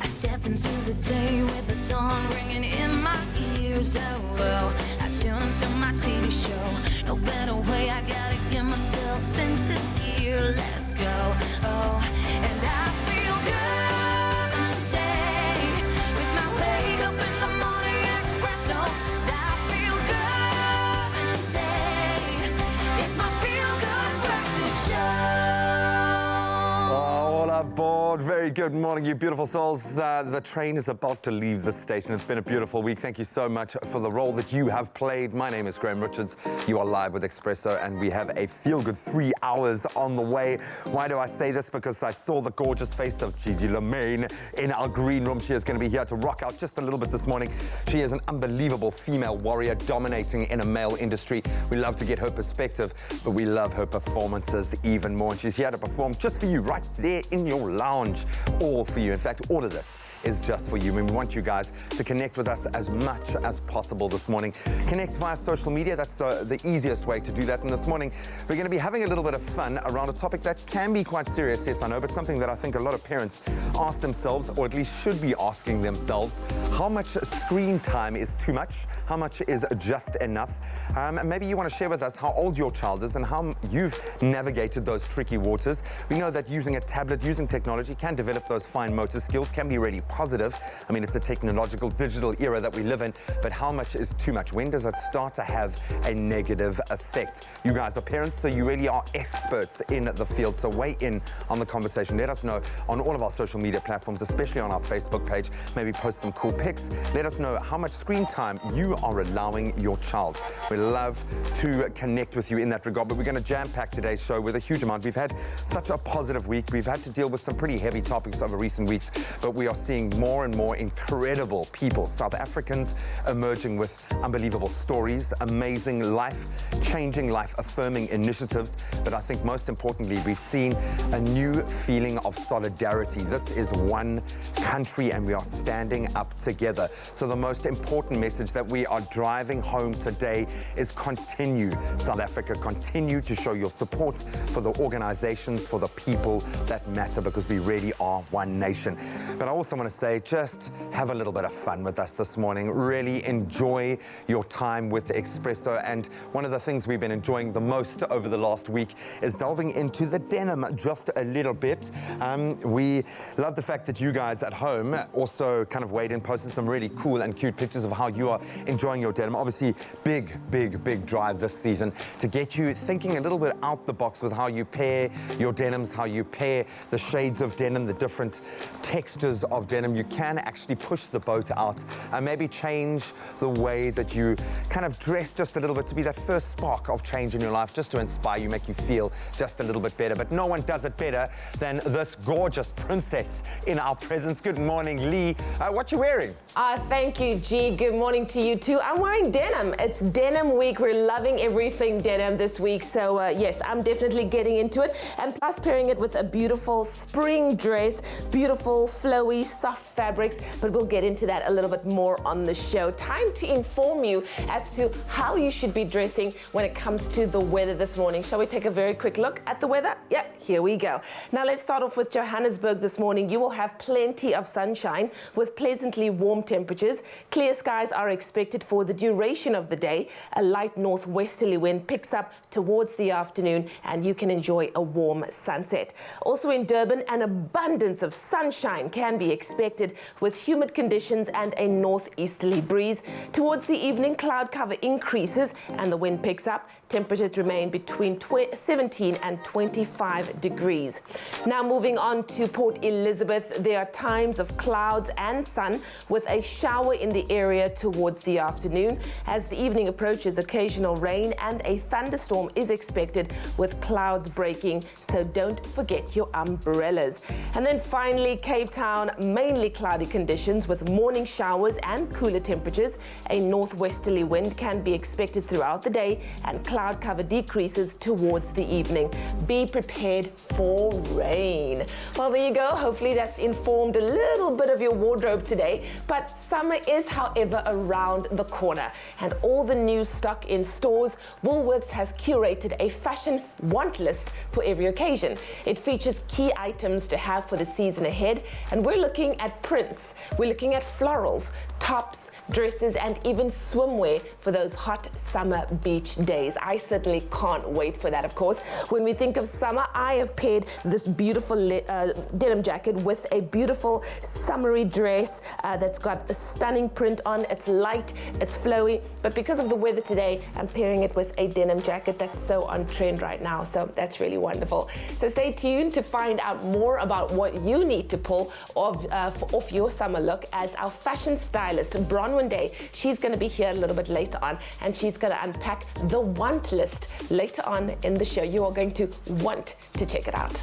step into the day with the dawn ringing in my ears. Oh, I tune into my TV show. No better way, I gotta get myself into gear. Let's go. Oh, and I feel good today with my wake up in the morning espresso. I feel good today. It's my feel good breakfast show. All aboard. Very good morning, you beautiful souls. The train is about to leave the station. It's been a beautiful week. Thank you so much for the role that you have played. My name is Graham Richards. You are live with Expresso, and we have a feel-good 3 hours on the way. Why do I say this? Because I saw the gorgeous face of Gigi Lamayne in our green room. She is going to be here to rock out just a little bit this morning. She is an unbelievable female warrior dominating in a male industry. We love to get her perspective, but we love her performances even more. And she's here to perform just for you, right there in your lounge. All for you. In fact, all of this is just for you. And we want you guys to connect with us as much as possible this morning. Connect via social media. That's the easiest way to do that. And this morning, we're going to be having a little bit of fun around a topic that can be quite serious, yes, I know, but something that I think a lot of parents ask themselves, or at least should be asking themselves: how much screen time is too much? How much is just enough? Maybe you want to share with us how old your child is and how you've navigated those tricky waters. We know that using a tablet, using technology, can develop those fine motor skills, can be really positive. I mean, it's a technological, digital era that we live in, but how much is too much? When does it start to have a negative effect? You guys are parents, so you really are experts in the field, so weigh in on the conversation. Let us know on all of our social media platforms, especially on our Facebook page. Maybe post some cool pics. Let us know how much screen time you are allowing your child. We love to connect with you in that regard, but we're going to jam-pack today's show with a huge amount. We've had such a positive week. We've had to deal with some pretty heavy topics over recent weeks, but we are seeing more and more incredible people, South Africans, emerging with unbelievable stories, amazing life-changing, life-affirming initiatives. But I think most importantly, we've seen a new feeling of solidarity. This is one country and we are standing up together. So the most important message that we are driving home today is continue, South Africa, continue to show your support for the organizations, for the people that matter, because we really are one nation. But I also want to say, just have a little bit of fun with us this morning. Really enjoy your time with Expresso. And one of the things we've been enjoying the most over the last week is delving into the denim just a little bit. We love the fact that you guys at home also kind of weighed in, posted some really cool and cute pictures of how you are enjoying your denim. Obviously, big drive this season to get you thinking a little bit out the box with how you pair your denims, how you pair the shades of denim, the different textures of denim. You can actually push the boat out and maybe change the way that you kind of dress just a little bit to be that first spark of change in your life, just to inspire you, make you feel just a little bit better. But no one does it better than this gorgeous princess in our presence. Good morning, Lee. What you wearing? Thank you, G. Good morning to you too. I'm wearing denim. It's denim week. We're loving everything denim this week. So yes, I'm definitely getting into it. And plus pairing it with a beautiful spring dress, beautiful flowy, soft fabrics. But we'll get into that a little bit more on the show. Time to inform you as to how you should be dressing when it comes to the weather this morning. Shall we take a very quick look at the weather? Yeah, here we go. Now let's start off with Johannesburg this morning. You will have plenty of sunshine with pleasantly warm temperatures. Clear skies are expected for the duration of the day. A light northwesterly wind picks up towards the afternoon and you can enjoy a warm sunset. Also in Durban, an abundance of sunshine can be expected with humid conditions and a northeasterly breeze. Towards the evening, cloud cover increases and the wind picks up. Temperatures remain between 17 and 25 degrees. Now moving on to Port Elizabeth, there are times of clouds and sun with a shower in the area towards the afternoon. As the evening approaches, occasional rain and a thunderstorm is expected with clouds breaking, so don't forget your umbrellas. And then finally, Cape Town, mainly cloudy conditions with morning showers and cooler temperatures. A northwesterly wind can be expected throughout the day and cloud cover decreases towards the evening. Be prepared for rain. Well, there you go. Hopefully that's informed a little bit of your wardrobe today. But summer is, however, around the corner. And all the new stock in stores, Woolworths has curated a fashion want list for every occasion. It features key items to have for the season ahead, and we're looking at prints, we're looking at florals, tops, dresses, and even swimwear for those hot summer beach days. I certainly can't wait for that, of course. When we think of summer, I have paired this beautiful denim jacket with a beautiful summery dress that's got a stunning print on. It's light, it's flowy, but because of the weather today, I'm pairing it with a denim jacket that's so on trend right now. So that's really wonderful. So stay tuned to find out more about what you need to pull off your summer look as our fashion stylist, Bronwyn Day. She's going to be here a little bit later on, and she's going to unpack the want list later on in the show. You are going to want to check it out.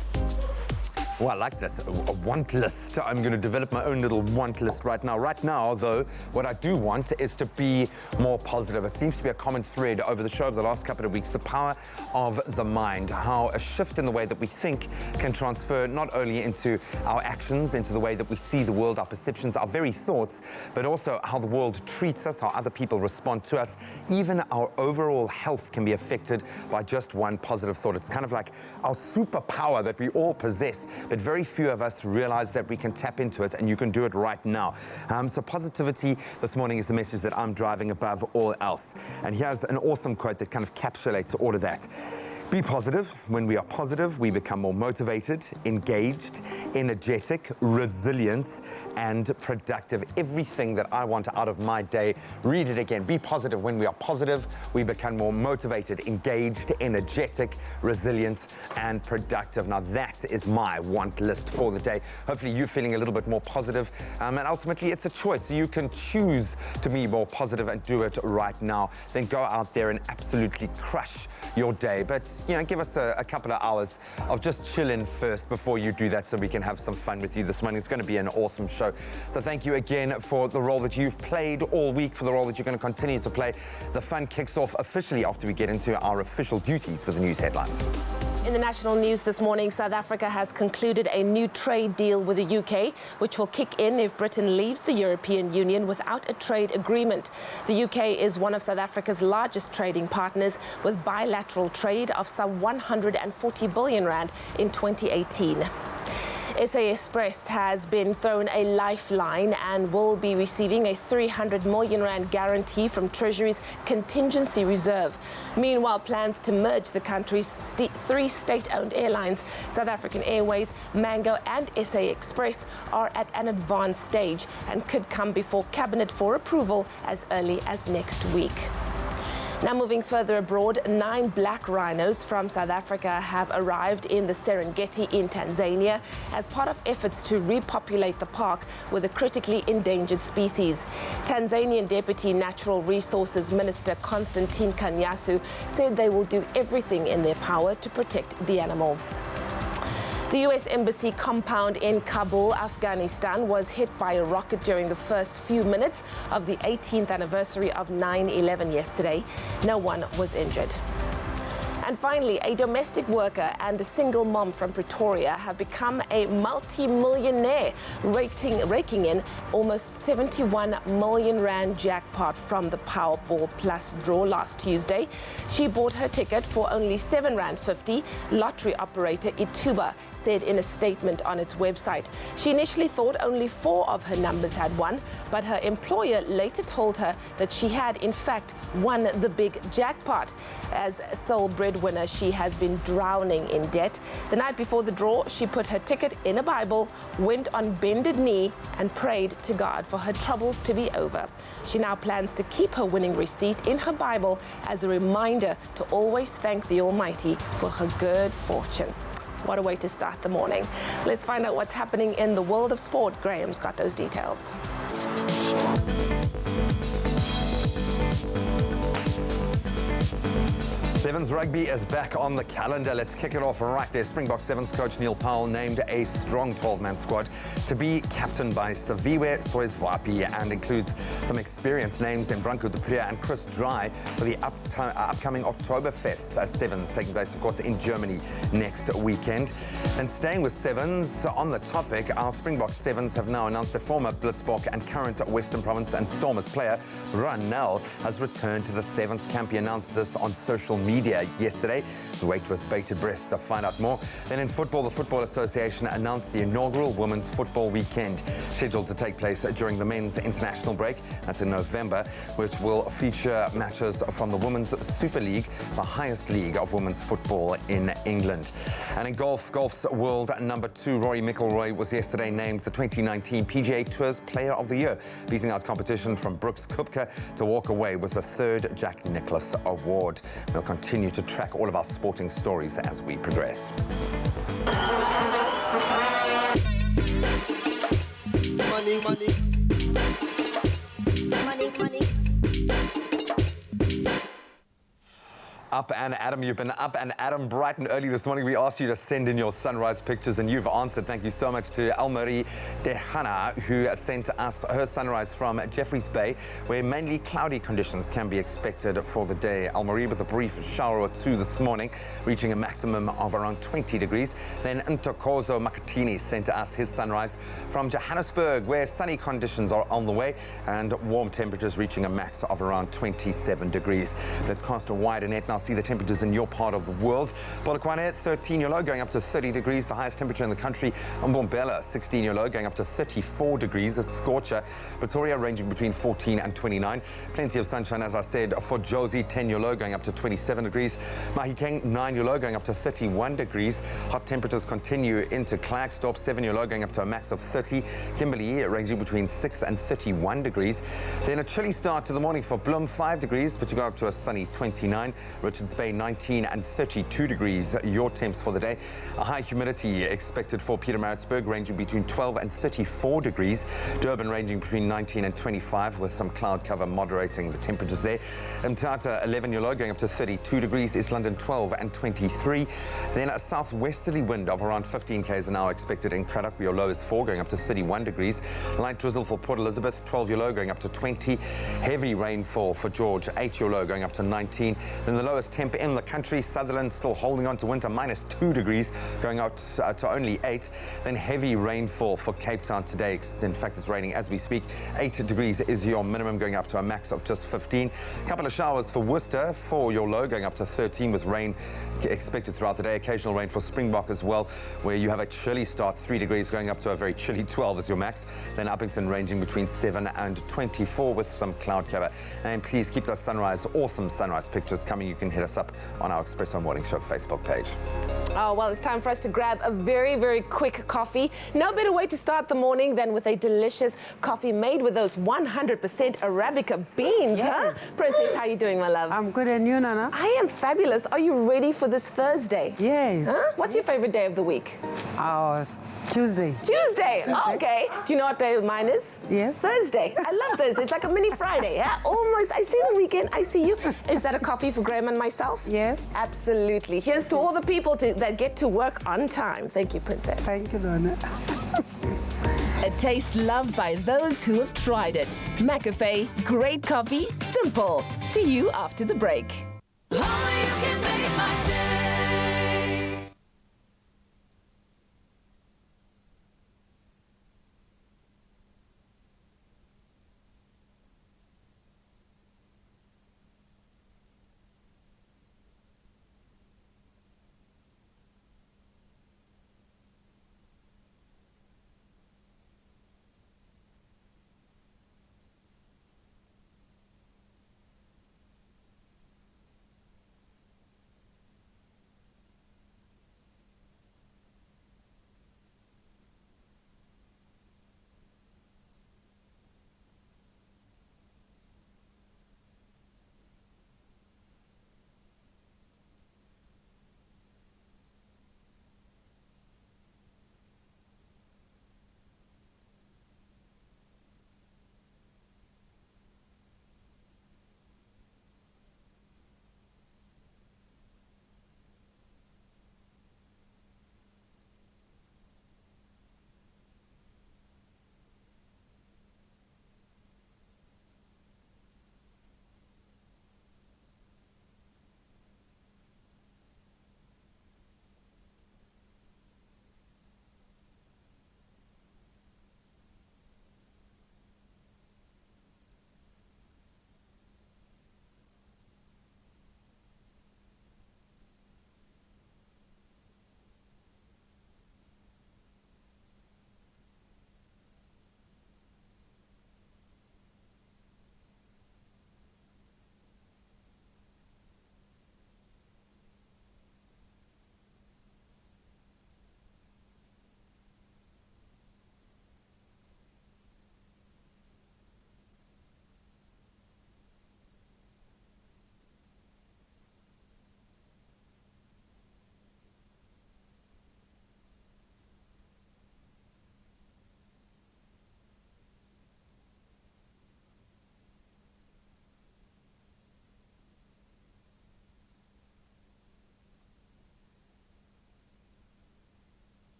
Oh, I like this, a want list. I'm going to develop my own little want list right now. Right now, though, what I do want is to be more positive. It seems to be a common thread over the show over the last couple of weeks, the power of the mind, how a shift in the way that we think can transfer not only into our actions, into the way that we see the world, our perceptions, our very thoughts, but also how the world treats us, how other people respond to us. Even our overall health can be affected by just one positive thought. It's kind of like our superpower that we all possess, but very few of us realize that we can tap into it, and you can do it right now. So positivity this morning is the message that I'm driving above all else. And here's an awesome quote that kind of encapsulates all of that. Be positive. When we are positive, we become more motivated, engaged, energetic, resilient, and productive. Everything that I want out of my day, read it again. Be positive. When we are positive, we become more motivated, engaged, energetic, resilient, and productive. Now that is my want list for the day. Hopefully you're feeling a little bit more positive. And ultimately it's a choice. You can choose to be more positive and do it right now. Then go out there and absolutely crush your day. But give us a couple of hours of just chilling first before you do that, so we can have some fun with you this morning. It's going to be an awesome show. So thank you again for the role that you've played all week, for the role that you're going to continue to play. The fun kicks off officially after we get into our official duties with the news headlines. In the national news this morning, South Africa has concluded a new trade deal with the UK, which will kick in if Britain leaves the European Union without a trade agreement. The UK is one of South Africa's largest trading partners, with bilateral trade of some 140 billion rand in 2018. SA Express has been thrown a lifeline and will be receiving a 300 million rand guarantee from Treasury's contingency reserve. Meanwhile, plans to merge the country's three state-owned airlines, South African Airways, Mango and SA Express, are at an advanced stage and could come before Cabinet for approval as early as next week. Now moving further abroad, 9 black rhinos from South Africa have arrived in the Serengeti in Tanzania as part of efforts to repopulate the park with a critically endangered species. Tanzanian Deputy Natural Resources Minister Constantine Kanyasu said they will do everything in their power to protect the animals. The U.S. Embassy compound in Kabul, Afghanistan, was hit by a rocket during the first few minutes of the 18th anniversary of 9/11 yesterday. No one was injured. And finally, a domestic worker and a single mom from Pretoria have become a multi-millionaire, raking in almost 71 million rand jackpot from the Powerball Plus draw last Tuesday. She bought her ticket for only R7.50, lottery operator Ituba said in a statement on its website. She initially thought only 4 of her numbers had won, but her employer later told her that she had in fact won the big jackpot. As sole breadwinner, she has been drowning in debt. The night before the draw, she put her ticket in a Bible, went on bended knee and prayed to God for her troubles to be over. She now plans to keep her winning receipt in her Bible as a reminder to always thank the Almighty for her good fortune. What a way to start the morning. Let's find out what's happening in the world of sport. Graham's got those details. Sevens rugby is back on the calendar. Let's kick it off right there. Springbok Sevens coach Neil Powell named a strong 12-man squad to be captained by Saviwe Soizwapi and includes some experienced names in Branko de Priya and Chris Dry for the upcoming Oktoberfest Sevens taking place, of course, in Germany next weekend. And staying with Sevens, on the topic, our Springbok Sevens have now announced that former Blitzbok and current Western Province and Stormers player Ron Nel has returned to the Sevens camp. He announced this on social media media yesterday. We wait with bated breath to find out more. Then in football, the Football Association announced the inaugural Women's Football Weekend, scheduled to take place during the men's international break. That's in November, which will feature matches from the Women's Super League, the highest league of women's football in England. And in golf's world number 2, Rory McIlroy was yesterday named the 2019 PGA Tour's Player of the Year, beating out competition from Brooks Koepka to walk away with the 3rd Jack Nicklaus Award. We'll continue to track all of our sporting stories as we progress. Money, money. Money, money. Up and Adam, you've been up and Adam bright and early this morning. We asked you to send in your sunrise pictures and you've answered. Thank you so much to Almarie Dehana, who sent us her sunrise from Jeffreys Bay, where mainly cloudy conditions can be expected for the day. Almarie with a brief shower or two this morning, reaching a maximum of around 20 degrees. Then Ntokozo Makatini sent us his sunrise from Johannesburg, where sunny conditions are on the way and warm temperatures reaching a max of around 27 degrees. Let's cast a wider net now. See the temperatures in your part of the world. Polokwane, 13 your low, going up to 30 degrees, the highest temperature in the country. Mbombela, 16 your low, going up to 34 degrees, a scorcher. Pretoria ranging between 14 and 29. Plenty of sunshine, as I said, for Josie, 10 your low, going up to 27 degrees. Mahikeng, 9 your low, going up to 31 degrees. Hot temperatures continue into Klerksdorp, 7 your low, going up to a max of 30. Kimberley, ranging between 6 and 31 degrees. Then a chilly start to the morning for Bloem, 5 degrees, but you go up to a sunny 29. Richards Bay, 19 and 32 degrees, your temps for the day. A high humidity expected for Pietermaritzburg, ranging between 12 and 34 degrees. Durban ranging between 19 and 25, with some cloud cover moderating the temperatures there. Mthatha, 11 your low, going up to 32 degrees. East London, 12 and 23. Then a southwesterly wind of around 15 k's an hour expected in Cradock, your low is 4, going up to 31 degrees. Light drizzle for Port Elizabeth, 12 your low, going up to 20. Heavy rainfall for George, 8 your low, going up to 19. Then the lowest temp in the country, Sutherland still holding on to winter, -2 degrees, going out to only 8. Then heavy rainfall for Cape Town today. In fact, it's raining as we speak. 8 degrees is your minimum, going up to a max of just 15. A couple of showers for Worcester, 4 your low, going up to 13, with rain expected throughout the day. Occasional rain for Springbok as well, where you have a chilly start, 3 degrees, going up to a very chilly 12 is your max. Then Uppington ranging between 7 and 24 with some cloud cover. And please keep those awesome sunrise pictures coming. You can hit us up on our Expresso Morning Show Facebook page. Oh, well, it's time for us to grab a very, very quick coffee. No better way to start the morning than with a delicious coffee made with those 100% Arabica beans, huh? Princess, how you doing, my love? I'm good, and you, Nana? I am fabulous. Are you ready for this Thursday? Yes. Huh? What's your favorite day of the week? Tuesday. Tuesday. Okay. Do you know what day mine is? Yes. Thursday. I love Thursday. It's like a mini Friday. Yeah, almost. I see the weekend. I see you. Is that a coffee for Graham and myself? Yes. Absolutely. Here's to all the people that get to work on time. Thank you, Princess. Thank you, Nana. A taste loved by those who have tried it. McAfee, great coffee, simple. See you after the break. Oh, you can make my day.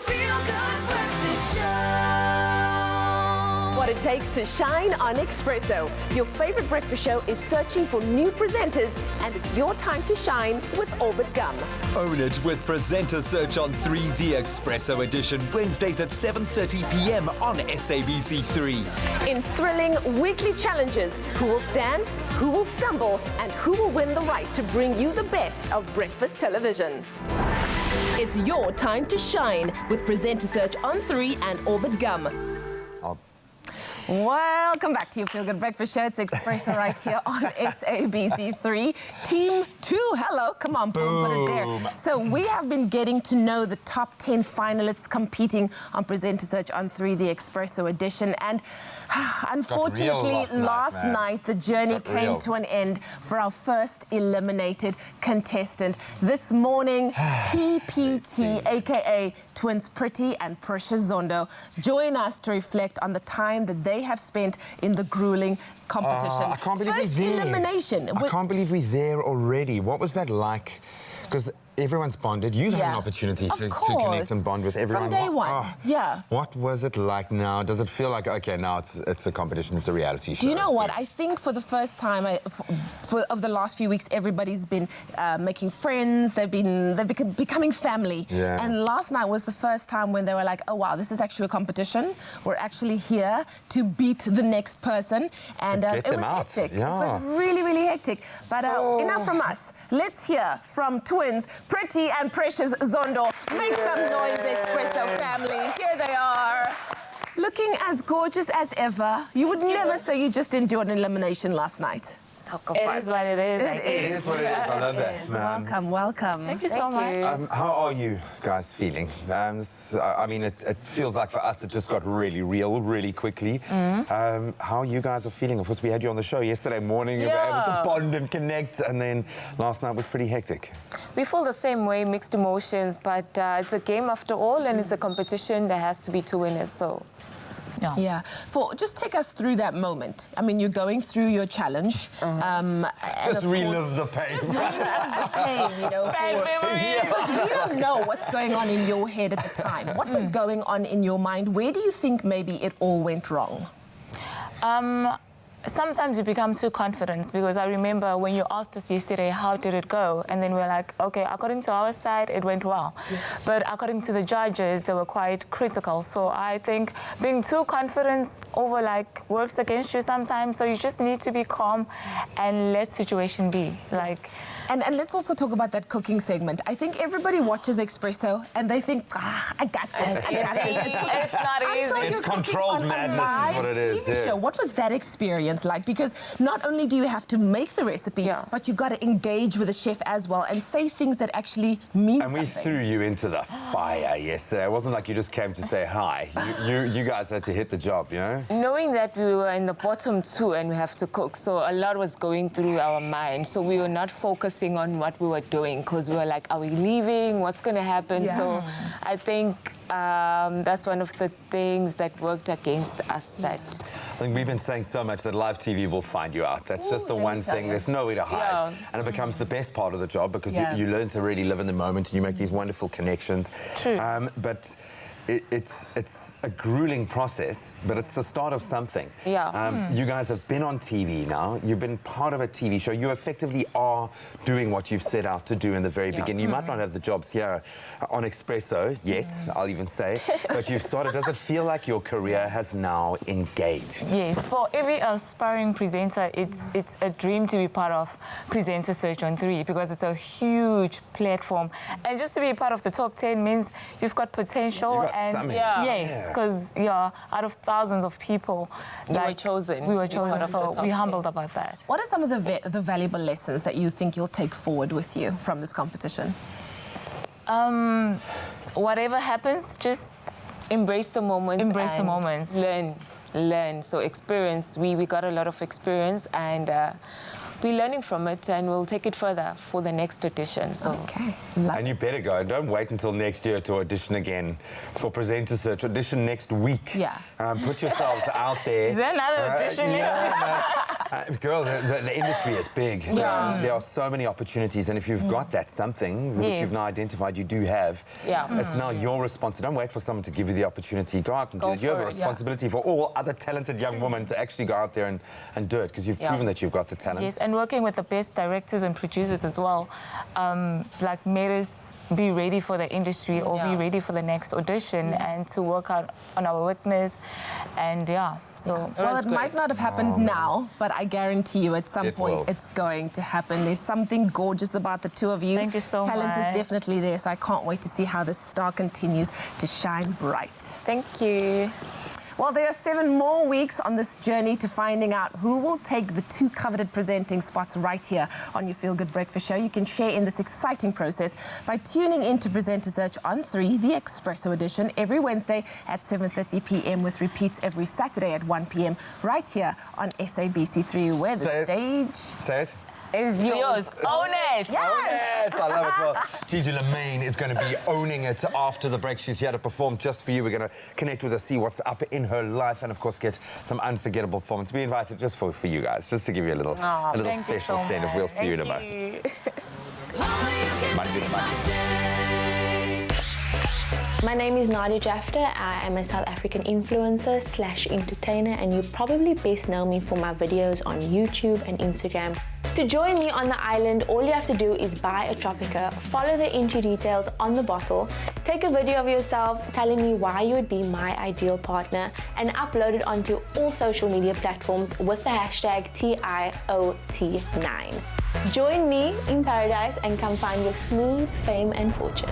Feel Good Breakfast Show. What it takes to shine on Expresso. Your favorite breakfast show is searching for new presenters, and it's your time to shine with Orbit Gum. Own it with Presenter Search on 3, the Expresso edition, Wednesdays at 7:30 p.m. on SABC3. In thrilling weekly challenges, who will stand, who will stumble, and who will win the right to bring you the best of breakfast television. It's your time to shine with Presenter Search on 3 and Orbit Gum. Welcome back to your Feel Good Breakfast Show. It's Expresso right here on SABC3. Team 2, hello. Come on, boom, put it there. So we have been getting to know the top 10 finalists competing on Presenter Search on 3, the Expresso edition. And unfortunately, last night the journey came to an end for our first eliminated contestant. This morning, PPT, a.k.a. twins Pretty and Precious Zondo, join us to reflect on the time that they have spent in the grueling competition. I can't believe First we're there. elimination. I can't believe we're there already. What was that like? Because everyone's bonded. You've had an opportunity to connect and bond with everyone. From day one, yeah. What was it like now? Does it feel like, okay, now it's a competition, it's a reality show? Do you know what? I think for the first time of the last few weeks, everybody's been making friends. They're becoming family. Yeah. And last night was the first time when they were like, oh, wow, this is actually a competition. We're actually here to beat the next person. And get it them was out. hectic. Yeah. It was really, really hectic. But enough from us. Let's hear from twins Pretty and Precious Zondo. Make some noise, Expresso family. Here they are. Looking as gorgeous as ever. You would never say you just endured an elimination last night. It is what it is. It is what it is. I love that, man. Welcome, welcome. Thank you so much. How are you guys feeling? I mean, it feels like for us it just got really real really quickly. How you guys are feeling? Of course, we had you on the show yesterday morning. You were able to bond and connect, and then last night was pretty hectic. We feel the same way, mixed emotions, but it's a game after all, and it's a competition. There has to be two winners, so... Yeah. Just take us through that moment. I mean, you're going through your challenge. Just relive the pain. Just relive the pain, you know. Because we don't know what's going on in your head at the time. What was going on in your mind? Where do you think maybe it all went wrong? Sometimes you become too confident, because I remember when you asked us yesterday, how did it go? And then we're like, okay, according to our side, it went well. Yes. But according to the judges, they were quite critical. So I think being too confident works against you sometimes. So you just need to be calm and let situation be. And let's also talk about that cooking segment. I think everybody watches Expresso and they think, I got this, I got this. It's not easy. It's controlled madness is what it is. TV show. What was that experience like? Because not only do you have to make the recipe, but you've got to engage with the chef as well and say things that actually mean something. And we threw you into the fire yesterday. It wasn't like you just came to say hi. You guys had to hit the job, you know? Knowing that we were in the bottom two and we have to cook, so a lot was going through our mind. So we were not focusing on what we were doing, because we were like, are we leaving? What's going to happen? Yeah. So I think that's one of the things that worked against us. I think we've been saying so much that live TV will find you out. That's just the one thing. There's nowhere to hide. And it becomes the best part of the job, because you learn to really live in the moment and you make these wonderful connections. True. But it's a grueling process, but it's the start of something. Yeah. You guys have been on TV now. You've been part of a TV show. You effectively are doing what you've set out to do in the very beginning. You might not have the jobs here on Expresso yet, I'll even say, but you've started. Does it feel like your career has now engaged? Yes. For every aspiring presenter, it's a dream to be part of Presenter Search on 3, because it's a huge platform. And just to be part of the top 10 means you've got potential. Yes, because out of thousands of people, we were chosen. So we're humbled about that. What are some of the valuable lessons that you think you'll take forward with you from this competition? Whatever happens, just embrace the moment. Embrace the moment. Learn. So experience. We got a lot of experience, and we're learning from it, and we'll take it further for the next edition. So. Okay. And you better go. Don't wait until next year to audition again for Presenter Search. Audition next week. Yeah. Put yourselves out there. Is there another audition next week? Girl, the industry is big. There are so many opportunities, and if you've got that something which you've now identified you do have, it's now your responsibility. Don't wait for someone to give you the opportunity. Go out and do it. You have a responsibility for all other talented young women to actually go out there and do it, because you've proven that you've got the talent. Yes, and working with the best directors and producers as well, like made us be ready for the industry or be ready for the next audition and to work out on our weakness, and so well, it might not have happened now, but I guarantee you at some point it's going to happen. There's something gorgeous about the two of you. Thank you so much. Talent is definitely there, so I can't wait to see how this star continues to shine bright. Thank you. Well, there are 7 more weeks on this journey to finding out who will take the 2 coveted presenting spots right here on your Feel Good Breakfast Show. You can share in this exciting process by tuning in to Presenter Search on 3, the Expresso edition, every Wednesday at 7:30 p.m. with repeats every Saturday at 1 p.m. right here on SABC3, where the stage... Say it. It's yours. Own it. Yes, I love it. Well, Gigi Lamayne is going to be owning it after the break. She's here to perform just for you. We're going to connect with her, see what's up in her life, and of course get some unforgettable performance. Be invited just for you guys, just to give you a little special send off. We'll see you in a moment. My name is Nadia Jafta. I am a South African influencer / entertainer, and you probably best know me for my videos on YouTube and Instagram. To join me on the island, all you have to do is buy a Tropica, follow the entry details on the bottle, take a video of yourself telling me why you would be my ideal partner, and upload it onto all social media platforms with the hashtag TIOT9. Join me in paradise and come find your smooth fame and fortune.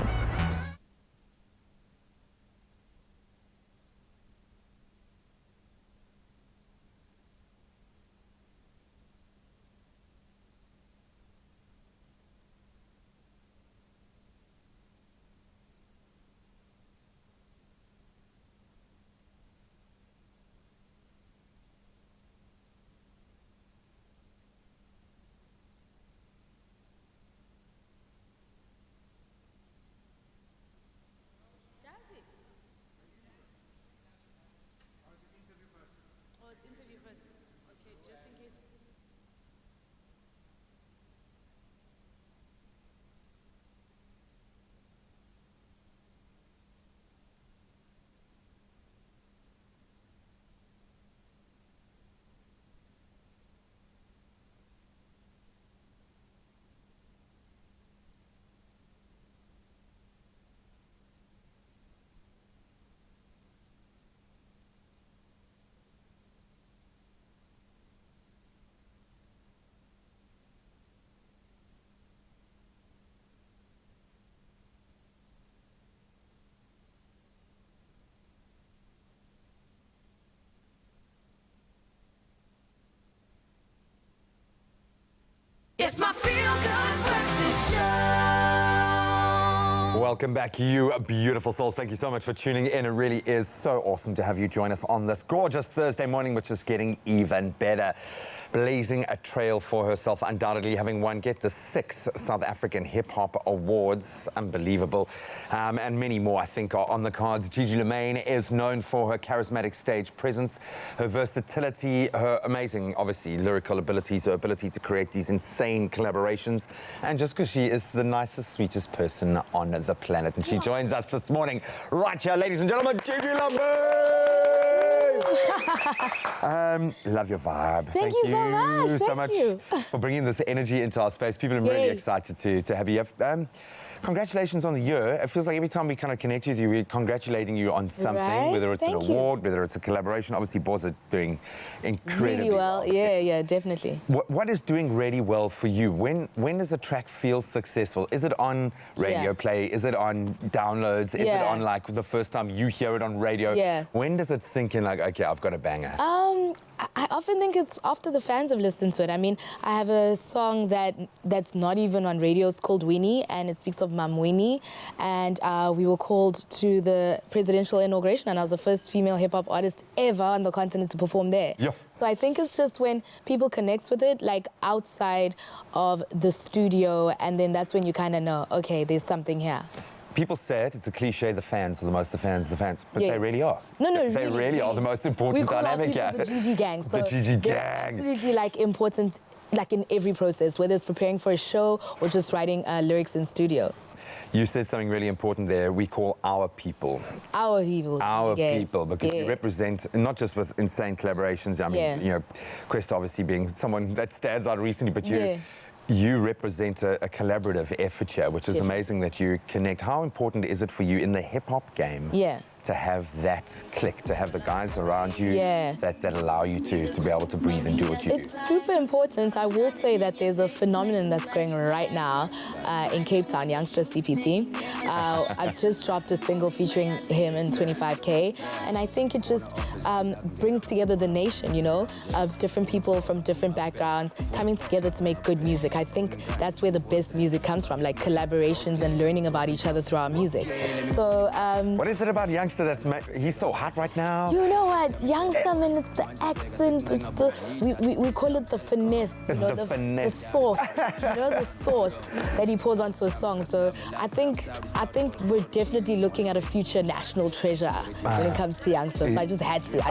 It's my Feel Good Breakfast Show. Welcome back, you beautiful souls. Thank you so much for tuning in. It really is so awesome to have you join us on this gorgeous Thursday morning, which is getting even better. Blazing a trail for herself, undoubtedly having won, get the 6 South African Hip Hop Awards. Unbelievable. And many more, I think, are on the cards. Gigi Lamayne is known for her charismatic stage presence, her versatility, her amazing, obviously, lyrical abilities, her ability to create these insane collaborations, and just because she is the nicest, sweetest person on the planet. And she joins us this morning, right here, ladies and gentlemen, Gigi Lamayne! Love your vibe. Thank you so much. Thank you for bringing this energy into our space. People are really excited to have you. Congratulations on the year. It feels like every time we kind of connect with you, we're congratulating you on something, whether it's an award, whether it's a collaboration. Obviously, Boz are doing incredibly really well. Yeah, definitely. What is doing really well for you? When does a track feel successful? Is it on radio play? Is it on downloads? Is it on, like, the first time you hear it on radio? Yeah. When does it sink in, like, okay, I've got a banger? I often think it's after the fans have listened to it. I mean, I have a song that's not even on radio. It's called Winnie, and it speaks of Mum Winnie. And we were called to the presidential inauguration, and I was the first female hip-hop artist ever on the continent to perform there. Yeah. So I think it's just when people connect with it, like outside of the studio, and then that's when you kind of know, okay, there's something here. people say it's a cliche, the fans are the most, but Yeah. they really are. No, they really are the most important we call our dynamic people here. the Gigi gang. So The Gigi they're gang. absolutely like important, like in every process, whether it's preparing for a show or just writing lyrics in studio. You said something really important there. We call our people. Our people. Our yeah. people, because we Yeah. represent, not just with insane collaborations, I mean, Yeah. you know, Quest obviously being someone that stands out recently, but Yeah. you represent a collaborative effort here, which is Definitely. amazing that you connect. How important is it for you in the hip-hop game Yeah. to have that click, to have the guys around you Yeah. that allow you to be able to breathe and do what you do? It's super important. I will say that there's a phenomenon that's going right now in Cape Town, Youngster CPT. I've just dropped a single featuring him in 25K, and I think it just brings together the nation, you know, different people from different backgrounds coming together to make good music. I think that's where the best music comes from, like collaborations and learning about each other through our music. So, What is it about Youngster that's he's so hot right now? you know what, Youngster, man, it's the accent, it's the, we call it the finesse, you know, The finesse. the sauce, you know, the sauce that he pours onto a song. So I think we're definitely looking at a future national treasure when it comes to Youngster. So I just had to,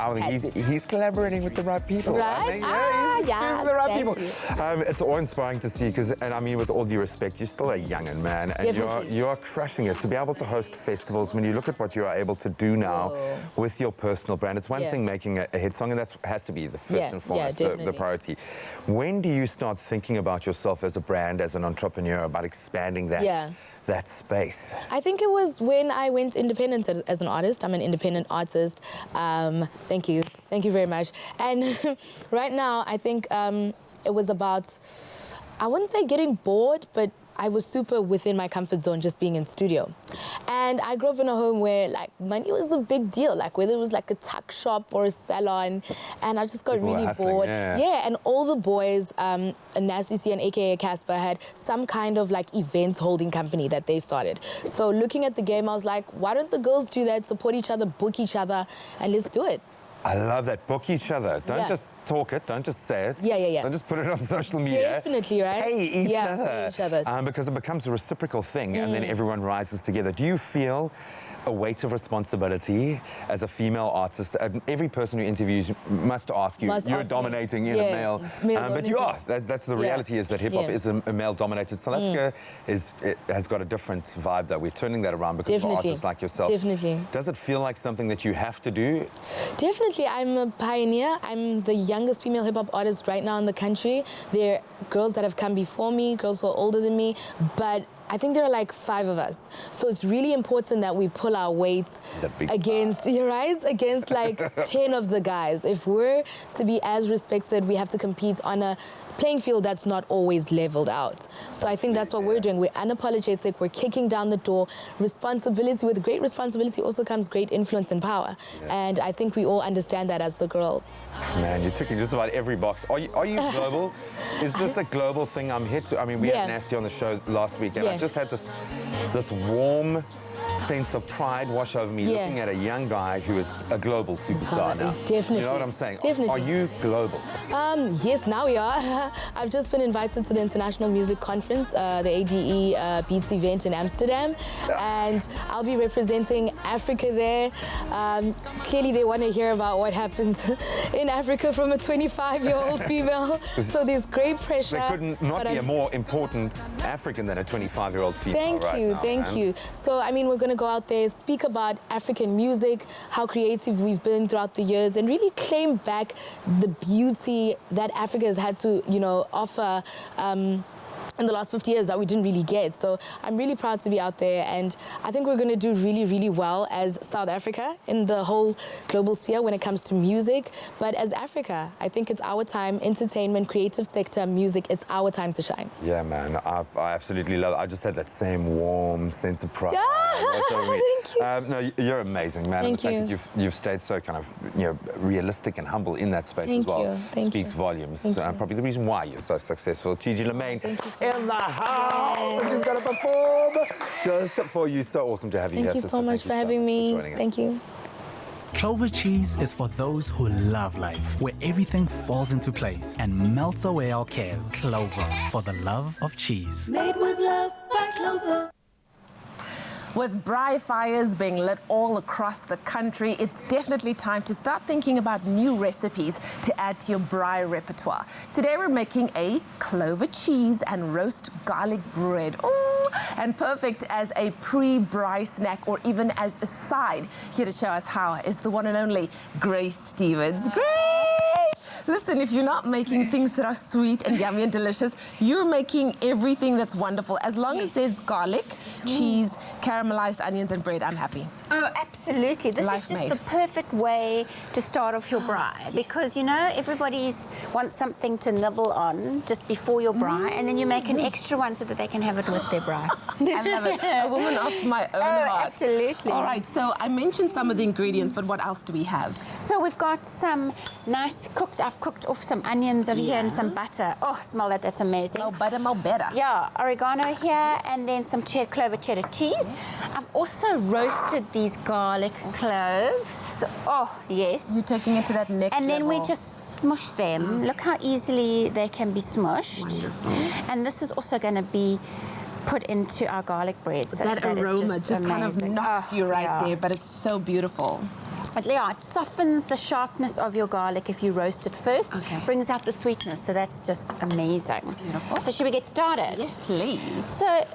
He's collaborating with the right people. Right? I mean, he's Yeah, choosing the right thank people. you. It's awe-inspiring to see, and I mean, with all due respect, you're still a young'un, man, and Definitely. you are crushing it. To be able to host festivals, when you look at what you are able to do now Whoa. with your personal brand, it's one Yeah. thing making a hit song, and that has to be the first Yeah, and foremost, yeah, the definitely. priority. When do you start thinking about yourself as a brand, as an entrepreneur, about expanding that space? I think it was when I went independent as an artist. I'm an independent artist. Thank you very much. And right now, I think it was about, I wouldn't say getting bored, but I was super within my comfort zone just being in studio. And I grew up in a home where like money was a big deal, like whether it was like a tuck shop or a salon, and I just got People were really hustling, bored. yeah. And all the boys, Nasty C and AKA Casper, had some kind of like events holding company that they started. So looking at the game, I was like, why don't the girls do that, support each other, book each other, and let's do it. I love that. Book each other. Don't Yeah. just talk it. Don't just say it. Yeah. Don't just put it on social media. Definitely, right? Pay each Yeah, other. pay each other. Because it becomes a reciprocal thing, and then everyone rises together. Do you feel a weight of responsibility as a female artist? Every person who interviews must ask you. Must You're ask me. dominating in a Yeah, male, male but you are. dominated. That's the Yeah. reality. Is that hip hop Yeah. is a male-dominated. South Africa has got a different vibe. Though we're turning that around because of Definitely. artists like yourself. Definitely. Does it feel like something that you have to do? Definitely, I'm a pioneer. I'm the youngest female hip-hop artist right now in the country. There are girls that have come before me, girls who are older than me, but I think there are like 5 of us. So it's really important that we pull our weight The big against, against like 10 of the guys. If we're to be as respected, we have to compete on a playing field that's not always leveled out. So I think that's what we're doing. We're unapologetic, we're kicking down the door. Responsibility, with great responsibility also comes great influence and power. And I think we all understand that as the girls. Man, you're ticking just about every box. Are you global? Is this a global thing? I'm here to. I mean, we had Nasty on the show last week, and I just had this warm sense of pride wash over me looking at a young guy who is a global superstar now. Definitely. You know what I'm saying? Definitely. Are you global? Yes, now we are. I've just been invited to the International Music Conference, the ADE Beats event in Amsterdam, and I'll be representing Africa there. Clearly, they want to hear about what happens in Africa from a 25-year-old female. So there's great pressure. There could not be a more important African than a 25-year-old female. Thank you. So, I mean, we're going to go out there, speak about African music, how creative we've been throughout the years, and really claim back the beauty that Africa has had to, offer in the last 50 years that we didn't really get. So I'm really proud to be out there, and I think we're going to do really, really well as South Africa in the whole global sphere when it comes to music. But as Africa, I think it's our time, entertainment, creative sector, music, it's our time to shine. Yeah, man, I absolutely love it. I just had that same warm sense of pride. Thank you. No, you're amazing, man. Thank and the you. fact that you've stayed so kind of, realistic and humble in that space as Thank well you. Thank speaks you. volumes. Thank you. Probably the reason why you're so successful. Gigi Lamayne Thank you so in the house, and she's going to perform just for you. So awesome to have you here. Thank you sister. so much Thank you for having me. for joining us. Thank you. Clover cheese is for those who love life, where everything falls into place and melts away our cares. Clover, for the love of cheese. Made with love by Clover. With braai fires being lit all across the country, it's definitely time to start thinking about new recipes to add to your braai repertoire. Today we're making a clover cheese and roast garlic bread. Ooh, and perfect as a pre-braai snack or even as a side. Here to show us how is the one and only Grace Stevens. Grace! Listen, if you're not making things that are sweet and yummy and delicious, you're making everything that's wonderful. As long as there's garlic, cheese, caramelized onions and bread, I'm happy. Oh, absolutely. This Life is just made. the perfect way to start off your braai because, you know, everybody's wants something to nibble on just before your braai and then you make an extra one so that they can have it with their braai. I love it. A woman after my own heart. Absolutely. All right, so I mentioned some of the ingredients, but what else do we have? So we've got some nice I've cooked off some onions over here and some butter. Oh, smell that, that's amazing. More butter, more better. Yeah, oregano here and then some clover cheddar cheese. Yes. I've also roasted these garlic cloves. Oh, yes. You're taking it to that next And then level. we just smush them. Okay. Look how easily they can be smushed. Wonderful. And this is also going to be put into our garlic bread. So that aroma just kind of knocks you right there, but it's so beautiful. But yeah, it softens the sharpness of your garlic if you roast it first. Okay. Brings out the sweetness, so that's just amazing. Beautiful. So should we get started? Yes, please. So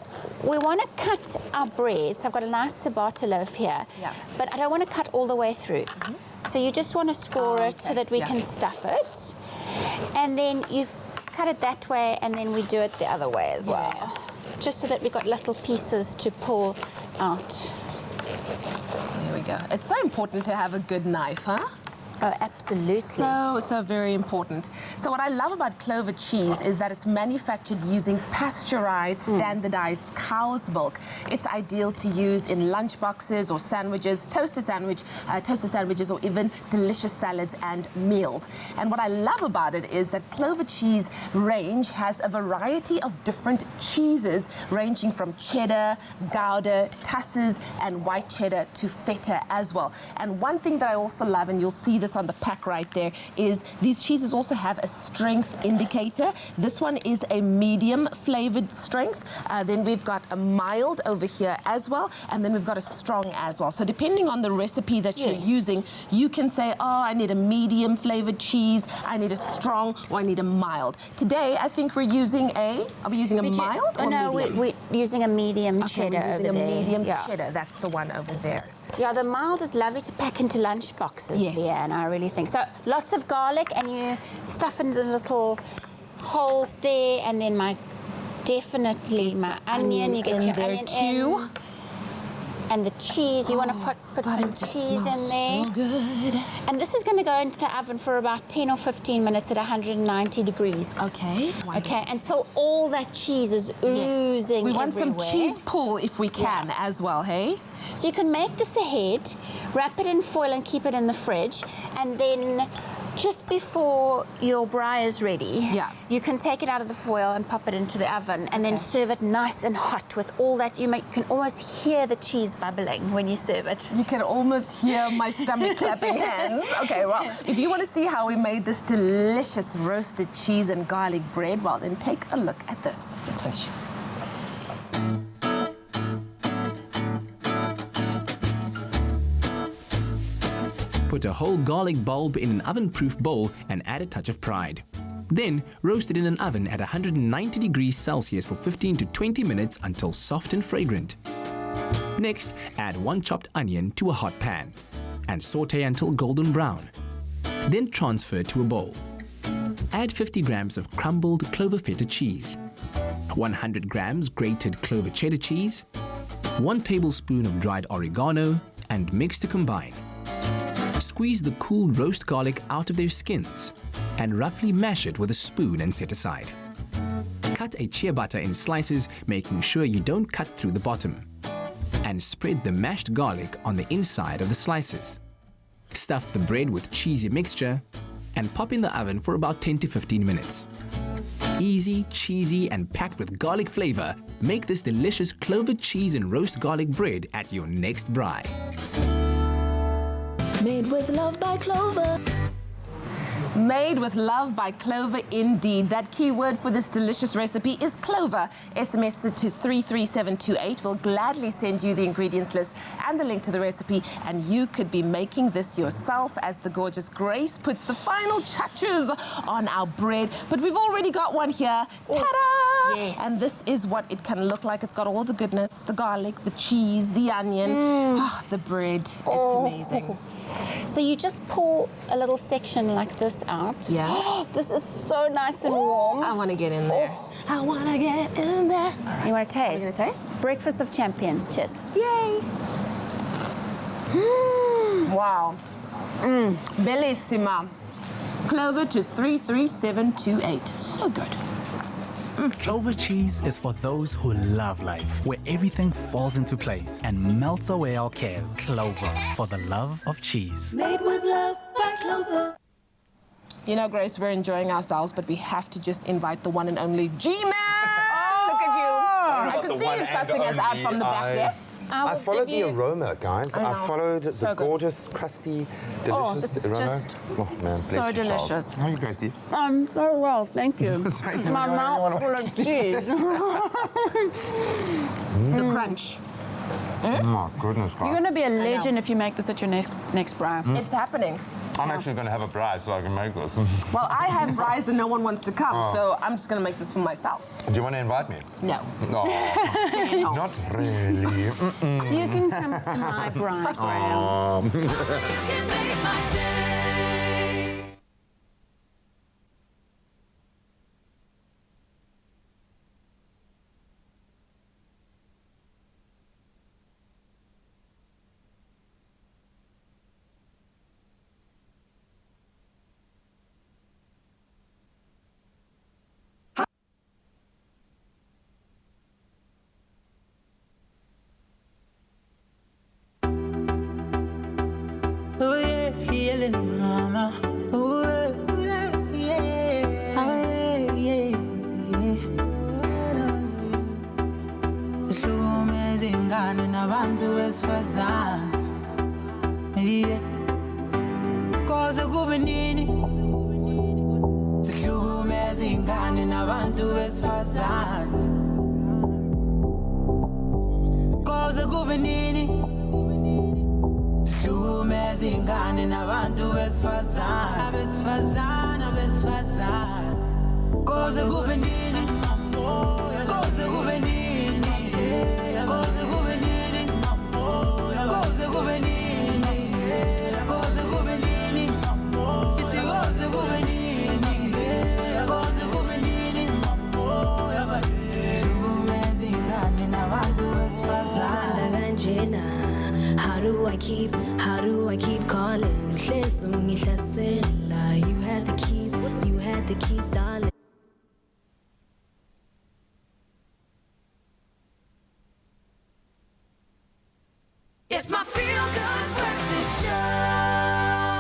we want to cut our bread. So I've got a nice ciabatta loaf here, but I don't want to cut all the way through. So you just want to score it so that we can stuff it. And then you cut it that way, and then we do it the other way as well. Just so that we've got little pieces to pull out. There we go. It's so important to have a good knife, huh? Oh, absolutely. So very important. So what I love about clover cheese is that it's manufactured using pasteurized, standardized cow's milk. It's ideal to use in lunch boxes or sandwiches, toasted sandwiches, or even delicious salads and meals. And what I love about it is that clover cheese range has a variety of different cheeses, ranging from cheddar, gouda, tusses, and white cheddar to feta as well. And one thing that I also love, and you'll see this on the pack right there, is these cheeses also have a strength indicator. This one is a medium flavored strength. Then we've got a mild over here as well, and then we've got a strong as well. So depending on the recipe that you're using, you can say, oh, I need a medium flavored cheese, I need a strong, or I need a mild. Today, I think we're using are we using a mild or no, medium? we're using a medium cheddar we're using over a there. medium cheddar. That's the one over there. Yeah, the mild is lovely to pack into lunch boxes. Yes. Yeah, and I really think so. Lots of garlic, and you stuff in the little holes there, and then my onion. You get your onion in. And the cheese, you want to put some cheese in there. So good. And this is going to go into the oven for about 10 or 15 minutes at 190 degrees. Okay. Okay, until all that cheese is oozing We want everywhere. some cheese pull if we can as well, hey? So you can make this ahead, wrap it in foil and keep it in the fridge, and then just before your braai is ready, you can take it out of the foil and pop it into the oven, and then serve it nice and hot with all that. You can almost hear the cheese bubbling when you serve it. You can almost hear my stomach clapping hands. Okay, well, if you want to see how we made this delicious roasted cheese and garlic bread, well, then take a look at this. Let's finish. Put a whole garlic bulb in an oven-proof bowl and add a touch of pride. Then roast it in an oven at 190 degrees Celsius for 15 to 20 minutes until soft and fragrant. Next, add 1 chopped onion to a hot pan and saute until golden brown. Then transfer to a bowl. Add 50 grams of crumbled clover feta cheese, 100 grams grated clover cheddar cheese, 1 tablespoon of dried oregano, and mix to combine. Squeeze the cool roast garlic out of their skins and roughly mash it with a spoon and set aside. Cut a ciabatta in slices, making sure you don't cut through the bottom. And spread the mashed garlic on the inside of the slices. Stuff the bread with cheesy mixture and pop in the oven for about 10 to 15 minutes. Easy, cheesy, and packed with garlic flavor, make this delicious clover cheese and roast garlic bread at your next braai. Made with love by Clover. Made with love by Clover indeed. That keyword for this delicious recipe is Clover. SMS it to 33728. We'll gladly send you the ingredients list and the link to the recipe, and you could be making this yourself as the gorgeous Grace puts the final touches on our bread. But we've already got one here. Ta-da! Yes. And this is what it can look like. It's got all the goodness, the garlic, the cheese, the onion, the bread. It's amazing. So you just pour a little section like this out. Yeah. This is so nice and warm. I want to get in there. I want to get in there. All right. You want to taste? Are you going to taste? Breakfast of champions. Cheers. Yay. Wow. Bellissima. Clover to 33728. So good. Clover cheese is for those who love life, where everything falls into place and melts away our cares. Clover, for the love of cheese. Made with love by Clover. You know, Grace, we're enjoying ourselves, but we have to just invite the one and only G-Man! Look at you. I could see you sussing us out from the back there. I followed the aroma, guys. I followed the gorgeous, crusty, delicious aroma. Just oh, man, bless so you, delicious. Charles. How are you, Gracie? Very well, thank you. My mouth full of cheese. The crunch. Oh, my goodness, guys. You're going to be a legend if you make this at your next braai. It's happening. I'm actually going to have a braai so I can make this. Well, I have braais and no one wants to come, so I'm just going to make this for myself. Do you want to invite me? No. No. Not really. You can come to my braai, Graham. Mama, oh yeah, yeah, oh yeah, sihlukumeza ingane nabantu besifazane, yeah. Koze kube nini, sihlukumeza ingane nabantu besifazane, koze kube nini. Ingane nabantu besifazane abesifazane abesifazane koze kube nini koze kube nini koze kube nini koze kube nini koze kube nini ithi koze kube nini koze kube nini sihlukumeza ingane nabantu besifazane kanjena. How do I keep calling? You had the keys, darling. It's my feel-good breakfast show.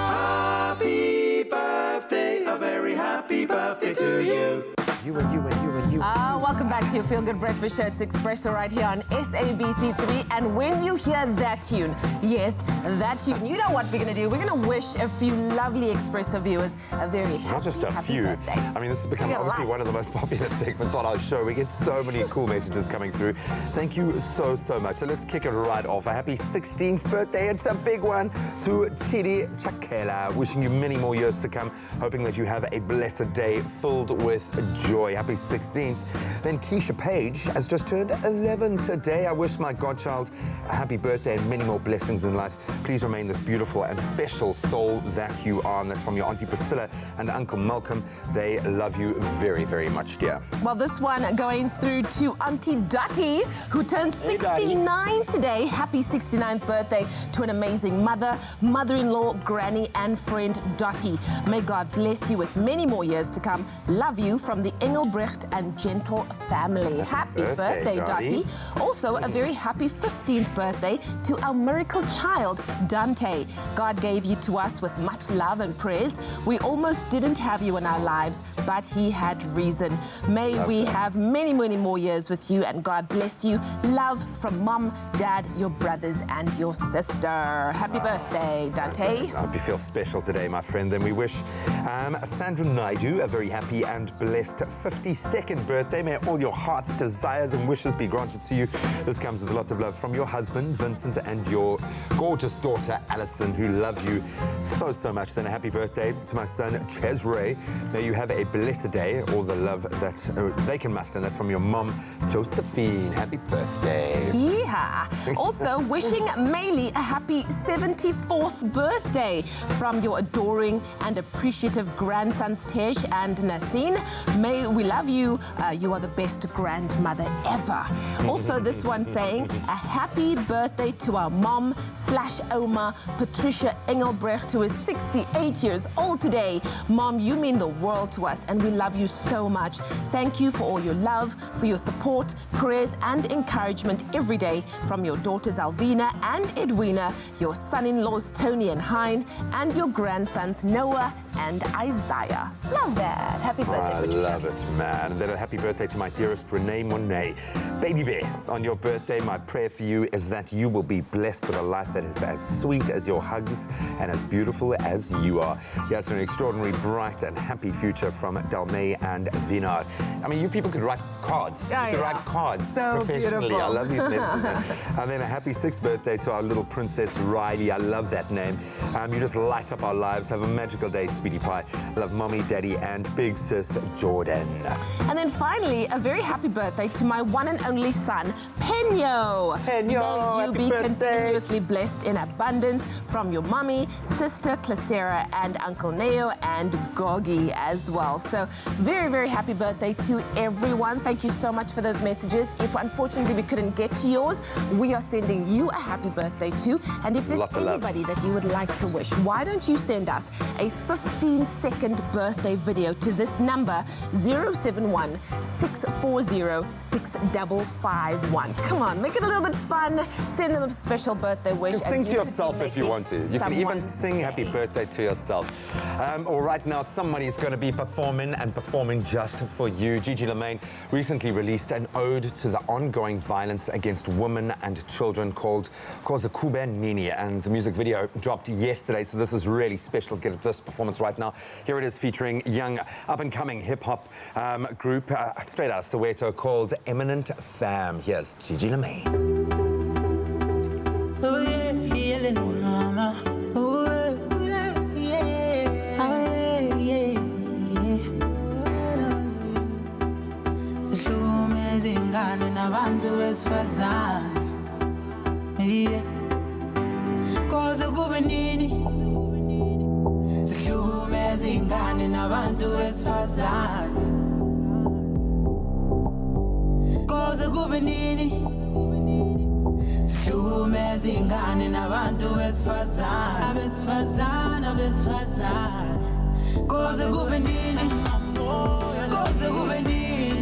Happy birthday, a very happy birthday to you. You and you and you and you. Welcome back to your Feel Good Breakfast Show. It's Expresso right here on SABC3. And when you hear that tune, yes, that tune, you know what we're going to do? We're going to wish a few lovely Expresso viewers a very happy, Not just a happy few. birthday. I mean, this has become obviously one of the most popular segments on our show. We get so many cool messages coming through. Thank you so, so much. So let's kick it right off. A happy 16th birthday. It's a big one to Chidi Chakela. Wishing you many more years to come. Hoping that you have a blessed day filled with joy. Happy 16th. Then Keisha Page has just turned 11 today. I wish my godchild a happy birthday and many more blessings in life. Please remain this beautiful and special soul that you are. And that's from your Auntie Priscilla and Uncle Malcolm. They love you very, very much, dear. Well, this one going through to Auntie Dottie, who turns 69 today. Happy 69th birthday to an amazing mother, mother-in-law, granny, and friend Dottie. May God bless you with many more years to come. Love you from the Engelbrecht and Gentle family. Happy birthday, Dottie. Also, a very happy 15th birthday to our miracle child, Dante. God gave you to us with much love and prayers. We almost didn't have you in our lives, but he had reason. May we have many, many more years with you, and God bless you. Love from Mom, Dad, your brothers, and your sister. Happy birthday, Dante. I hope you feel special today, my friend. And we wish Sandra Naidu a very happy and blessed 52nd birthday. May all your heart's desires and wishes be granted to you. This comes with lots of love from your husband, Vincent, and your gorgeous daughter, Alison, who love you so, so much. Then a happy birthday to my son, Cesare. May you have a blessed day, all the love that they can muster. And that's from your mom, Josephine. Happy birthday. Yeah. Also, wishing Maylee a happy 74th birthday from your adoring and appreciative grandsons, Tej and Naseen. May we love you. You are the best grandmother ever. Also, this one saying a happy birthday to our mom/Oma, Patricia Engelbrecht, who is 68 years old today. Mom, you mean the world to us, and we love you so much. Thank you for all your love, for your support, prayers, and encouragement every day from your daughters Alvina and Edwina, your son-in-laws Tony and Hein, and your grandsons Noah and Isaiah. Love that. Happy birthday, Patricia. I love it, man. And then a happy birthday to my dearest Renee Monet. Baby bear, on your birthday, my prayer for you is that you will be blessed with a life that is as sweet as your hugs and as beautiful as you are. Yes, an extraordinary, bright and happy future from Dalmay and Vinard. I mean, you people could write cards. Yeah, you could write cards so professionally. beautiful. I love these messages. And then a happy 6th birthday to our little princess Riley. I love that name. You just light up our lives. Have a magical day, sweetie pie. Love mommy, daddy, and big sis Jordan. And then finally, a very happy birthday to my one and only son, Penyo. May you be continuously blessed in abundance from your mummy, sister Clasera, and Uncle Neo, and Gogi as well. So very, very happy birthday to everyone. Thank you so much for those messages. If unfortunately we couldn't get to yours, we are sending you a happy birthday too. And if there's anybody that you would like to wish, why don't you send us a 15-second birthday video to this number, 071 640 6551. Come on, make it a little bit fun. Send them a special birthday wish. You can sing to yourself if you want to. You can even sing happy birthday to yourself. Or right now, somebody is going to be performing just for you. Gigi Lamayne recently released an ode to the ongoing violence against women and children called Kozakube Nini, and the music video dropped yesterday, so this is really special to get this performance right now. Here it is, featuring young up-and-coming hip-hop group straight out of Soweto called Eminent Fam. Here's Gigi Lamayne. Oh yeah, healing mama. Oh yeah, yeah. Oh yeah. Sihlukumeza ingane nabantu besifazane. Yeah. Koze kube nini? Sihlukumeza ingane nabantu besifazane. Koze kube nini? Sihlukumeza ingane nabantu besifazane. Abesifazane. Koze kube nini? Koze kube nini?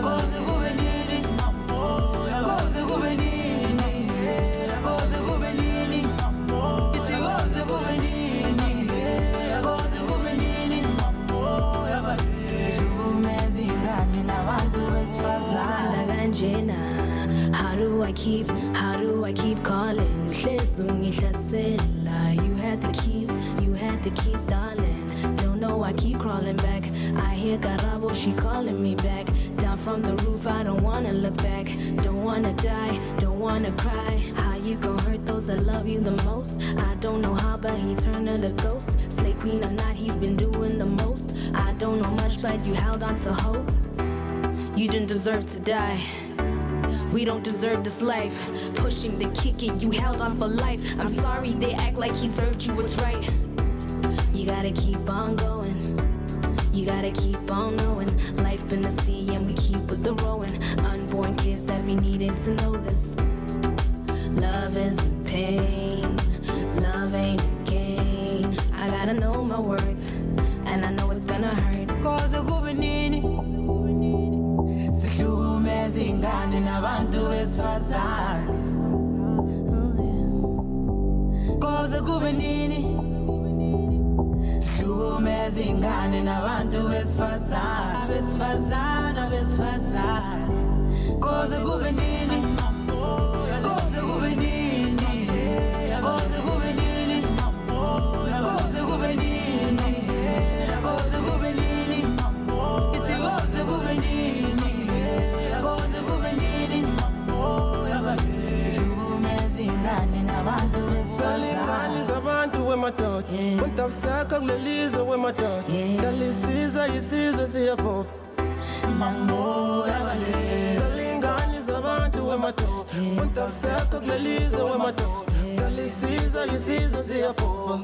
Koze kube nini? Koze kube nini? Koze kube nini? Ithi koze kube nini? Koze kube nini? Sihlukumeza ingane nabantu besifazane. Kanjena. How do I keep calling? You had the keys, darling. Don't know, I keep crawling back. I hear Garabo, she calling me back. Down from the roof, I don't wanna look back. Don't wanna die, don't wanna cry. How you gon' hurt those that love you the most? I don't know how, but he turned to the ghost. Slay queen or not, he's been doing the most. I don't know much, but you held on to hope. You didn't deserve to die. We don't deserve this life. Pushing the kicking, you held on for life. I'm sorry they act like he served you what's right. You gotta keep on going. You gotta keep on knowing. Life been the sea and we keep with the rowing. Unborn kids that we needed to know this. Love isn't pain. Love ain't a game. I gotta know my worth. And I know it's gonna hurt. Koze kube nini? izingane nabantu besifazane koze kube nini sihlukumeza izingane nabantu besifazane besifazane koze kube nini koze kube nini koze kube nini koze kube nini koze kube nini ithi koze kube nini koze kube nini sihlukumeza izingane nabantu besifazane zabantu wemadoda untabusaka kulelizwe wemadoda dalisiza isizwe siyaphopa mambo yabalele dalingane zabantu wemadoda untabusaka kulelizwe wemadoda dalisiza isizwe siyaphopa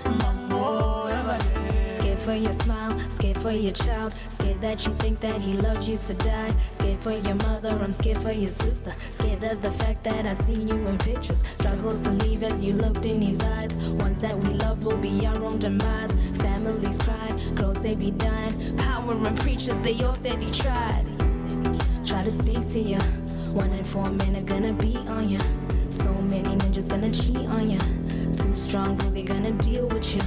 mambo yabalele Scared for your smile, scared for your child, scared that you think that he loved you to die. Scared for your mother, I'm scared for your sister. Scared of the fact that I'd seen you in pictures. Struggled to leave as you looked in his eyes. Ones that we love will be our own demise. Families cry, girls they be dying. Power and preachers, they all steady tried. Try to speak to you. 1 in 4 men are gonna beat on you. So many ninjas gonna cheat on you. Too strong, who they gonna deal with you?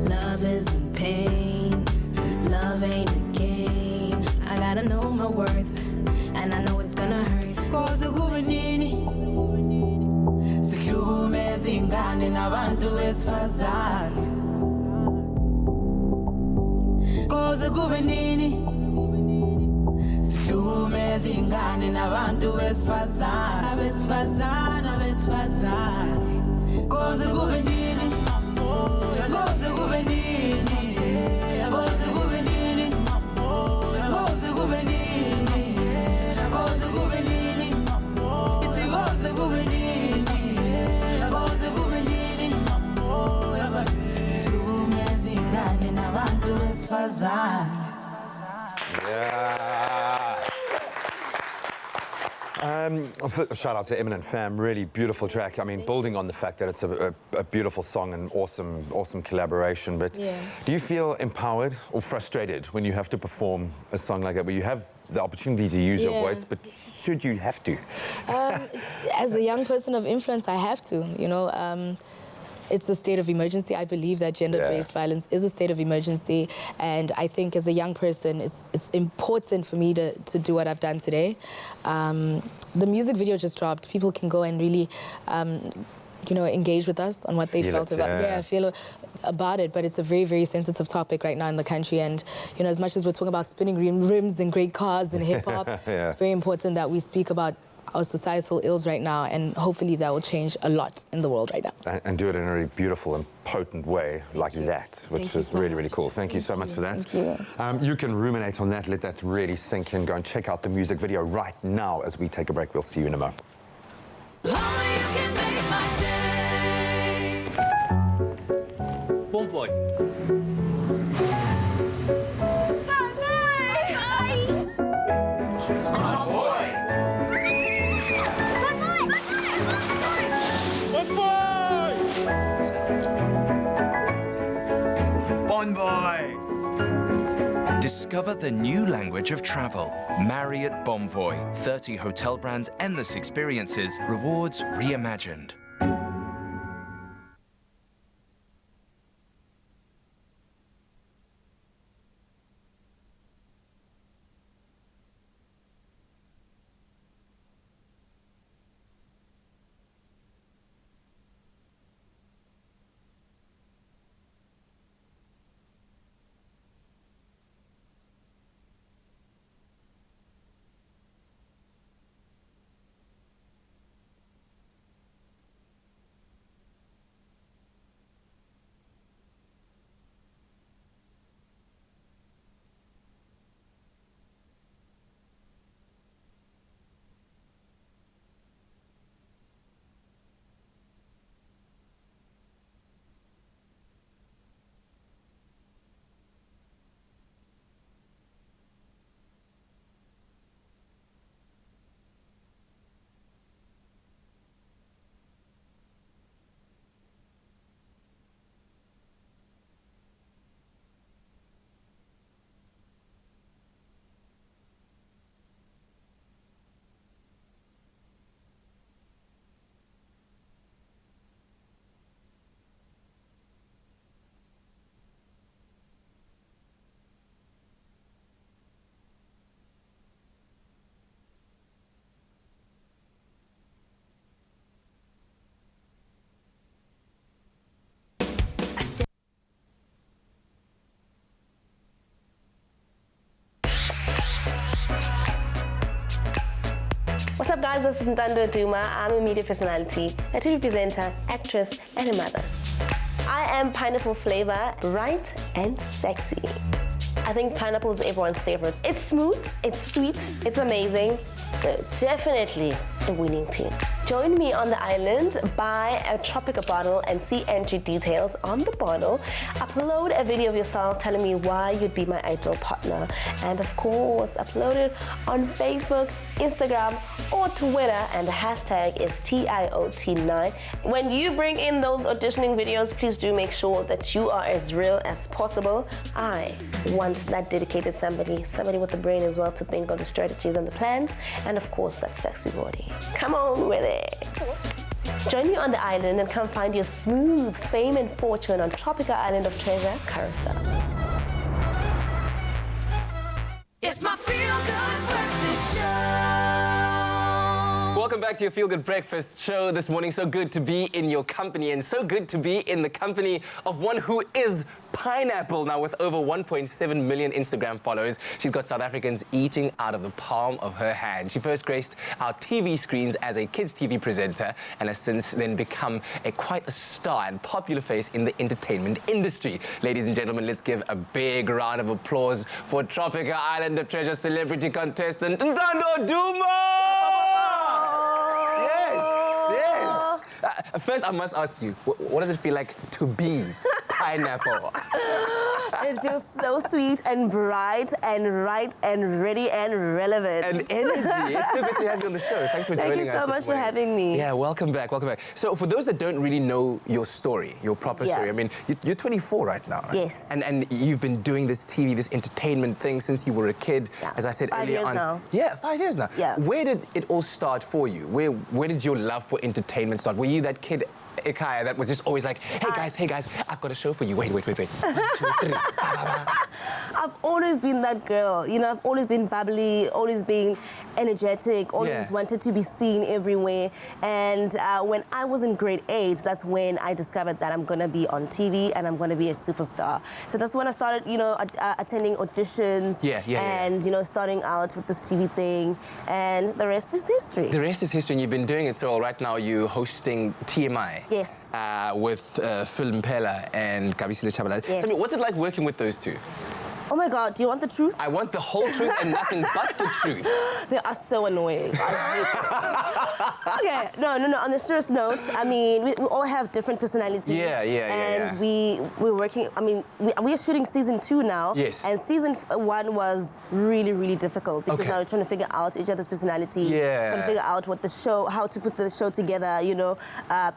Love isn't pain, love ain't a game. I gotta know my worth, and I know it's gonna hurt. koze kube nini sihlukumeza izingane nabantu besifazane koze kube nini sihlukumeza izingane nabantu besifazane besifazane koze kube nini koze kube nini koze kube nini koze kube nini koze kube nini ithi koze kube nini koze kube nini sihlukumeza izingane nabantu besifazane. Yeah. Shout out to Eminent Fam, really beautiful track. I mean, building on the fact that it's a beautiful song and awesome collaboration. But do you feel empowered or frustrated when you have to perform a song like that, where you have the opportunity to use your voice, but should you have to? As a young person of influence, I have to, you know. It's a state of emergency. I believe that gender-based violence is a state of emergency, and I think as a young person, it's important for me to do what I've done today. The music video just dropped. People can go and really, you know, engage with us on what they felt about. Feel about it. But it's a very, very sensitive topic right now in the country, and you know, as much as we're talking about spinning rims and great cars and hip hop, it's very important that we speak about our societal ills right now, and hopefully that will change a lot in the world right now. And do it in a really beautiful and potent way like that, which is really, really cool. Thank you so much for that. Thank you. You can ruminate on that, let that really sink in. Go and check out the music video right now as we take a break. We'll see you in a moment. Boy. Discover the new language of travel. Marriott Bonvoy. 30 hotel brands, endless experiences, rewards reimagined. What's up, guys? This is Ntando Duma. I'm a media personality, a TV presenter, actress, and a mother. I am pineapple flavor, bright and sexy. I think pineapple is everyone's favorite. It's smooth, it's sweet, it's amazing. So definitely the winning team. Join me on the island, buy a Tropica bottle and see entry details on the bottle. Upload a video of yourself telling me why you'd be my ideal partner. And of course, upload it on Facebook, Instagram, or Twitter, and the hashtag is TIOT9. When you bring in those auditioning videos, please do make sure that you are as real as possible. I want that dedicated somebody with the brain as well to think of the strategies and the plans, and of course that sexy body. Come on with it. Join me on the island and come find your smooth fame and fortune on Tropica Island of Treasure, Carousel. It's my feel-good breakfast show. Welcome back to your Feel Good Breakfast show this morning. So good to be in your company, and so good to be in the company of one who is pineapple. Now, with over 1.7 million Instagram followers, she's got South Africans eating out of the palm of her hand. She first graced our TV screens as a kids' TV presenter and has since then become quite a star and popular face in the entertainment industry. Ladies and gentlemen, let's give a big round of applause for Tropica Island of Treasure celebrity contestant Ntando Duma! First, I must ask you, what does it feel like to be pineapple? It feels so sweet and bright and right and ready and relevant. And energy. It's so good to have you on the show. Thanks for joining us. Thank you so much for having me. Yeah, welcome back, welcome back. So for those that don't really know your story, your proper story, I mean, you're 24 right now, right? Yes. And you've been doing this TV, this entertainment thing since you were a kid, as I said earlier on. 5 years now. Yeah, 5 years now. Yeah. Where did it all start for you? Where did your love for entertainment start? Were you that kid, Ekaya, that was just always like, hey guys, I've got a show for you. Wait. 1, 2, 3. I've always been that girl, you know, I've always been bubbly, always been energetic, always wanted to be seen everywhere. And when I was in grade 8, that's when I discovered that I'm gonna be on TV and I'm gonna be a superstar. So that's when I started, you know, attending auditions and, you know, starting out with this TV thing. And the rest is history. The rest is history, and you've been doing it. So right now you're hosting TMI. Yes. With Phil Mpela and Kabisile Chabalala. Yes. Tell me, what's it like working with those two? Oh my God, do you want the truth? I want the whole truth and nothing but the truth. They are so annoying. Okay, no. On the serious note, I mean, we all have different personalities. And we're working, I mean, we are shooting season 2 now. Yes. And season 1 was really, really difficult because now we're trying to figure out each other's personalities. Trying to figure out what the show, how to put the show together, you know,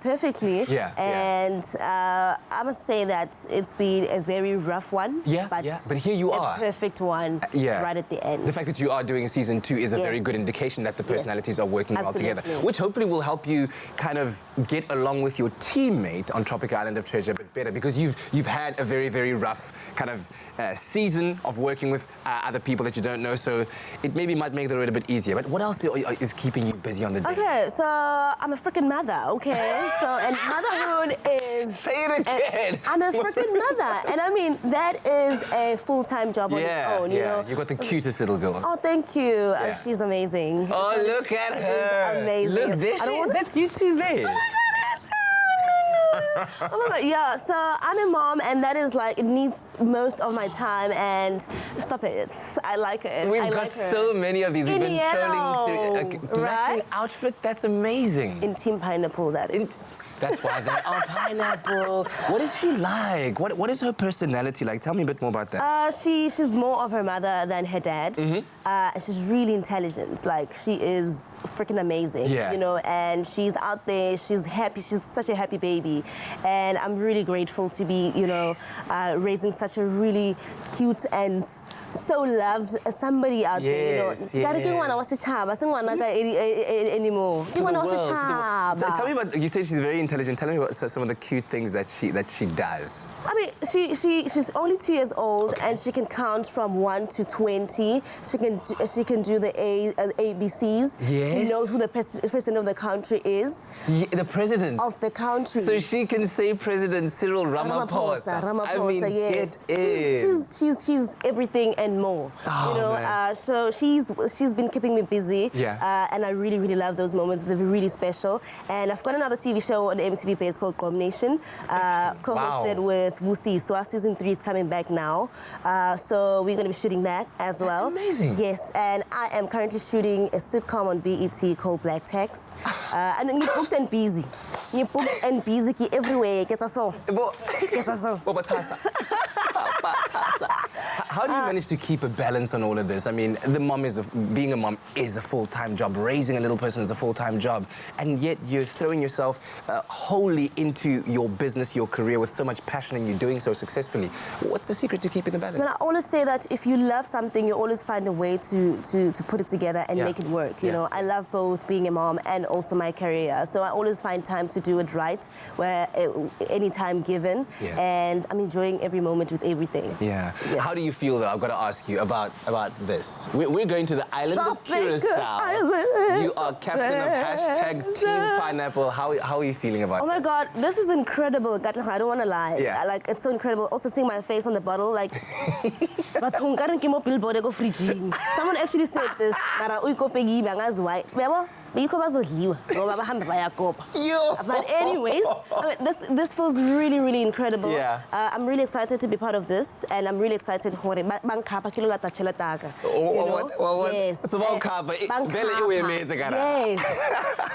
perfectly. And I must say that it's been a very rough one. But here you are. A perfect one right at the end. The fact that you are doing season 2 is a very good indication that the personalities are working well together, which hopefully will help you kind of get along with your teammate on Tropica Island of Treasure a bit better, because you've had a very, very rough kind of season of working with other people that you don't know, so it maybe might make the road a bit easier. But what else is keeping you busy on the day? Okay, so I'm a freaking mother, okay? So, and motherhood is... Say it again! I'm a freaking mother, and I mean, that is a full-time job on its own, you know? You've got the cutest little girl. Oh, thank you. She's amazing. Oh, look at her. She's amazing. Look, there she is. That's you two there. Oh my God, yeah, so I'm a mom, and that is like, it needs most of my time, and stop it, I like it. We've got so many of these. We've been trolling through matching right? outfits. That's amazing. In Team Pineapple, that is. That's why they are pineapple. What is she like? What is her personality like? Tell me a bit more about that. She's more of her mother than her dad. She's really intelligent. Like, she is freaking amazing. You know, and she's out there. She's happy. She's such a happy baby. And I'm really grateful to be, you know, raising such a really cute and so loved somebody out there. You know, anymore. Tell me about. You said she's very intelligent. intelligent. Tell me what some of the cute things that she does. I mean, she's only 2 years old, and she can count from 1 to 20. She can do the ABCs. Yes. She knows who the president of the country is. Yeah, the president of the country. So she can say President Cyril Ramaphosa. Ramaphosa, I mean, yes. Get in. She's everything and more. Oh, you know, man. so she's been keeping me busy. Yeah. And I really, really love those moments. They're really special. And I've got another TV show on the MTV page called Nation, co-hosted with Wusi. So our season 3 is coming back now. So we're going to be shooting that as well. That's amazing. Yes, and I am currently shooting a sitcom on BET called Black Tax. And you booked and busy. You booked and busy everywhere. Get us all. Get us all. How do you manage to keep a balance on all of this? I mean, being a mom is a full-time job. Raising a little person is a full-time job. And yet you're throwing yourself wholly into your business, your career with so much passion, and you're doing so successfully. What's the secret to keeping the balance? Well, I always say that if you love something, you always find a way to put it together and make it work. You know, I love both being a mom and also my career. So I always find time to do it right, where any time given. And I'm enjoying every moment with everything. Yeah. How do you feel, though? I've got to ask you about this. We're going to the island of Curacao. You are captain of #Team Pineapple. How are you feeling about Oh my God, this is incredible. I don't want to lie. Yeah. Like, it's so incredible. Also seeing my face on the bottle, like, but someone actually said this. But anyways, I mean, this feels really, really incredible. Yeah. I'm really excited to be part of this, and I'm really excited for it. Yes. Yes.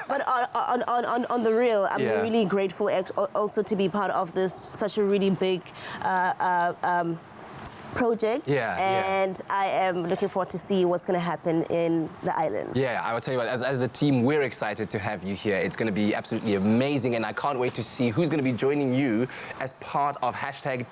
But on the real, I'm really grateful also to be part of this, such a really big project. And I am looking forward to see what's going to happen in the island. Yeah, I will tell you what, as the team, we're excited to have you here. It's going to be absolutely amazing, and I can't wait to see who's going to be joining you as part of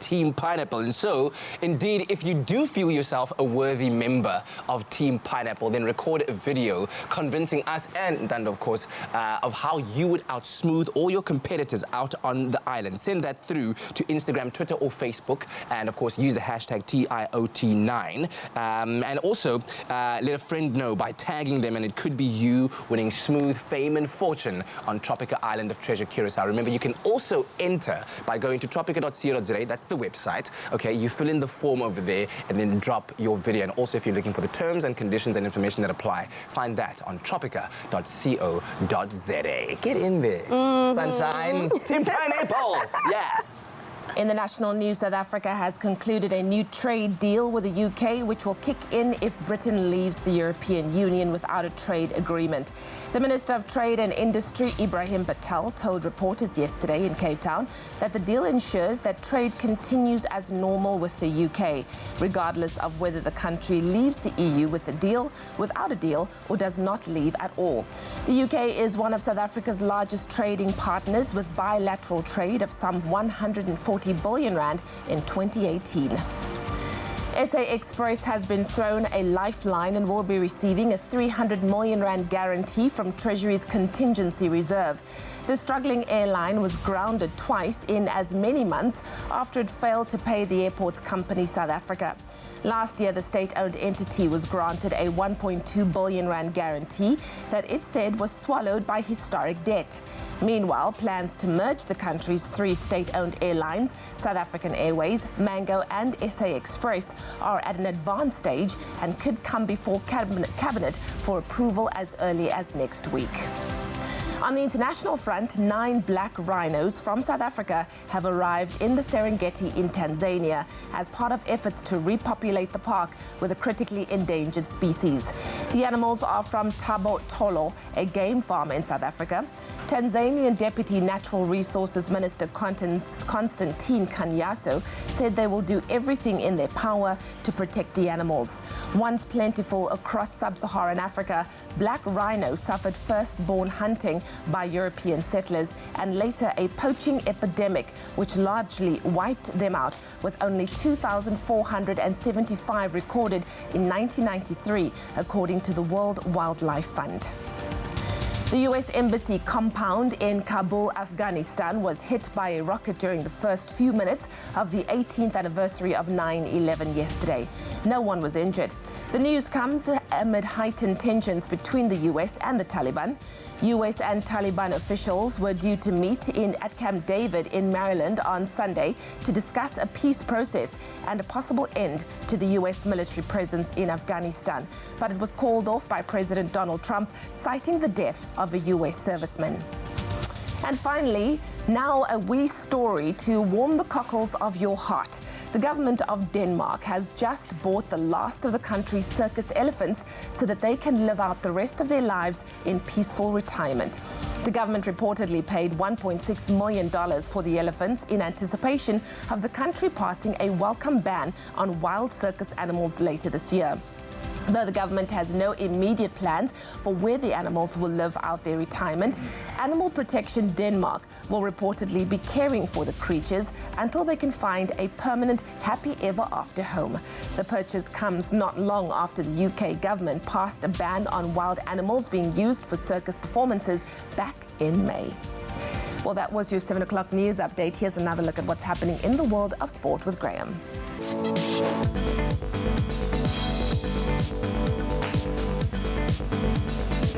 #Team Pineapple. And so, indeed, if you do feel yourself a worthy member of Team Pineapple, then record a video convincing us and Dando, of course, of how you would outsmooth all your competitors out on the island. Send that through to Instagram, Twitter, or Facebook, and of course, use the #TIOT9. And also, let a friend know by tagging them, and it could be you winning smooth fame and fortune on Tropica Island of Treasure, Curacao. Remember, you can also enter by going to tropica.co.za. That's the website. Okay, you fill in the form over there and then drop your video. And also, if you're looking for the terms and conditions and information that apply, find that on tropica.co.za. Get in there. Sunshine. Team Pineapple. Yes. In the national news, South Africa has concluded a new trade deal with the UK, which will kick in if Britain leaves the European Union without a trade agreement. The Minister of Trade and Industry, Ibrahim Patel, told reporters yesterday in Cape Town that the deal ensures that trade continues as normal with the UK, regardless of whether the country leaves the EU with a deal, without a deal, or does not leave at all. The UK is one of South Africa's largest trading partners, with bilateral trade of some 140 billion rand in 2018. SA Express has been thrown a lifeline and will be receiving a 300 million rand guarantee from Treasury's contingency reserve. The struggling airline was grounded twice in as many months after it failed to pay the airport's company, South Africa. Last year, the state-owned entity was granted a 1.2 billion rand guarantee that it said was swallowed by historic debt. Meanwhile, plans to merge the country's 3 state-owned airlines, South African Airways, Mango and SA Express, are at an advanced stage and could come before cabinet for approval as early as next week. On the international front, 9 black rhinos from South Africa have arrived in the Serengeti in Tanzania as part of efforts to repopulate the park with a critically endangered species. The animals are from Thabo Tolo, a game farm in South Africa. Tanzanian Deputy Natural Resources Minister Constantine Kanyaso said they will do everything in their power to protect the animals. Once plentiful across sub-Saharan Africa, black rhino suffered firstborn hunting by European settlers and later a poaching epidemic which largely wiped them out, with only 2,475 recorded in 1993, according to the World Wildlife Fund. The U.S. Embassy compound in Kabul, Afghanistan was hit by a rocket during the first few minutes of the 18th anniversary of 9/11 yesterday. No one was injured. The news comes amid heightened tensions between the U.S. and the Taliban. U.S. and Taliban officials were due to meet at Camp David in Maryland on Sunday to discuss a peace process and a possible end to the U.S. military presence in Afghanistan. But it was called off by President Donald Trump, citing the death of a U.S. serviceman. And finally, now a wee story to warm the cockles of your heart. The government of Denmark has just bought the last of the country's circus elephants so that they can live out the rest of their lives in peaceful retirement. The government reportedly paid $1.6 million for the elephants in anticipation of the country passing a welcome ban on wild circus animals later this year. Though the government has no immediate plans for where the animals will live out their retirement, Animal Protection Denmark will reportedly be caring for the creatures until they can find a permanent happy ever after home. The purchase comes not long after the UK government passed a ban on wild animals being used for circus performances back in May. Well, that was your 7 o'clock news update. Here's another look at what's happening in the world of sport with Graham.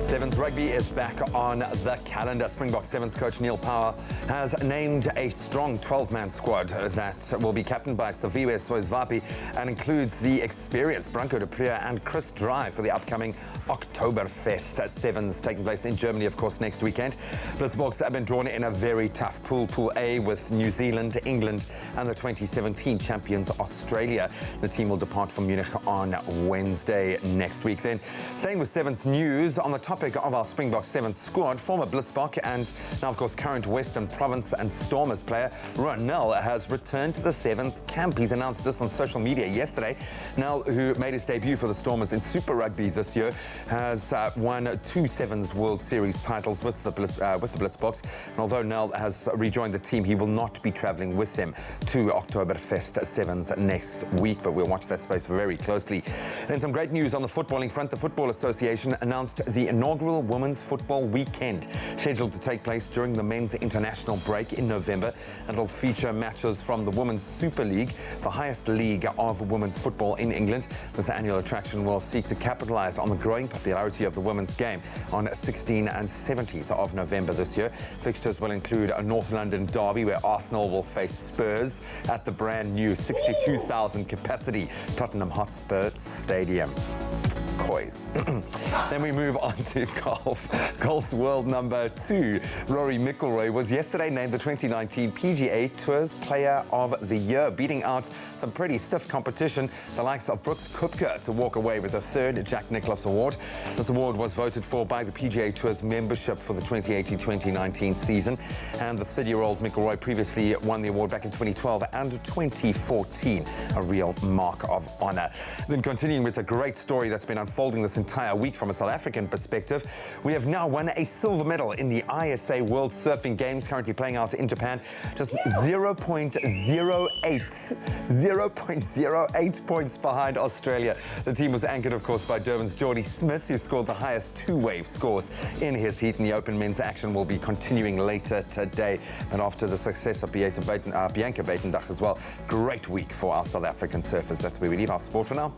Sevens rugby is back on the calendar. Springbok Sevens coach Neil Power has named a strong 12-man squad that will be captained by Saviwe Soizvapi and includes the experienced Branko de Preer and Chris Dry for the upcoming Oktoberfest Sevens taking place in Germany, of course, next weekend. Blitzboks have been drawn in a very tough pool, Pool A, with New Zealand, England and the 2017 champions Australia. The team will depart from Munich on Wednesday next week. Then, staying with Sevens news, on the topic of our Springbok Sevens squad, former Blitzbok and now, of course, current Western Province and Stormers player Rowan Nel has returned to the Sevens camp. He's announced this on social media yesterday. Nel, who made his debut for the Stormers in Super Rugby this year, has won 2 Sevens World Series titles with the Blitzboks. And although Nel has rejoined the team, he will not be travelling with them to Oktoberfest Sevens next week, but we'll watch that space very closely. Then some great news on the footballing front. The Football Association announced the inaugural Women's Football Weekend, scheduled to take place during the men's international break in November, and it'll feature matches from the Women's Super League, the highest league of women's football in England. This annual attraction will seek to capitalise on the growing popularity of the women's game on 16th and 17th of November this year. Fixtures will include a North London derby where Arsenal will face Spurs at the brand new 62,000 capacity Tottenham Hotspur Stadium. Then we move on to golf. Golf's world number 2, Rory McIlroy, was yesterday named the 2019 PGA Tour's Player of the Year, beating out some pretty stiff competition, the likes of Brooks Koepka, to walk away with the 3rd Jack Nicklaus Award. This award was voted for by the PGA Tour's membership for the 2018-2019 season, and the 30-year-old McIlroy previously won the award back in 2012 and 2014, a real mark of honour. Then continuing with a great story that's been unfolding this entire week from a South African perspective, we have now won a silver medal in the ISA World Surfing Games, currently playing out in Japan, just 0.08 points behind Australia. The team was anchored, of course, by Durban's Geordie Smith, who scored the highest 2-wave scores in his heat, and the open men's action will be continuing later today. And after the success of Bianca Buitendach as well, great week for our South African surfers. That's where we leave our sport for now.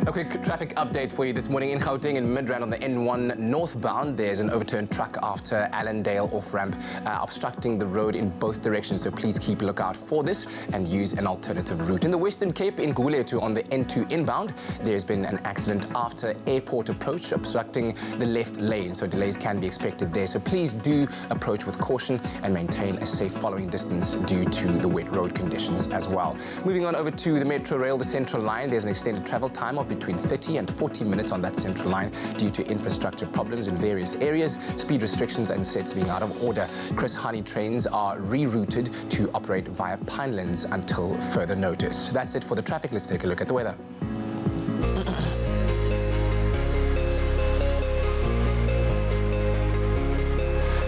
A quick traffic update for you this morning in Gauteng and Midrand on the N1 northbound. There's an overturned truck after Allendale off-ramp obstructing the road in both directions, so please keep a lookout for this and use an alternative route. In the Western Cape, in Guletu on the N2 inbound, there's been an accident after airport approach obstructing the left lane, so delays can be expected there. So please do approach with caution and maintain a safe following distance due to the wet road conditions as well. Moving on over to the Metro Rail, the Central Line, there's an extended travel time of between 30 and 40 minutes on that Central Line due to infrastructure problems in various areas, speed restrictions and sets being out of order. Chris Hani trains are rerouted to operate via Pinelands until further notice. That's it for the traffic. Let's take a look at the weather.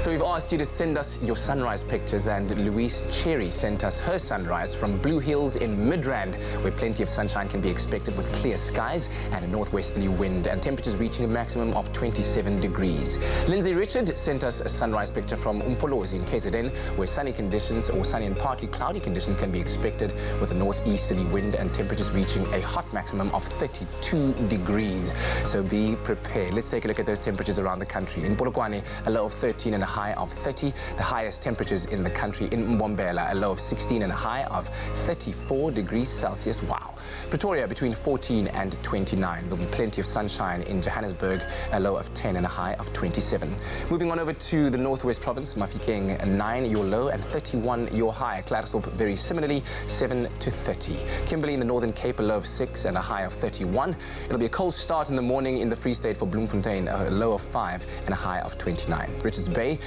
So we've asked you to send us your sunrise pictures, and Louise Cherry sent us her sunrise from Blue Hills in Midrand, where plenty of sunshine can be expected with clear skies and a northwesterly wind, and temperatures reaching a maximum of 27 degrees. Lindsay Richard sent us a sunrise picture from Umfolozi in KZN, where sunny conditions or sunny and partly cloudy conditions can be expected with a northeasterly wind and temperatures reaching a hot maximum of 32 degrees. So be prepared. Let's take a look at those temperatures around the country. In Polokwane, a low of 13 and a high of 30. The highest temperatures in the country in Mbombela, a low of 16 and a high of 34 degrees Celsius. Wow. Pretoria, between 14 and 29. There'll be plenty of sunshine in Johannesburg, a low of 10 and a high of 27. Moving on over to the Northwest Province, Mafikeng, 9 your low and 31 your high. Klerksdorp, very similarly, 7 to 30. Kimberley in the Northern Cape, a low of 6 and a high of 31. It'll be a cold start in the morning in the Free State for Bloemfontein, a low of 5 and a high of 29. Richards Bay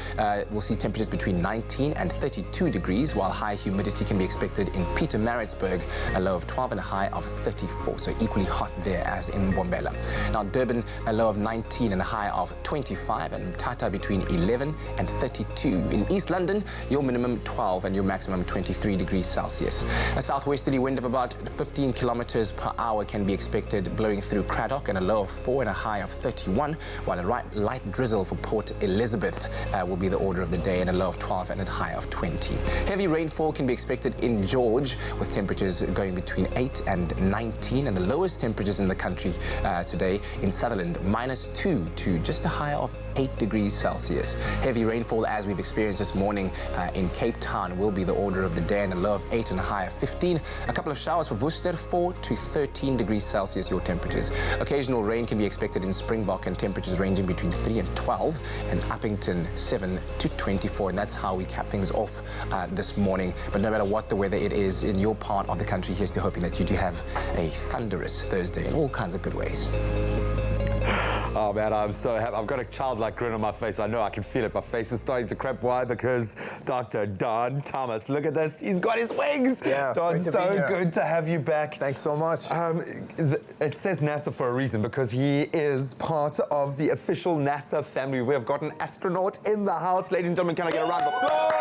will see temperatures between 19 and 32 degrees, while high humidity can be expected in Pietermaritzburg, a low of 12 and a high of 34, so equally hot there as in Mbombela. Now Durban, a low of 19 and a high of 25, and Mthatha between 11 and 32. In East London, your minimum 12 and your maximum 23 degrees Celsius. A southwesterly wind of about 15 kilometers per hour can be expected blowing through Craddock, and a low of 4 and a high of 31, while a light drizzle for Port Elizabeth will be the order of the day, and a low of 12 and a high of 20. Heavy rainfall can be expected in George, with temperatures going between 8 and 19, and the lowest temperatures in the country today in Sutherland, -2 to just a high of 8 degrees Celsius. Heavy rainfall, as we've experienced this morning in Cape Town, will be the order of the day, and a low of 8 and a high of 15. A couple of showers for Worcester, 4 to 13 degrees Celsius, your temperatures. Occasional rain can be expected in Springbok, and temperatures ranging between 3 and 12, and Uppington, 7 to 24. And that's how we cap things off this morning. But no matter what the weather it is in your part of the country, here's to hoping that you do have a thunderous Thursday in all kinds of good ways. Oh man, I'm so happy. I've got a childlike grin on my face. I know, I can feel it. My face is starting to cramp. Why? Because Dr. Don Thomas, look at this. He's got his wings. Yeah, Don, so good to have you back. Thanks so much. It says NASA for a reason, because he is part of the official NASA family. We have got an astronaut in the house. Ladies and gentlemen, can I get a round of applause?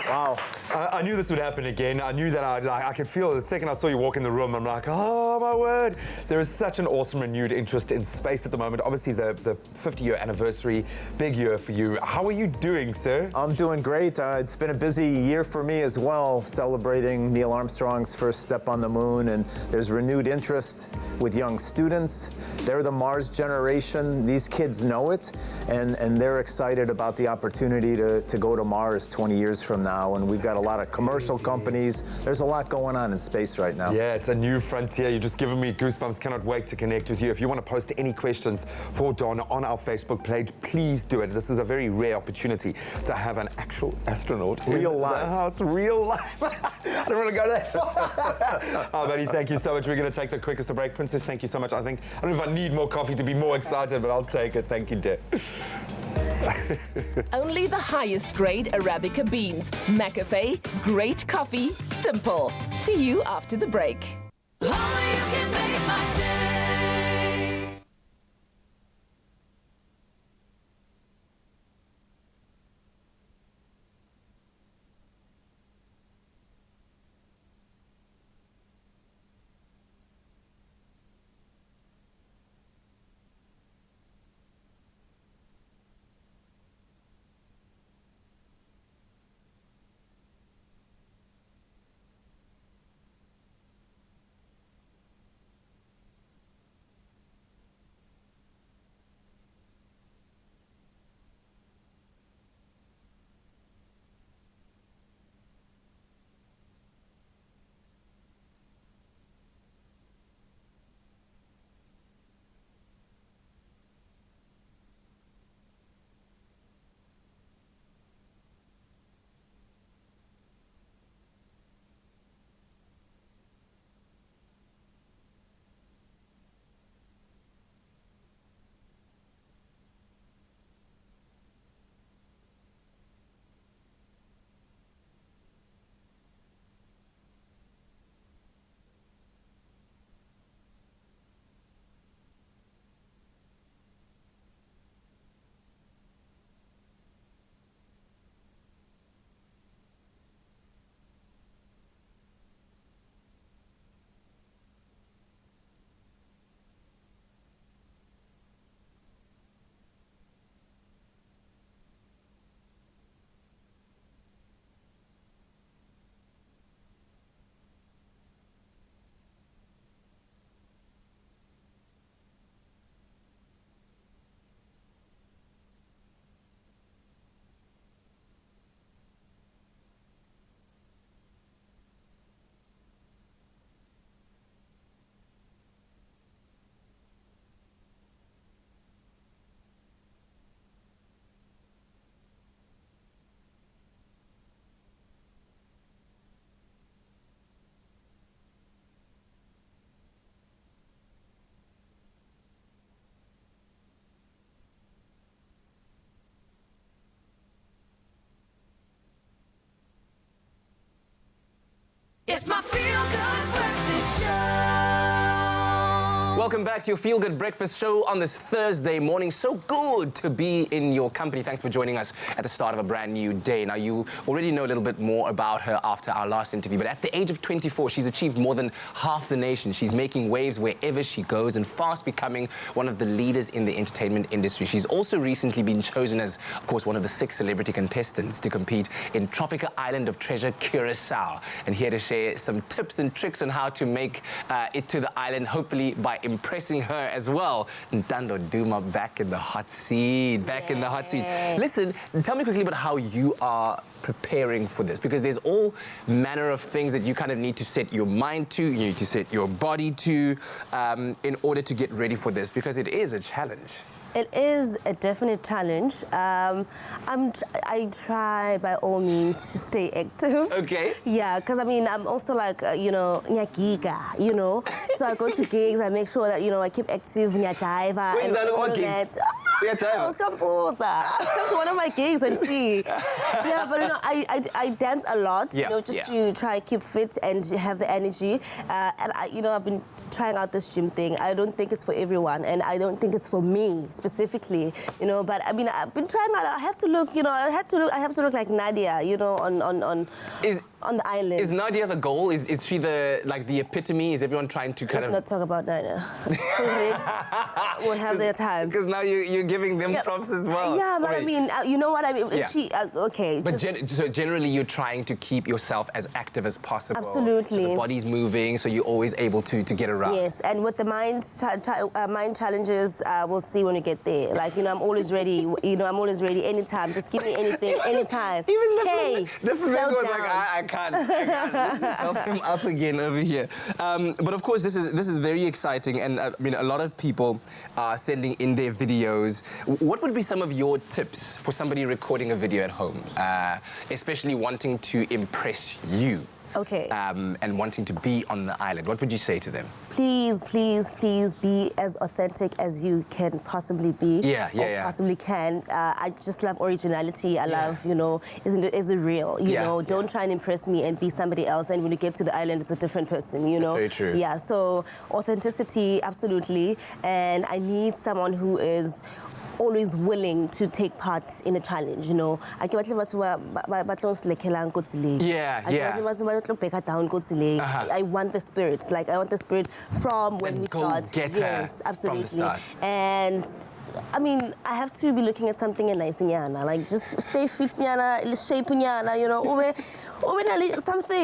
Wow. I knew this would happen again. I knew that I could feel it. The second I saw you walk in the room, I'm like, oh my word. There is such an awesome renewed interest in space at the moment. Obviously the 50-year anniversary, big year for you. How are you doing, sir? I'm doing great. It's been a busy year for me as well, celebrating Neil Armstrong's first step on the moon, and there's renewed interest with young students. They're the Mars generation. These kids know it, and they're excited about the opportunity to go to Mars 20 years from now, and we've got a lot of commercial companies. There's a lot going on in space right now. Yeah, it's a new frontier. You're just giving me goosebumps. Cannot wait to connect with you. If you want to post any questions for Don on our Facebook page, please do it. This is a very rare opportunity to have an actual astronaut Real in life. the house. Real life. I don't want to go that far. Oh, buddy, thank you so much. We're going to take the quickest of break. Princess, thank you so much. I don't know if I need more coffee to be more excited, but I'll take it. Thank you, dear. Only the highest grade Arabica beans. McAfee, great coffee, simple. See you after the break. welcome back to your Feel Good Breakfast show on this Thursday morning. So good to be in your company. Thanks for joining us at the start of a brand new day. Now, you already know a little bit more about her after our last interview, but at the age of 24, she's achieved more than half the nation. She's making waves wherever she goes and fast becoming one of the leaders in the entertainment industry. She's also recently been chosen as, of course, one of the 6 celebrity contestants to compete in Tropica Island of Treasure, Curacao. And here to share some tips and tricks on how to make it to the island, hopefully by impressing her as well. Ntando Duma back in the hot seat, in the hot seat. Listen, tell me quickly about how you are preparing for this, because there's all manner of things that you kind of need to set your mind to, you need to set your body to, in order to get ready for this, because it is a challenge. It is a definite challenge. I try by all means to stay active. Okay. Yeah, because I mean, I'm also like, you know, nyagiga, you know. So I go to gigs, I make sure that, you know, I keep active, nyajaiva, and all of that. Come to one of my gigs and see. Yeah, but you know, I dance a lot, you know, just to try to keep fit and have the energy. And you know, I've been trying out this gym thing. I don't think it's for everyone, and I don't think it's for me specifically, you know. But I mean, I've been trying out. I have to look, you know, I have to look like Nadia, you know, on the island. Is Nadia the goal? Is she the epitome? Is everyone trying to kind Let's not talk about Nadia. We'll have their time. Because now you're giving them props as well. Yeah, but I mean, you know what I mean? Yeah. She, okay. But so generally you're trying to keep yourself as active as possible. Absolutely. So the body's moving, so you're always able to get around. Yes, and with the mind challenges, we'll see when we get there. Like, you know, I'm always ready. You know, I'm always ready anytime. Just give me anything, anytime. Even the flamingo was like, I can't. Let's just help him up again over here. But of course, this is very exciting, and I mean, a lot of people are sending in their videos. What would be some of your tips for somebody recording a video at home, especially wanting to impress you? Okay. And wanting to be on the island? What would you say to them? Please, please, please be as authentic as you can possibly be. Possibly can. I just love originality. I love, you know, is it real? You know, don't try and impress me and be somebody else. And when you get to the island, it's a different person, you know? That's very true. Yeah, so authenticity, absolutely. And I need someone who is always willing to take part in a challenge, you know. I want the spirit. Like, I want the spirit from when we start. Yes, absolutely. And I mean, I have to be looking at something nice, like just stay fit, shape, you know,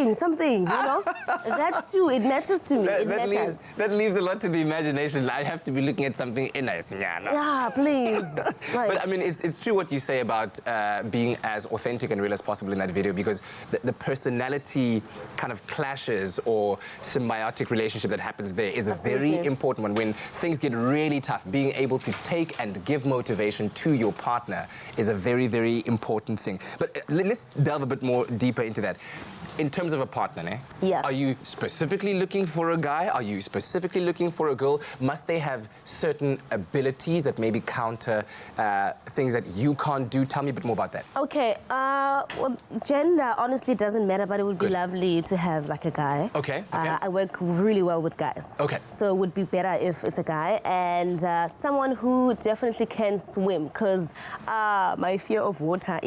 something, you know. That too, it matters to me. It matters. That leaves a lot to the imagination. I have to be looking at something nice, Yeah, please. But I mean, it's true what you say about being as authentic and real as possible in that video, because the personality kind of clashes or symbiotic relationship that happens there is a very important one. When things get really tough, being able to take and give motivation to your partner is a very, very important thing. But let's delve a bit more deeper into that. In terms of a partner, are you specifically looking for a guy? Are you specifically looking for a girl? Must they have certain abilities that maybe counter things that you can't do? Tell me a bit more about that. Okay, well, gender honestly doesn't matter, but it would be lovely to have like a guy. Okay. I work really well with guys. Okay. So it would be better if it's a guy, and someone who definitely can swim, because my fear of water,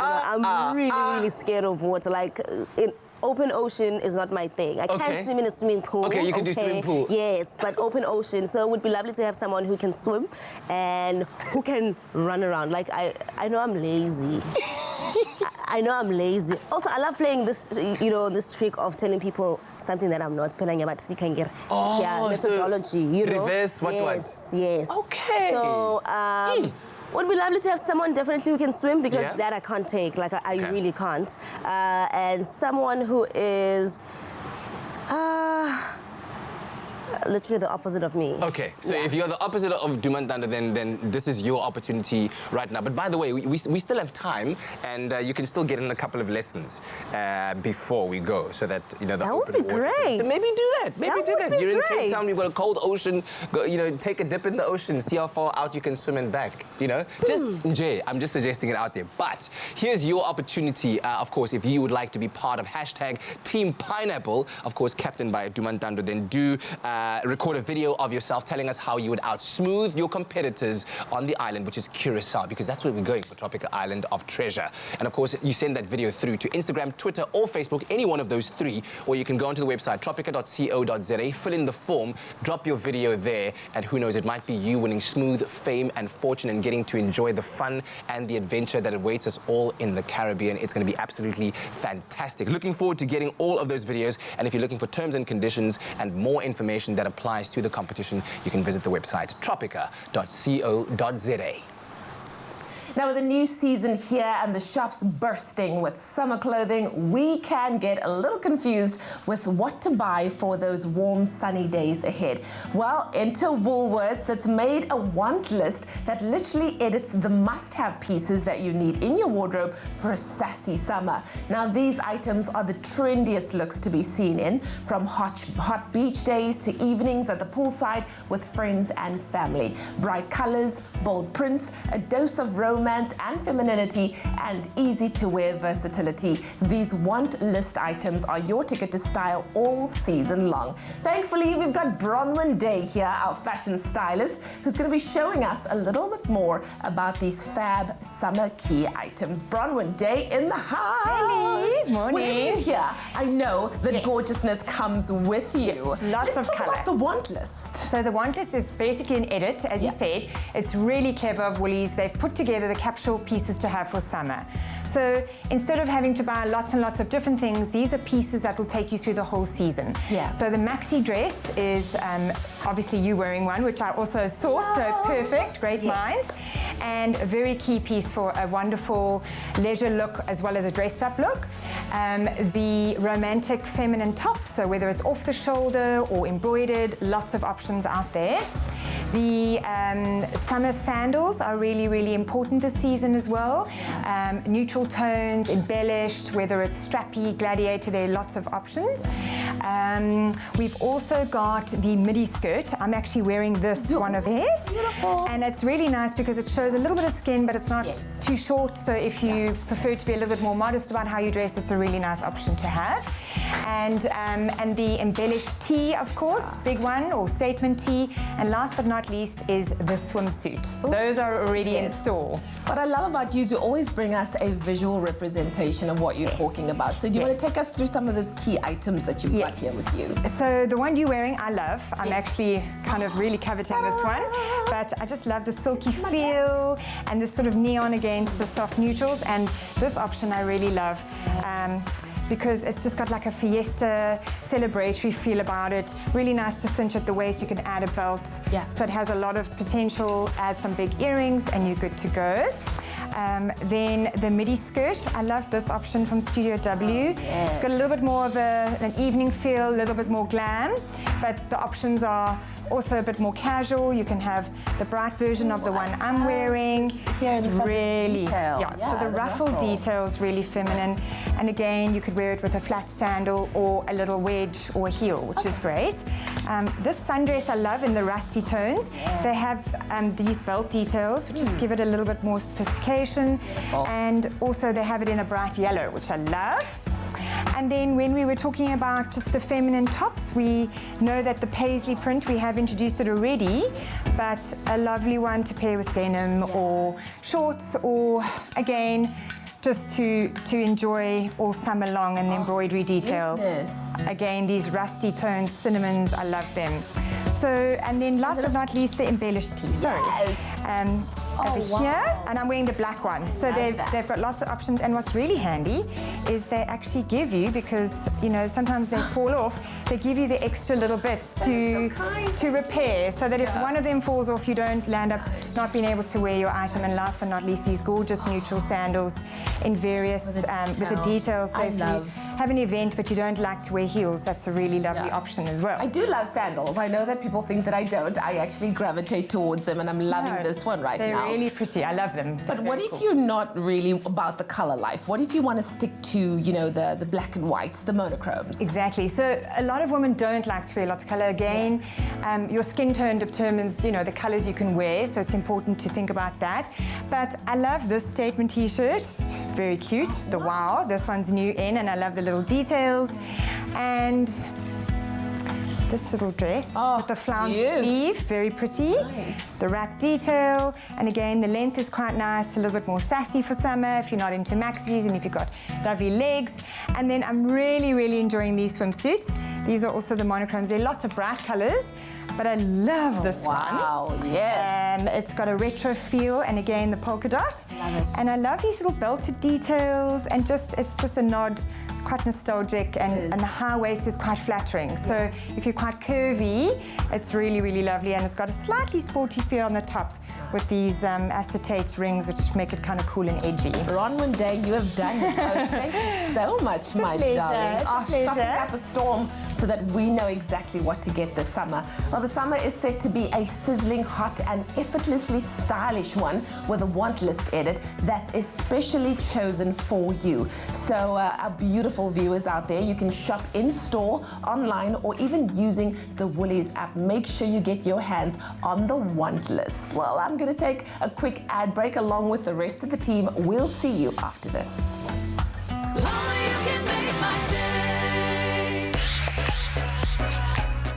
I'm really scared of water. Like, in open ocean is not my thing. I can't swim in a swimming pool. Okay, you can do swimming pool. Yes, but open ocean. So it would be lovely to have someone who can swim and who can run around. Like, I know I'm lazy. I know I'm lazy. Also, I love playing this, you know, this trick of telling people something that I'm not. But you can get methodology, you know. Reverse what? Yes. Okay. So, would be lovely to have someone definitely who can swim, because that I can't take. Like, I really can't. And someone who is literally the opposite of me. Okay, so if you're the opposite of Dumantando, then this is your opportunity right now. But by the way, we still have time, and you can still get in a couple of lessons before we go, so that, you know, the open water. That would be great. So maybe do that. Maybe do that. You're in Cape Town, you've got a cold ocean. Go, you know, take a dip in the ocean, see how far out you can swim and back. You know, I'm just suggesting it out there. But here's your opportunity, of course, if you would like to be part of #Team Pineapple, of course, captained by Dumantando, then do record a video of yourself telling us how you would outsmooth your competitors on the island, which is Curacao, because that's where we're going for Tropica Island of Treasure. And of course, you send that video through to Instagram, Twitter, or Facebook, any one of those three, or you can go onto the website, tropica.co.za, fill in the form, drop your video there, and who knows, it might be you winning smooth fame and fortune and getting to enjoy the fun and the adventure that awaits us all in the Caribbean. It's going to be absolutely fantastic. Looking forward to getting all of those videos, and if you're looking for terms and conditions and more information that applies to the competition, you can visit the website, tropica.co.za. Now, with the new season here and the shops bursting with summer clothing, we can get a little confused with what to buy for those warm, sunny days ahead. Well, enter Woolworths. It's made a want list that literally edits the must-have pieces that you need in your wardrobe for a sassy summer. Now, these items are the trendiest looks to be seen in, from hot beach days to evenings at the poolside with friends and family. Bright colors, bold prints, a dose of romance and femininity, and easy-to-wear versatility. These want list items are your ticket to style all season long. Thankfully, we've got Bronwyn Day here, our fashion stylist, who's going to be showing us a little bit more about these fab summer key items. Bronwyn Day in the house. Hey, morning. Whenever you're here, I know that gorgeousness comes with you. Lots of talk colour. about the want list. So the want list is basically an edit, as you said. It's really clever of Woolies. They've put together the capsule pieces to have for summer. So instead of having to buy lots and lots of different things, these are pieces that will take you through the whole season. Yeah. So the maxi dress is obviously you wearing one, which I also saw, so perfect, great minds. And a very key piece for a wonderful leisure look as well as a dressed up look. The romantic feminine top, so whether it's off the shoulder or embroidered, lots of options out there. The summer sandals are really, really important this season as well. Neutral tones, embellished, whether it's strappy, gladiator, there are lots of options. We've also got the midi skirt. I'm actually wearing this one of theirs. Beautiful. And it's really nice because it shows a little bit of skin, but it's not too short. So if you prefer to be a little bit more modest about how you dress, it's a really nice option to have. And the embellished tee, of course, big one, or statement tee. And last but not least is the swimsuit. Those are already in store. What I love about you is you always bring us a visual representation of what you're talking about. So do you want to take us through some of those key items that you've got here with you? So the one you're wearing, I love. I'm actually kind of really coveting this one. But I just love the silky feel and this sort of neon against the soft neutrals. And this option I really love. Because it's just got like a fiesta celebratory feel about it. Really nice to cinch at the waist. You can add a belt. So it has a lot of potential. Add some big earrings and you're good to go. Then the midi skirt. I love this option from Studio W. It's got a little bit more of an evening feel, a little bit more glam, but the options are also a bit more casual. You can have the bright version of the one I'm wearing. It's really, so the ruffle detail is really feminine. And again, you could wear it with a flat sandal or a little wedge or a heel, which is great. This sundress I love in the rusty tones. They have these belt details, which just give it a little bit more sophistication. And also they have it in a bright yellow, which I love. And then when we were talking about just the feminine tops, we know that the paisley print, we have introduced it already, but a lovely one to pair with denim or shorts, or again, just to enjoy all summer long, and the embroidery detail. Again, these rusty tones, cinnamons, I love them. So, and then last but not least, the embellished tee. Sorry. Over here, and I'm wearing the black one. So they've got lots of options, and what's really handy is they actually give you, because you know sometimes they fall off, they give you the extra little bits to repair, so that if one of them falls off, you don't land up not being able to wear your item. And last but not least, these gorgeous neutral sandals in various with the details. So if you have an event but you don't like to wear heels, that's a really lovely option as well. I do love sandals. I know that people think that I don't. I actually gravitate towards them, and I'm loving this one right now. They're really pretty. I love them. But what if you're not really about the color life? What if you want to stick to, you know, the black and whites, the monochromes? Exactly. So a lot of women don't like to wear lots of color. Again, your skin tone determines, you know, the colors you can wear. So it's important to think about that. But I love this statement t-shirt. Very cute. The wow. This one's new in, and I love the little details. And this little dress with the flounce sleeve, very pretty. The wrap detail, and again, the length is quite nice, a little bit more sassy for summer if you're not into maxis and if you've got lovely legs. And then I'm really, really enjoying these swimsuits. These are also the monochromes. There are lots of bright colors, but I love this one. Wow, yes. It's got a retro feel, and again, the polka dot. Love it. And I love these little belted details, and it's just a nod. It's quite nostalgic, and the high waist is quite flattering. So if you're quite curvy, it's really, really lovely, and it's got a slightly sporty feel on the top with these acetate rings, which make it kind of cool and edgy. Bronwyn Day, you have done it. Thank you so much, my darling. Shopping up a storm so that we know exactly what to get this summer. Well, the summer is set to be a sizzling hot and effortlessly stylish one with a want list edit that's especially chosen for you. So our beautiful viewers out there, you can shop in store, online, or even using the Woolies app. Make sure you get your hands on the want list. Well, I'm going to take a quick ad break along with the rest of the team. We'll see you after this.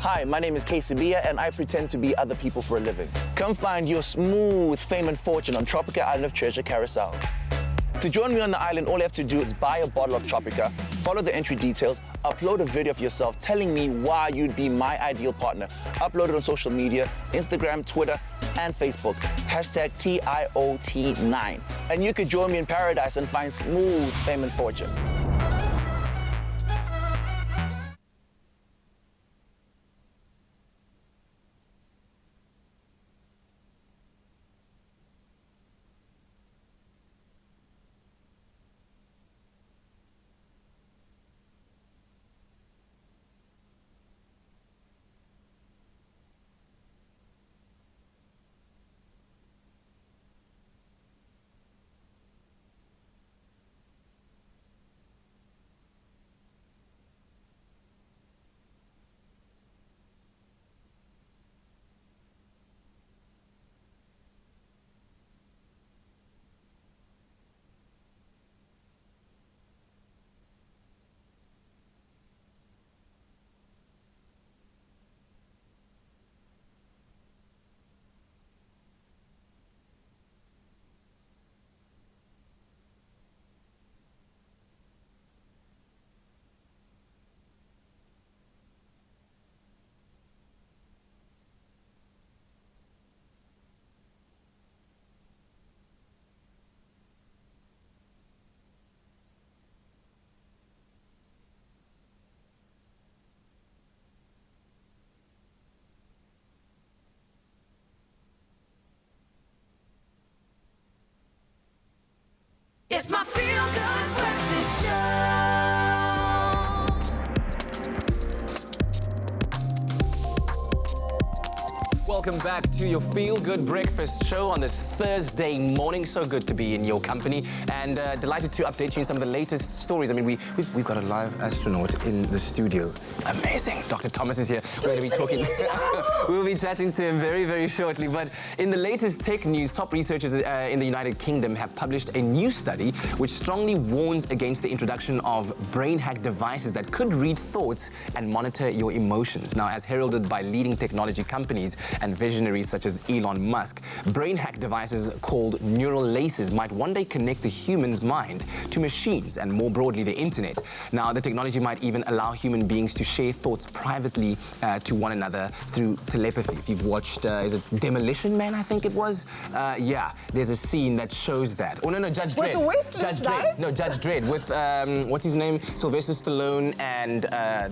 Hi, my name is Kesabia, and I pretend to be other people for a living. Come find your smooth fame and fortune on Tropica Island of Treasure Carousel. To join me on the island, all you have to do is buy a bottle of Tropica, follow the entry details, upload a video of yourself telling me why you'd be my ideal partner. Upload it on social media, Instagram, Twitter, and Facebook. Hashtag TIOT9. And you could join me in paradise and find smooth fame and fortune. It's my feel-good breakfast show. Welcome back to your Feel Good Breakfast show on this Thursday morning. So good to be in your company, and delighted to update you on some of the latest stories. I mean, we've got a live astronaut in the studio. Amazing. Dr. Thomas is here. We're going to be talking. We'll be chatting to him very, very shortly. But in the latest tech news, top researchers in the United Kingdom have published a new study which strongly warns against the introduction of brain hack devices that could read thoughts and monitor your emotions. Now, as heralded by leading technology companies and visionaries such as Elon Musk, brain hack devices called neural laces might one day connect the human's mind to machines and more broadly the internet. Now, the technology might even allow human beings to share thoughts privately to one another through telepathy. If you've watched, is it Demolition Man, I think it was? Yeah, there's a scene that shows that. Oh, no, Judge Dredd. With the Judge Dredd. No, Judge Dredd with, what's his name? Sylvester Stallone and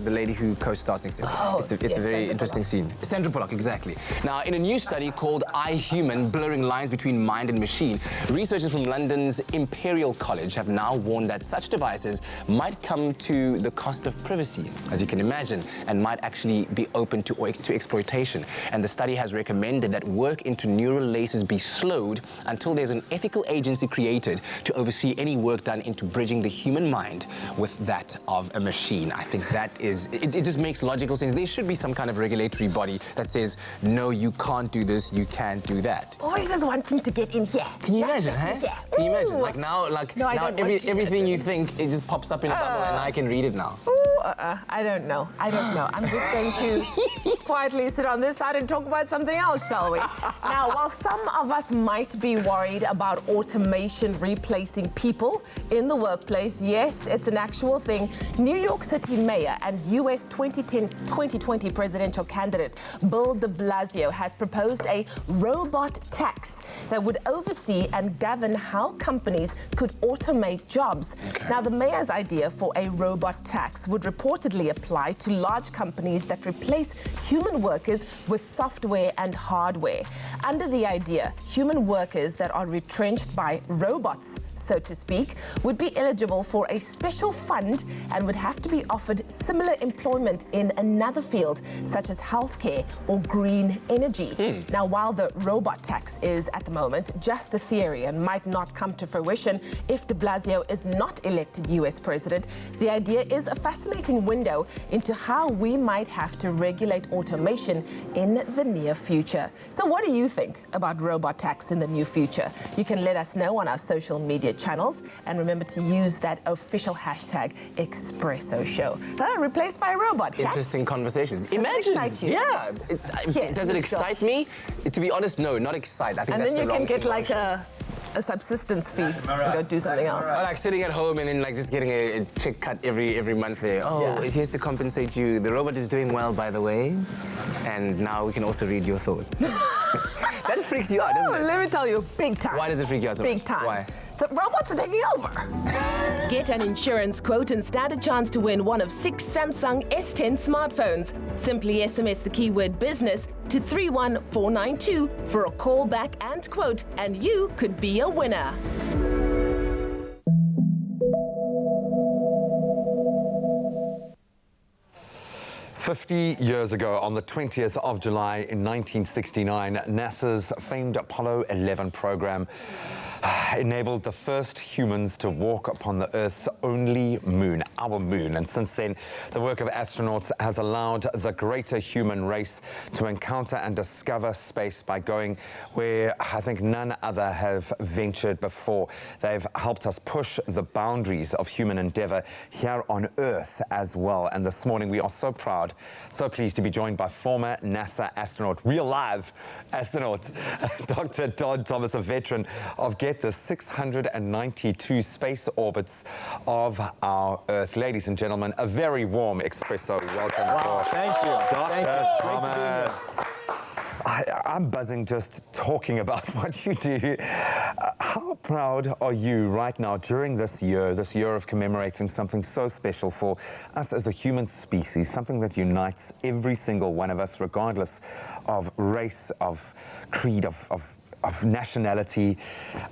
the lady who co-stars next to him. Oh, it's a very interesting scene. Sandra Bullock, exactly. Now, in a new study called I, Human, Blurring Lines Between Mind and Machine, researchers from London's Imperial College have now warned that such devices might come to the cost of privacy, as you can imagine, and might actually be open to exploitation. And the study has recommended that work into neural laces be slowed until there's an ethical agency created to oversee any work done into bridging the human mind with that of a machine. I think that is, it just makes logical sense. There should be some kind of regulatory body that says, no, you can't do this, you can't do that. Always just wanting to get in here. Can you imagine, huh? Can you imagine? Like now, No, I don't want to, everything you think, it just pops up in a bubble and I can read it now. Ooh, I don't know. I'm just going to quietly sit on this side and talk about something else, shall we? Now, while some of us might be worried about automation replacing people in the workplace, yes, it's an actual thing. New York City Mayor and U.S. 2020 presidential candidate Bill de Blasio has proposed a robot tax that would oversee and govern how companies could automate jobs. Now, the mayor's idea for a robot tax would reportedly apply to large companies that replace human workers with software and hardware. Under the idea, human workers that are retrenched by robots, so to speak, would be eligible for a special fund and would have to be offered similar employment in another field, such as healthcare or green energy. Now, while the robot tax is at the moment just a theory and might not come to fruition if de Blasio is not elected US president, the idea is a fascinating window into how we might have to regulate automation in the near future. So what do you think about robot tax in the near future? You can let us know on our social media channels, and remember to use that official hashtag Expresso Show. Replaced by a robot. Interesting conversations. Does it Imagine. excite you? Yeah. Does it excite me? To be honest, no, not excite. I think And that's then you the can wrong get like emotion. a subsistence fee and go do something else. Or like sitting at home and then like just getting a check cut every month there. Oh, here's to compensate you. The robot is doing well, by the way. And now we can also read your thoughts. That freaks you out, doesn't it? Let me tell you, big time. Why does it freak you out so much? Big time. Why? The robots are taking over. Get an insurance quote and stand a chance to win one of 6 Samsung S10 smartphones. Simply SMS the keyword business to 31492 for a call back and quote, and you could be a winner. "50 years ago, on the 20th of July in 1969, NASA's famed Apollo 11 program enabled the first humans to walk upon the Earth's only moon, our moon. And since then, the work of astronauts has allowed the greater human race to encounter and discover space by going where I think none other have ventured before. They've helped us push the boundaries of human endeavor here on Earth as well. And this morning, we are so proud, so pleased to be joined by former NASA astronaut, real live astronaut, Dr. Todd Thomas, a veteran of, get this, 692 space orbits of our Earth. Ladies and gentlemen, a very warm Expresso welcome. Wow, thank you. Dr. Thomas. I'm buzzing just talking about what you do. How proud are you right now during this year of commemorating something so special for us as a human species, something that unites every single one of us, regardless of race, of creed, of nationality?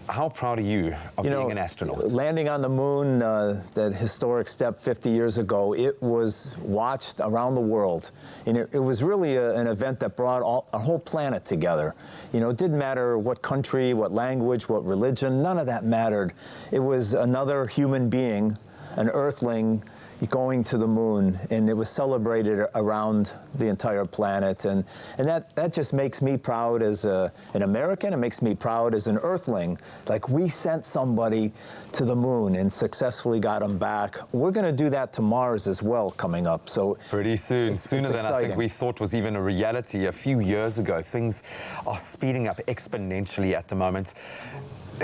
How proud are you of being an astronaut? Landing on the moon, that historic step 50 years ago, it was watched around the world. And it was really an event that brought a whole planet together. You know, it didn't matter what country, what language, what religion, none of that mattered. It was another human being, an earthling, going to the moon, and it was celebrated around the entire planet, and that just makes me proud as an American. It makes me proud as an earthling. Like, we sent somebody to the moon and successfully got them back. We're going to do that to Mars as well coming up. So pretty soon, sooner than I think we thought was even a reality a few years ago. Things are speeding up exponentially at the moment.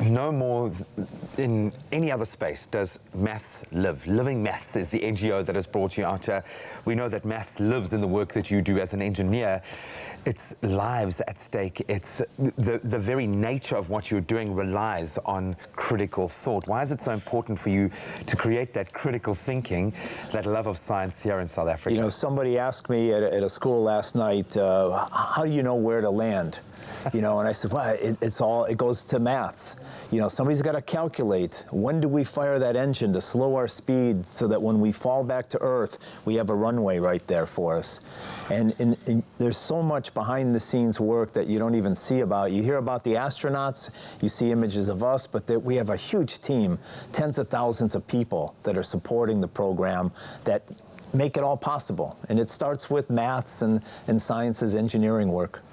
No more in any other space does maths live. Living Maths is the NGO that has brought you out here. We know that maths lives in the work that you do as an engineer. It's lives at stake. It's the very nature of what you're doing relies on critical thought. Why is it so important for you to create that critical thinking, that love of science here in South Africa? You know, somebody asked me at a school last night, how do you know where to land? You know, and I said, well, it goes to maths. You know, somebody's got to calculate, when do we fire that engine to slow our speed so that when we fall back to Earth, we have a runway right there for us. And there's so much behind the scenes work that you don't even see about. You hear about the astronauts, you see images of us, but we have a huge team, tens of thousands of people that are supporting the program that make it all possible. And it starts with maths and sciences, engineering work.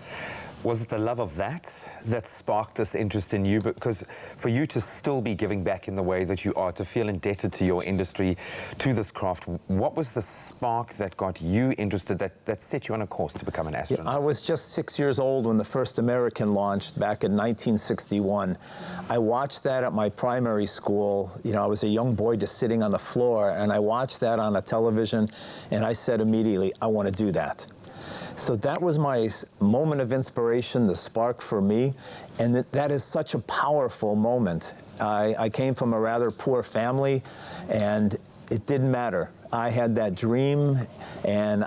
Was it the love of that that sparked this interest in you? Because for you to still be giving back in the way that you are, to feel indebted to your industry, to this craft, what was the spark that got you interested, that set you on a course to become an astronaut? I was just 6 years old when the first American launched back in 1961. I watched that at my primary school. You know, I was a young boy just sitting on the floor, and I watched that on a television, and I said immediately, I want to do that. So that was my moment of inspiration, the spark for me, and that is such a powerful moment. I came from a rather poor family, and it didn't matter. I had that dream, and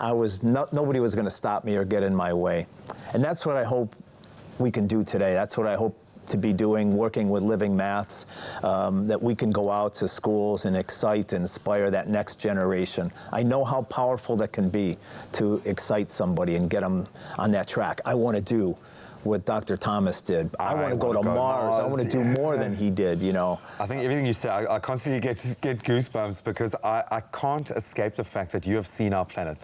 nobody was going to stop me or get in my way. And that's what I hope we can do today. That's what I hope to be doing, working with Living Maths, that we can go out to schools and excite and inspire that next generation. I know how powerful that can be to excite somebody and get them on that track. I want to do what Dr. Thomas did. I want to go to Mars. I want to do more than he did, you know. I think everything you say, I constantly get goosebumps because I can't escape the fact that you have seen our planet.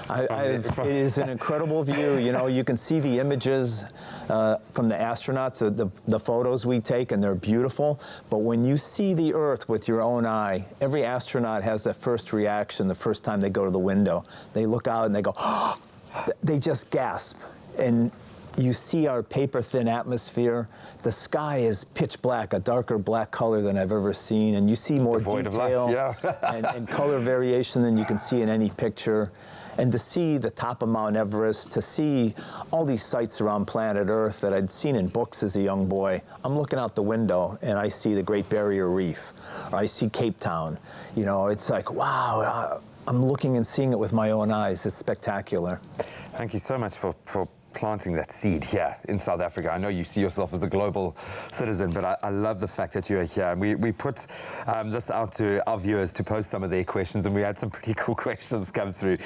It is an incredible view. You know, you can see the images from the astronauts, the photos we take, and they're beautiful. But when you see the Earth with your own eye, every astronaut has that first reaction the first time they go to the window. They look out and they go, oh! They just gasp. And you see our paper-thin atmosphere. The sky is pitch black, a darker black color than I've ever seen. And you see more detail and color variation than you can see in any picture. And to see the top of Mount Everest, to see all these sights around planet Earth that I'd seen in books as a young boy, I'm looking out the window and I see the Great Barrier Reef, or I see Cape Town. You know, it's like, wow, I'm looking and seeing it with my own eyes. It's spectacular. Thank you so much for planting that seed here in South Africa. I know you see yourself as a global citizen, but I love the fact that you are here. And we put this out to our viewers to post some of their questions, and we had some pretty cool questions come through.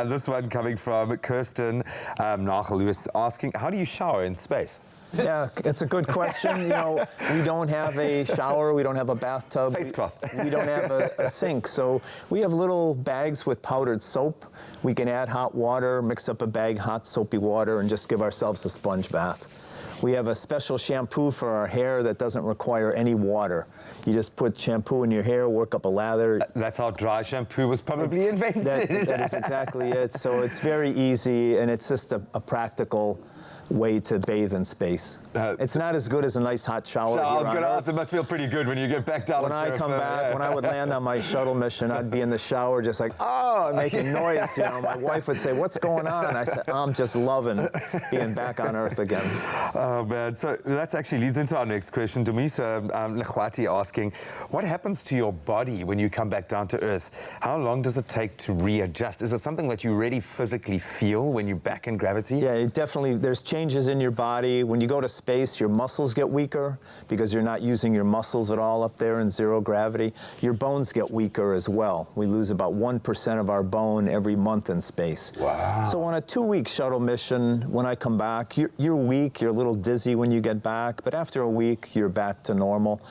This one coming from Kirsten Nachel, who is asking, how do you shower in space? Yeah, it's a good question. You know, we don't have a shower, we don't have a bathtub. Face cloth. We don't have a sink. So we have little bags with powdered soap. We can add hot water, mix up a bag, hot soapy water, and just give ourselves a sponge bath. We have a special shampoo for our hair that doesn't require any water. You just put shampoo in your hair, work up a lather. That's how dry shampoo was probably invented. That is exactly it. So it's very easy, and it's just a practical way to bathe in space. It's not as good as a nice hot shower. I was going to ask, it must feel pretty good when you get back down. When I come back, when I would land on my shuttle mission, I'd be in the shower just like, oh, making noise. You know, my wife would say, what's going on? And I said, I'm just loving being back on Earth again. Oh, man. So that actually leads into our next question. Dumisa Lekhwati asking, what happens to your body when you come back down to Earth? How long does it take to readjust? Is it something that you really physically feel when you're back in gravity? Yeah, it definitely, there's changes in your body. When you go to space, your muscles get weaker because you're not using your muscles at all up there in zero gravity. Your bones get weaker as well. We lose about 1% of our bone every month in space. Wow. So on a 2-week shuttle mission, when I come back, you're weak, you're a little dizzy when you get back, but after a week, you're back to normal.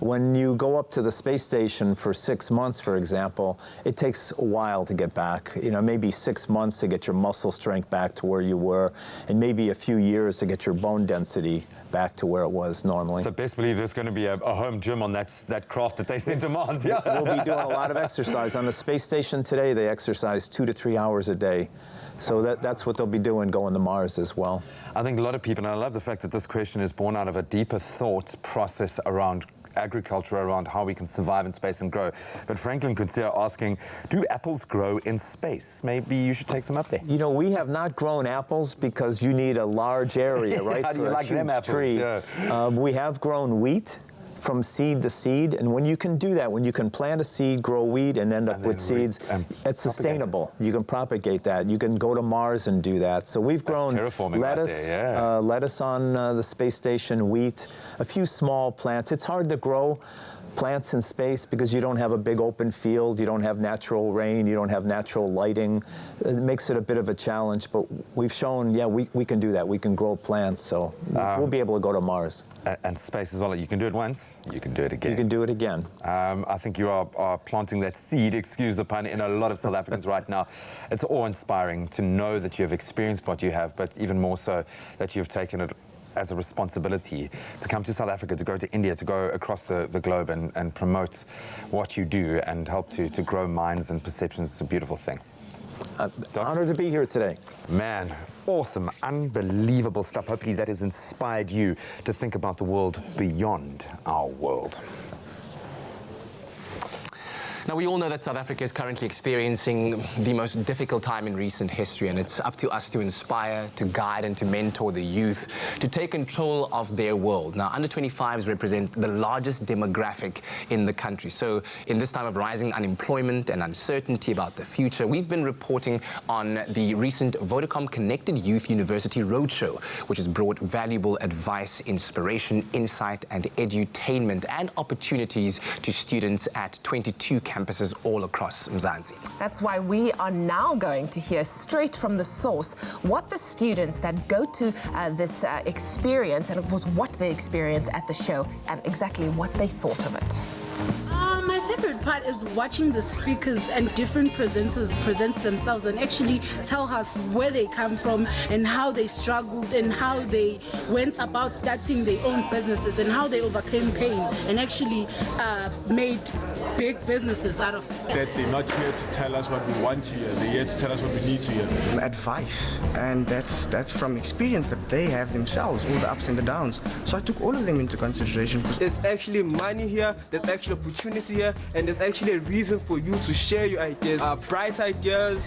When you go up to the space station for 6 months, for example, it takes a while to get back. You know, maybe 6 months to get your muscle strength back to where you were, and maybe a few years to get your bone density back to where it was normally. So best believe there's going to be a home gym on that craft that they sent to Mars. Yeah. We'll be doing a lot of exercise. On the space station today, they exercise 2 to 3 hours a day. So that's what they'll be doing going to Mars as well. I think a lot of people, and I love the fact that this question is born out of a deeper thought process around agriculture, around how we can survive in space and grow. But Franklin Kunzea asking, do apples grow in space? Maybe you should take some up there. You know, we have not grown apples because you need a large area, right? How do you like them apples? Tree. Yeah. We have grown wheat from seed to seed, and when you can do that, when you can plant a seed, grow wheat, and end up with seeds, it's sustainable. You can propagate that. You can go to Mars and do that. So we've grown lettuce, lettuce on the space station, wheat, a few small plants. It's hard to grow plants in space, because you don't have a big open field, you don't have natural rain, you don't have natural lighting. It makes it a bit of a challenge, but we've shown, yeah, we can do that. We can grow plants, so we'll be able to go to Mars. And space as well. You can do it once, you can do it again. You can do it again. I think you are planting that seed, excuse the pun, in a lot of South Africans right now. It's awe-inspiring to know that you have experienced what you have, but even more so that you've taken it as a responsibility to come to South Africa, to go to India, to go across the globe and promote what you do and help to grow minds and perceptions. It's a beautiful thing. Honored to be here today. Man, awesome, unbelievable stuff. Hopefully that has inspired you to think about the world beyond our world. Now, we all know that South Africa is currently experiencing the most difficult time in recent history, and it's up to us to inspire, to guide, and to mentor the youth to take control of their world. Now, under 25s represent the largest demographic in the country. So, in this time of rising unemployment and uncertainty about the future, we've been reporting on the recent Vodacom Connected Youth University Roadshow, which has brought valuable advice, inspiration, insight, and edutainment and opportunities to students at 22 campuses all across Mzansi. That's why we are now going to hear straight from the source what the students that go to this experience, and of course what they experience at the show, and exactly what they thought of it. My favorite part is watching the speakers and different presenters present themselves and actually tell us where they come from and how they struggled and how they went about starting their own businesses and how they overcame pain and actually made big businesses out of it. That they're not here to tell us what we want to hear, they're here to tell us what we need to hear. Advice, and that's from experience that they have themselves, all the ups and the downs. So I took all of them into consideration. There's actually money here, there's actually opportunity here, and there's actually a reason for you to share your ideas, bright ideas,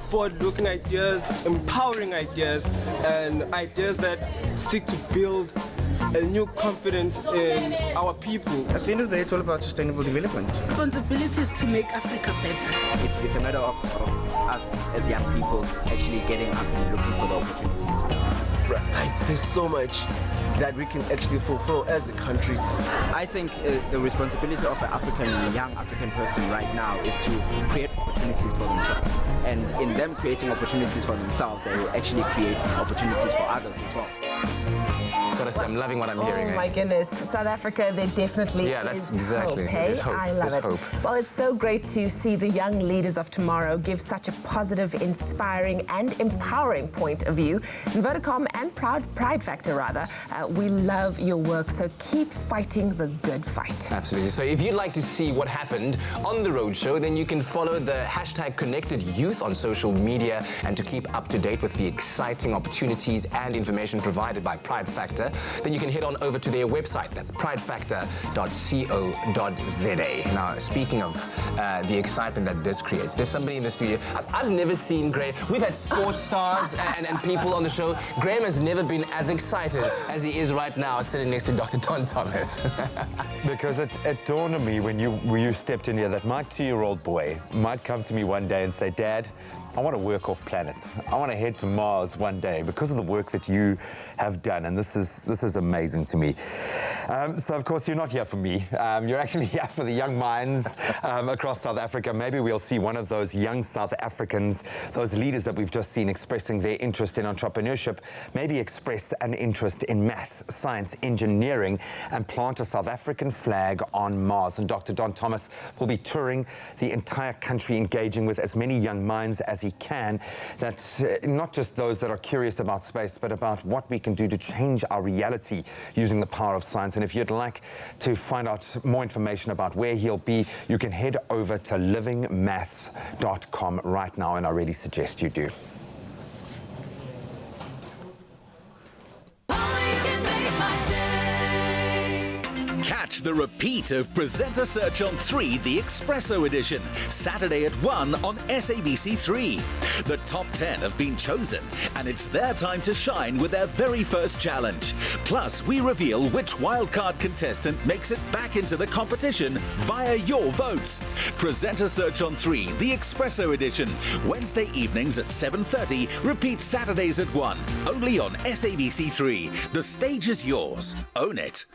forward-looking ideas, empowering ideas, and ideas that seek to build a new confidence in our people. At the end of the day, it's all about sustainable development. Responsibility is to make Africa better. It's a matter of us as young people actually getting up and looking for the opportunities. Right. There's so much that we can actually fulfill as a country. I think the responsibility of a young African person right now is to create opportunities for themselves. And in them creating opportunities for themselves, they will actually create opportunities for others as well. Gotta say, I'm loving what I'm hearing. Oh my goodness, South Africa, there definitely that's is exactly. hope, hey? There's hope. I love There's it. hope. Well, it's so great to see the young leaders of tomorrow give such a positive, inspiring and empowering point of view. And Vodacom and Pride Factor, rather, we love your work, so keep fighting the good fight. Absolutely. So if you'd like to see what happened on the roadshow, then you can follow the hashtag Connected Youth on social media, and to keep up to date with the exciting opportunities and information provided by Pride Factor, then you can head on over to their website. That's pridefactor.co.za. Now, speaking of the excitement that this creates, there's somebody in the studio. I've never seen Graham. We've had sports stars and people on the show. Graham has never been as excited as he is right now, sitting next to Dr. Don Thomas. Because it dawned on me when you stepped in here that my 2-year-old boy might come to me one day and say, Dad, I want to work off planet. I want to head to Mars one day because of the work that you have done, and this is amazing to me. So of course you're not here for me. You're actually here for the young minds across South Africa. Maybe we'll see one of those young South Africans, those leaders that we've just seen expressing their interest in entrepreneurship, maybe express an interest in maths, science, engineering, and plant a South African flag on Mars. And Dr. Don Thomas will be touring the entire country, engaging with as many young minds as he can, that not just those that are curious about space, but about what we can do to change our reality using the power of science. And if you'd like to find out more information about where he'll be, you can head over to livingmaths.com right now, and I really suggest you do. Catch the repeat of Presenter Search on 3, the Expresso edition, Saturday at 1 on SABC3. The top 10 have been chosen, and it's their time to shine with their very first challenge. Plus, we reveal which wildcard contestant makes it back into the competition via your votes. Presenter Search on 3, the Expresso edition, Wednesday evenings at 7:30, repeat Saturdays at 1, only on SABC3. The stage is yours. Own it.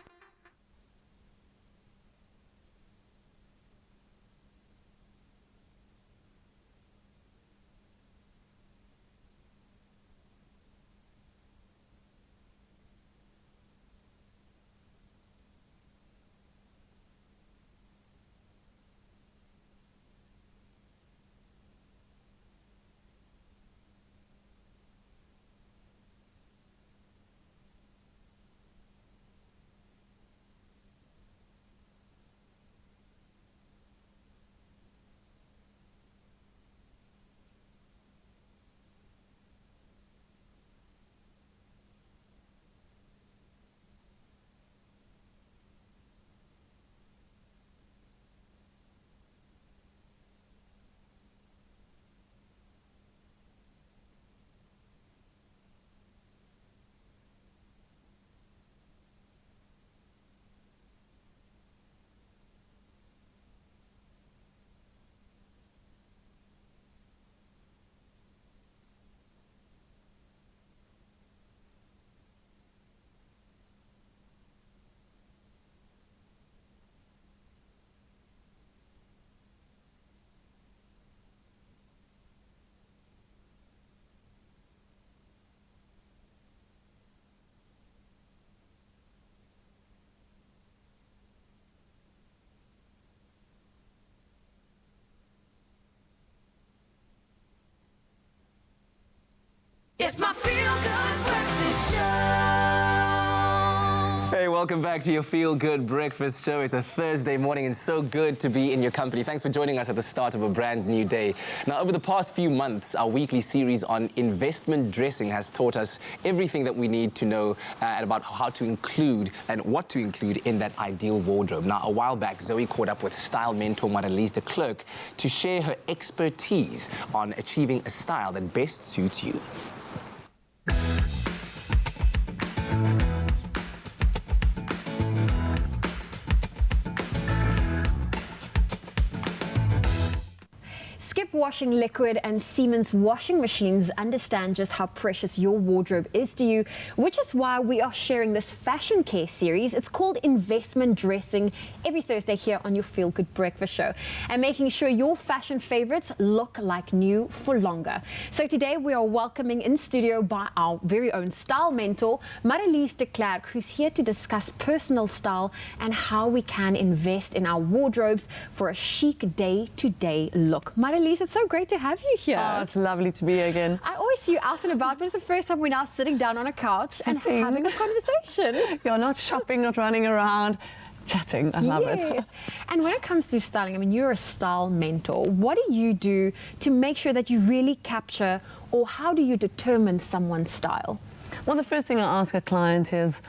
welcome back to your Feel Good Breakfast Show. It's a Thursday morning and so good to be in your company. Thanks for joining us at the start of a brand new day. Now, over the past few months, our weekly series on investment dressing has taught us everything that we need to know about how to include and what to include in that ideal wardrobe. Now, a while back, Zoe caught up with style mentor Marlies de Klerk to share her expertise on achieving a style that best suits you. Skip Washing Liquid and Siemens washing machines understand just how precious your wardrobe is to you, which is why we are sharing this fashion care series. It's called Investment Dressing, every Thursday here on your Feel Good Breakfast Show, and making sure your fashion favorites look like new for longer. So today we are welcoming in studio by our very own style mentor, Marlies de Klerk, who's here to discuss personal style and how we can invest in our wardrobes for a chic day-to-day look. Marlies, it's so great to have you here. Oh, it's lovely to be here again. I always see you out and about, but it's the first time we're now sitting down on a couch and having a conversation. You're not shopping, not running around, chatting. I love it. And when it comes to styling, I mean, you're a style mentor. What do you do to make sure that you really capture, or how do you determine someone's style? Well, the first thing I ask a client is,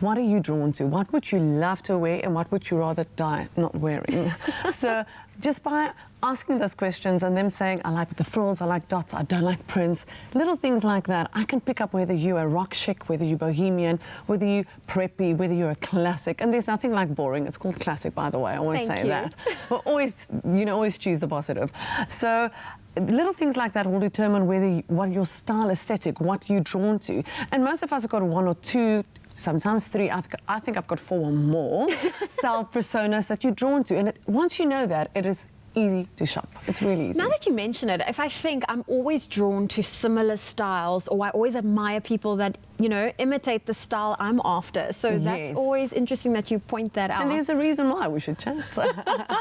what are you drawn to? What would you love to wear and what would you rather die not wearing? So just by asking those questions and them saying, I like the frills, I like dots, I don't like prints, little things like that, I can pick up whether you're a rock chic, whether you're bohemian, whether you're preppy, whether you're a classic. And there's nothing like boring. It's called classic, by the way. I always say that. But always, always choose the positive. So little things like that will determine what your style aesthetic, what you're drawn to. And most of us have got one or two, sometimes three, I think I've got 4 or more style personas that you're drawn to. And once you know that, it is easy to shop. It's really easy. Now that you mention it, if I think I'm always drawn to similar styles, or I always admire people that, imitate the style I'm after. So that's always interesting that you point that out. And there's a reason why we should chat.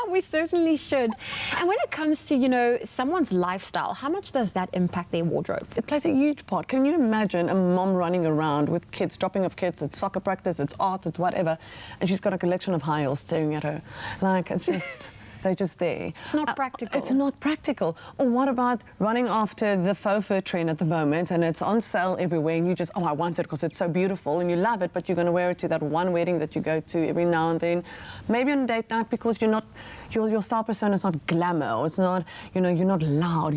We certainly should. And when it comes to, someone's lifestyle, how much does that impact their wardrobe? It plays a huge part. Can you imagine a mom running around with kids, dropping off kids at soccer practice, it's art, it's whatever, and she's got a collection of high heels staring at her. Like, it's just... They're just there. It's not practical. It's not practical. Or what about running after the faux fur trend at the moment and it's on sale everywhere and you just, I want it because it's so beautiful and you love it, but you're going to wear it to that one wedding that you go to every now and then. Maybe on a date night because you're not, your style persona is not glamour, or it's not, you're not loud,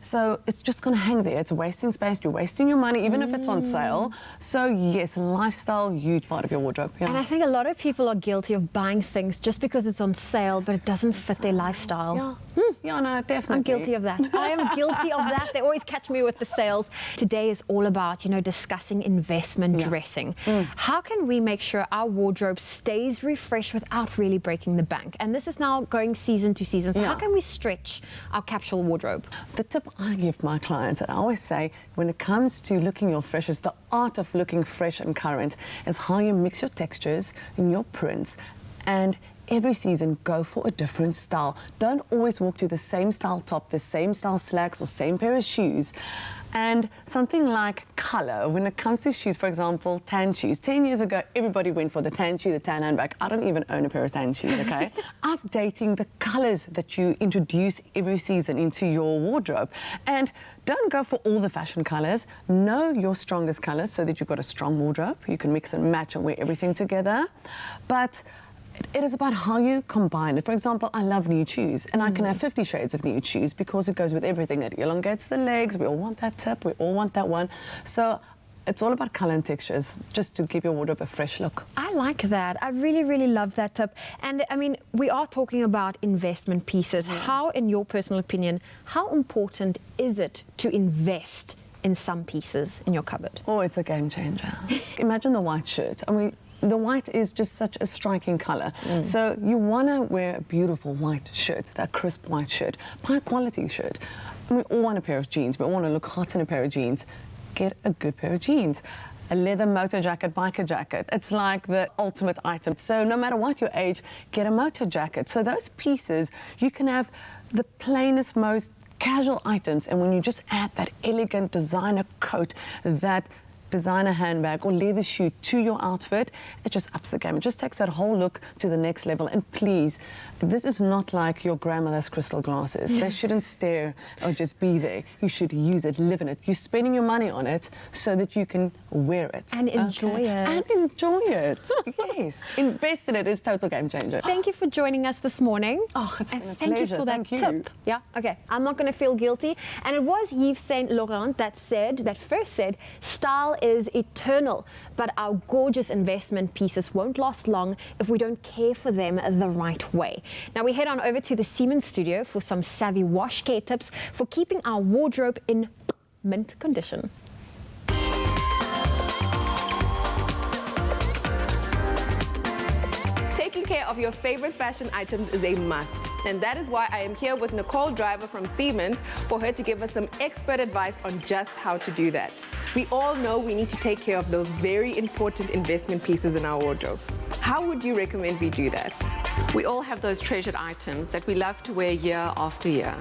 So it's just going to hang there. It's wasting space. You're wasting your money, even if it's on sale. So yes, lifestyle, huge part of your wardrobe. Yeah. And I think a lot of people are guilty of buying things just because it's on sale, but it doesn't fit their lifestyle. Yeah, no, definitely. I'm guilty of that. I am guilty of that. They always catch me with the sales. Today is all about, discussing investment dressing. How can we make sure our wardrobe stays refreshed without really breaking the bank? And this is now going season to season. So how can we stretch our capsule wardrobe? The tip I give my clients, and I always say, when it comes to looking your freshest, the art of looking fresh and current is how you mix your textures and your prints, and every season, go for a different style. Don't always walk to the same style top, the same style slacks, or same pair of shoes. And something like color, when it comes to shoes, for example, tan shoes. 10 years ago, everybody went for the tan shoe, the tan handbag. I don't even own a pair of tan shoes, okay? Updating the colors that you introduce every season into your wardrobe. And don't go for all the fashion colors. Know your strongest colors so that you've got a strong wardrobe. You can mix and match and wear everything together. But it is about how you combine it. For example, I love nude shoes, and I can have 50 shades of nude shoes because it goes with everything. It elongates the legs. We all want that tip. We all want that one. So it's all about color and textures, just to give your wardrobe a fresh look. I like that. I really, really love that tip. And I mean, we are talking about investment pieces. How, in your personal opinion, how important is it to invest in some pieces in your cupboard? Oh, it's a game changer. Imagine the white shirt. I mean, the white is just such a striking color. So you want to wear a beautiful white shirt, that crisp white shirt, high quality shirt. We all want a pair of jeans. We all want to look hot in a pair of jeans. Get a good pair of jeans. A leather motor jacket, biker jacket. It's like the ultimate item. So no matter what your age, get a motor jacket. So those pieces, you can have the plainest, most casual items, and when you just add that elegant designer coat that designer handbag or leather shoe to your outfit, it just ups the game. It just takes that whole look to the next level. And please, this is not like your grandmother's crystal glasses. They shouldn't stare or just be there. You should use it, live in it. You're spending your money on it so that you can wear it. And enjoy it. And enjoy it. Yes. Invest in it. It's a total game changer. Thank you for joining us this morning. Oh, it's been a thank pleasure. you for that Thank you. tip. Yeah, okay. I'm not going to feel guilty. And it was Yves Saint Laurent that first said, style is eternal, but our gorgeous investment pieces won't last long if we don't care for them the right way. Now we head on over to the Siemens studio for some savvy wash care tips for keeping our wardrobe in mint condition. Taking care of your favorite fashion items is a must. And that is why I am here with Nicole Driver from Siemens for her to give us some expert advice on just how to do that. We all know we need to take care of those very important investment pieces in our wardrobe. How would you recommend we do that? We all have those treasured items that we love to wear year after year.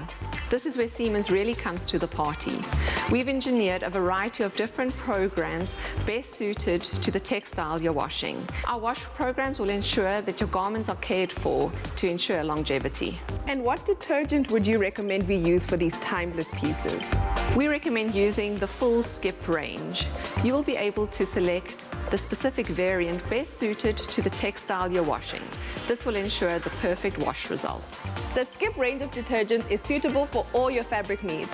This is where Siemens really comes to the party. We've engineered a variety of different programs best suited to the textile you're washing. Our wash programs will ensure that your garments are cared for to ensure longevity. And what detergent would you recommend we use for these timeless pieces? We recommend using the full Skip range. You will be able to select the specific variant best suited to the textile you're washing. This will ensure the perfect wash result. The Skip range of detergents is suitable for all your fabric needs.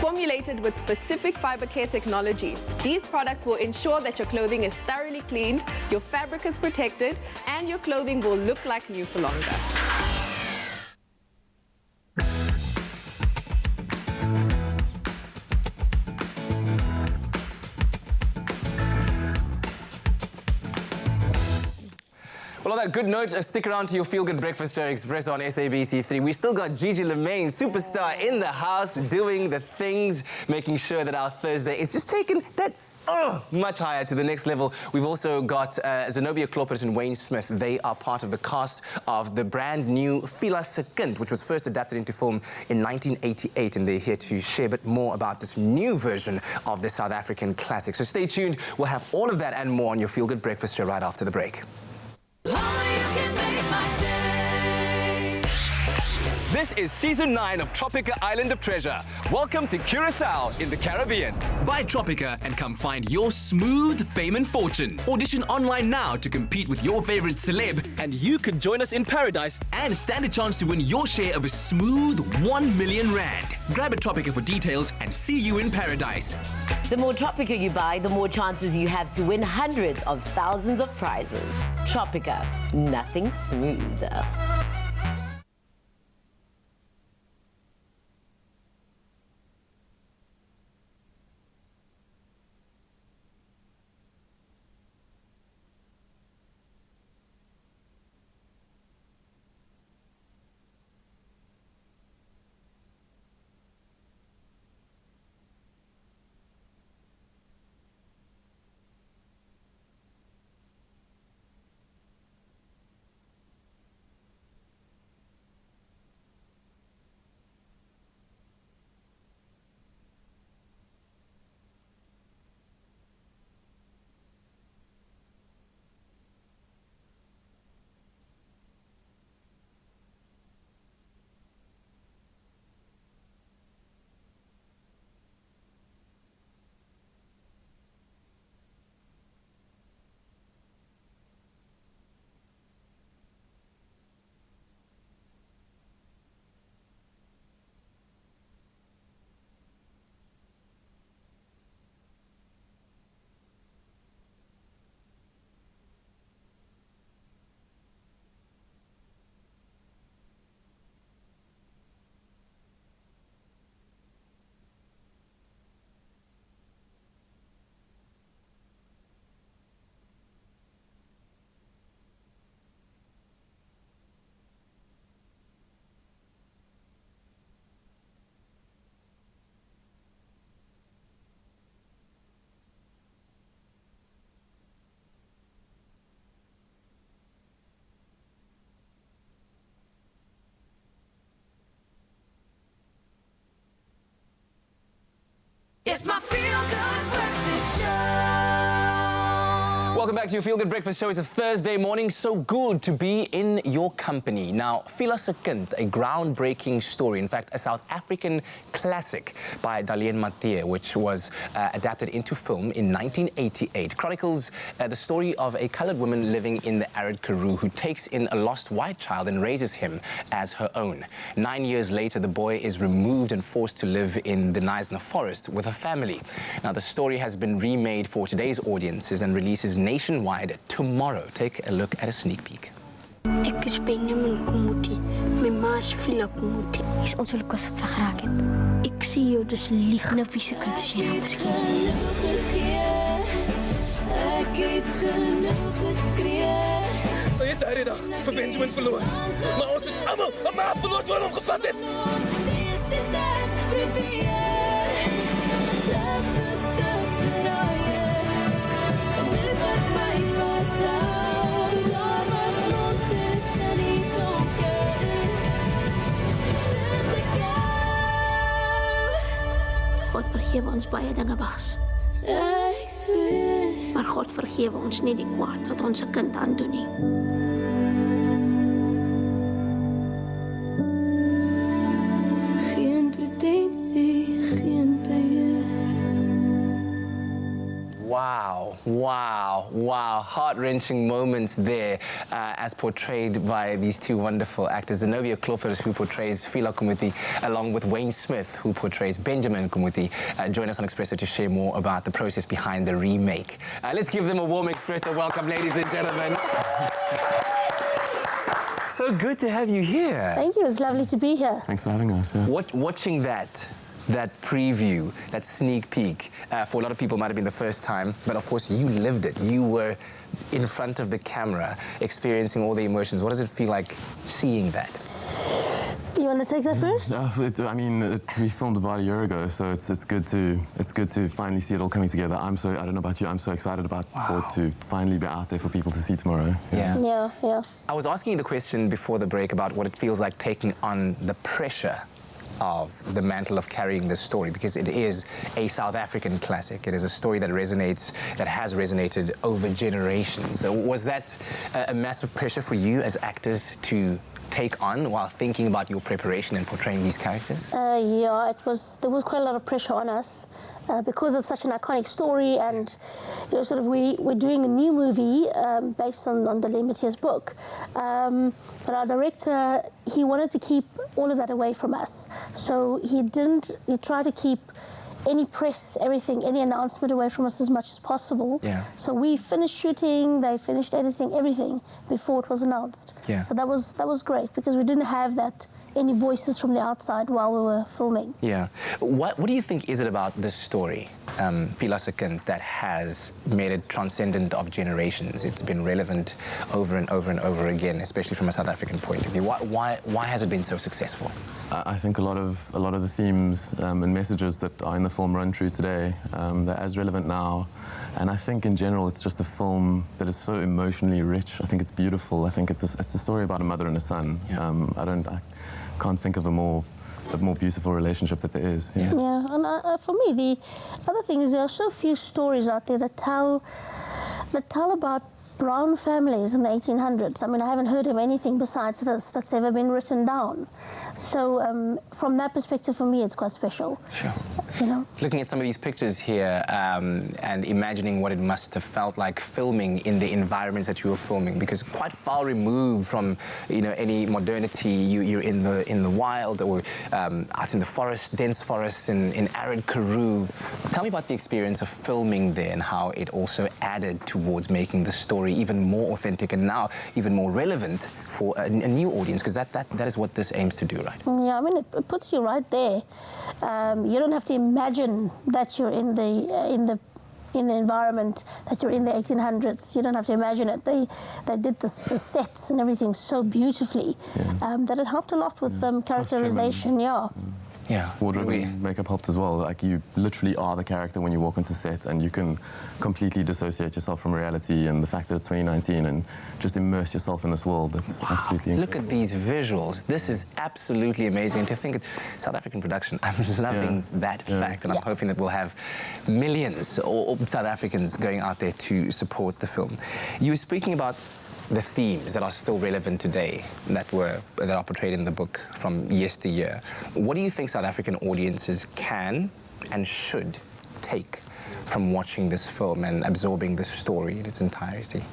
Formulated with specific fiber care technology, these products will ensure that your clothing is thoroughly cleaned, your fabric is protected, and your clothing will look like new for longer. Well, on that good note, stick around to your Feel Good Breakfast Show Expresso on SABC3. We still got Gigi Lamayne, superstar, in the house, doing the things, making sure that our Thursday is just taking that much higher to the next level. We've also got Zenobia Kloppers and Wayne Smith. They are part of the cast of the brand new Fila Sekund, which was first adapted into film in 1988, and they're here to share a bit more about this new version of the South African classic. So stay tuned. We'll have all of that and more on your Feel Good Breakfast Show right after the break. This is Season 9 of Tropica Island of Treasure. Welcome to Curacao in the Caribbean. Buy Tropica and come find your smooth fame and fortune. Audition online now to compete with your favorite celeb, And you could join us in paradise and stand a chance to win your share of a smooth 1 million rand. Grab a Tropica for details and see you in paradise. The more Tropica you buy, the more chances you have to win hundreds of thousands of prizes. Tropica, nothing smoother. Welcome back to your Feel Good Breakfast Show. It's a Thursday morning, so good to be in your company. Now, Phila Sekund, a groundbreaking story, in fact, a South African classic by Darlene Mathieu, which was adapted into film in 1988, chronicles the story of a colored woman living in the arid Karoo who takes in a lost white child and raises him as her own. 9 years later, the boy is removed and forced to live in the Knysna forest with her family. Now, the story has been remade for today's audiences and releases nationwide tomorrow. Take a look at a sneak peek. Ek is Benjamin Kumuti. My ma is Phila Kumuti. Is ons Lukas wat geraak het. Ek sê jou dis lieg. Nou wie se kan sê nou miskien. Ek het genoeg geskree. Sy het daardie dag vir Benjamin verloor. Maar ons het almal verloor toe hom gevat het. Steeds het ek probeer. God vergewe ons baie dinge was. Ek sweer. Maar God vergewe ons nie die kwaad wat ons kind aandoen nie. Geen pretensie, geen beheer. Wow, wow, wow. Heart-wrenching moments there as portrayed by these two wonderful actors. Zenobia Crawford, who portrays Phila Kumuti, along with Wayne Smith, who portrays Benjamin Kumuti. Join us on Expresso to share more about the process behind the remake. Let's give them a warm Expresso welcome, ladies and gentlemen. So good to have you here. Thank you. It's lovely to be here. Thanks for having us. Yeah. Watching that preview, that sneak peek, for a lot of people might have been the first time, but of course you lived it. You were in front of the camera, experiencing all the emotions. What does it feel like seeing that? You want to take that first? We filmed about a year ago, so it's good to finally see it all coming together. I don't know about you, I'm so excited for it to finally be out there for people to see tomorrow. Yeah. I was asking you the question before the break about what it feels like taking on the pressure of the mantle of carrying this story, because it is a South African classic. It is a story that has resonated over generations. So was that a massive pressure for you as actors to take on while thinking about your preparation and portraying these characters? Yeah, there was quite a lot of pressure on us because it's such an iconic story, and we're doing a new movie based on Darlene Mathieu's book. But our director, he wanted to keep all of that away from us. So he tried to keep any press, everything, any announcement away from us as much as possible. Yeah. So we finished shooting, they finished editing, everything before it was announced. Yeah. So that was great, because we didn't have any voices from the outside while we were filming. Yeah. What do you think is it about this story, Phila Sekund, that has made it transcendent of generations? It's been relevant over and over and over again, especially from a South African point of view. Why has it been so successful? I think a lot of the themes and messages that are in the film run true today. They're as relevant now, and I think in general it's just a film that is so emotionally rich. I think it's beautiful. I think it's a story about a mother and a son. Yeah. I can't think of a more beautiful relationship that there is. Yeah, and for me, the other thing is there are so few stories out there that tell about brown families in the 1800s. I mean, I haven't heard of anything besides this that's ever been written down. So from that perspective, for me, it's quite special. Sure. You know? Looking at some of these pictures here and imagining what it must have felt like filming in the environments that you were filming, because quite far removed from any modernity. You're in the wild or out in the forest, dense forests in arid Karoo. Tell me about the experience of filming there and how it also added towards making the story even more authentic and now even more relevant for a new audience, because that is what this aims to do, right? Yeah, I mean, it puts you right there. You don't have to imagine that you're in the environment, that you're in the 1800s. You don't have to imagine it. They did the sets and everything so beautifully that it helped a lot with characterization. Yeah. Yeah. Wardrobe and makeup helped as well. Like, you literally are the character when you walk onto set, and you can completely dissociate yourself from reality and the fact that it's 2019 and just immerse yourself in this world. That's absolutely incredible. Look at these visuals. This is absolutely amazing. And to think it's South African production, I'm loving that fact, and I'm hoping that we'll have millions or South Africans going out there to support the film. You were speaking about the themes that are still relevant today, that are portrayed in the book from yesteryear. What do you think South African audiences can and should take from watching this film and absorbing this story in its entirety?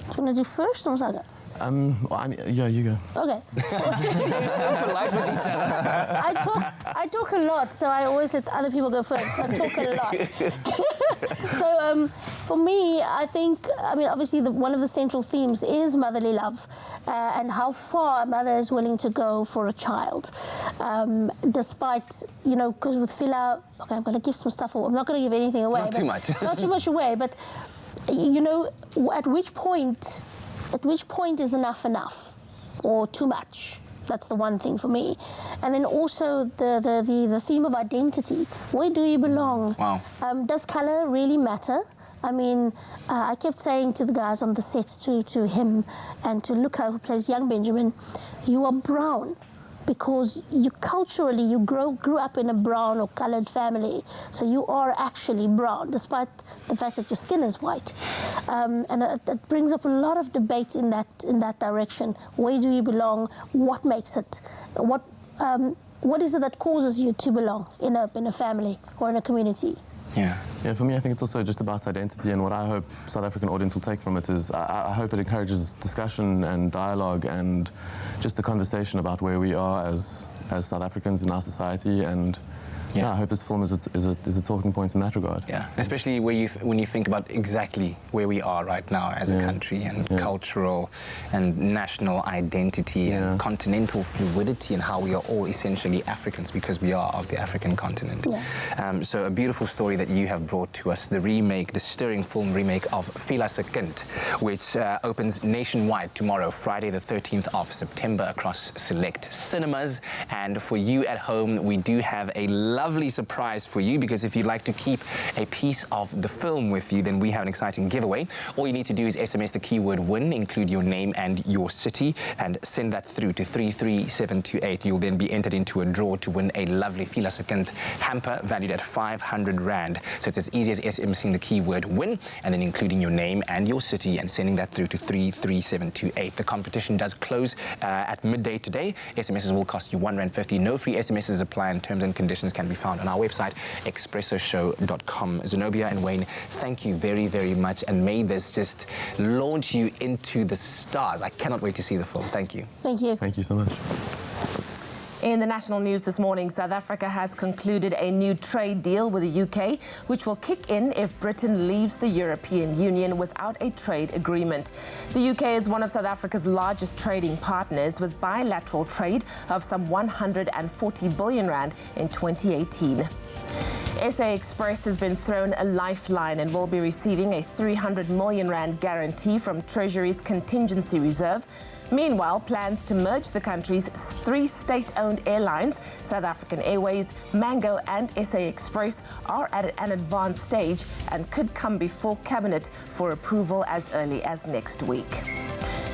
I'm going to do first, or second? Yeah, you go. Okay. You're so polite with each other. I talk a lot, so I always let other people go first. I talk a lot. So for me, I think, obviously one of the central themes is motherly love and how far a mother is willing to go for a child. Despite, because with Fila, okay, I'm going to give some stuff away. I'm not going to give anything away. Not too much. Not too much away, but, at which point is enough or too much? That's the one thing for me. And then also the theme of identity. Where do you belong? Wow. Does color really matter? I kept saying to the guys on the set, to him and to Luca, who plays young Benjamin, you are brown. Because you culturally, grew up in a brown or colored family, so you are actually brown, despite the fact that your skin is white. And that brings up a lot of debate in that direction. Where do you belong? What makes it? What is it that causes you to belong in a family or in a community? Yeah, for me, I think it's also just about identity, and what I hope South African audience will take from it is I hope it encourages discussion and dialogue and just the conversation about where we are as South Africans in our society, and I hope this film is a talking point in that regard. Yeah, especially when you think about exactly where we are right now as a country, and cultural and national identity and continental fluidity, and how we are all essentially Africans because we are of the African continent. Yeah. So a beautiful story that you have brought to us, the stirring film remake of Fila Se Kind, which opens nationwide tomorrow, Friday the 13th of September, across select cinemas. And for you at home, we do have a lovely surprise for you, because if you'd like to keep a piece of the film with you, then we have an exciting giveaway. All you need to do is SMS the keyword WIN, include your name and your city, and send that through to 33728. You'll then be entered into a draw to win a lovely Fila Se Kind hamper valued at 500 Rand. So it's as easy as SMSing the keyword WIN and then including your name and your city and sending that through to 33728. The competition does close at midday today. SMSs will cost you R1.50. No free SMSs apply, and terms and conditions can be found on our website, expressoshow.com. Zenobia and Wayne, thank you very, very much, and may this just launch you into the stars. I cannot wait to see the film. Thank you. Thank you. Thank you so much. In the national news this morning, South Africa has concluded a new trade deal with the UK, which will kick in if Britain leaves the European Union without a trade agreement. The UK is one of South Africa's largest trading partners, with bilateral trade of some 140 billion Rand in 2018. SA Express has been thrown a lifeline and will be receiving a 300 million Rand guarantee from Treasury's contingency reserve. Meanwhile, plans to merge the country's 3 state-owned airlines, South African Airways, Mango and SA Express, are at an advanced stage and could come before Cabinet for approval as early as next week.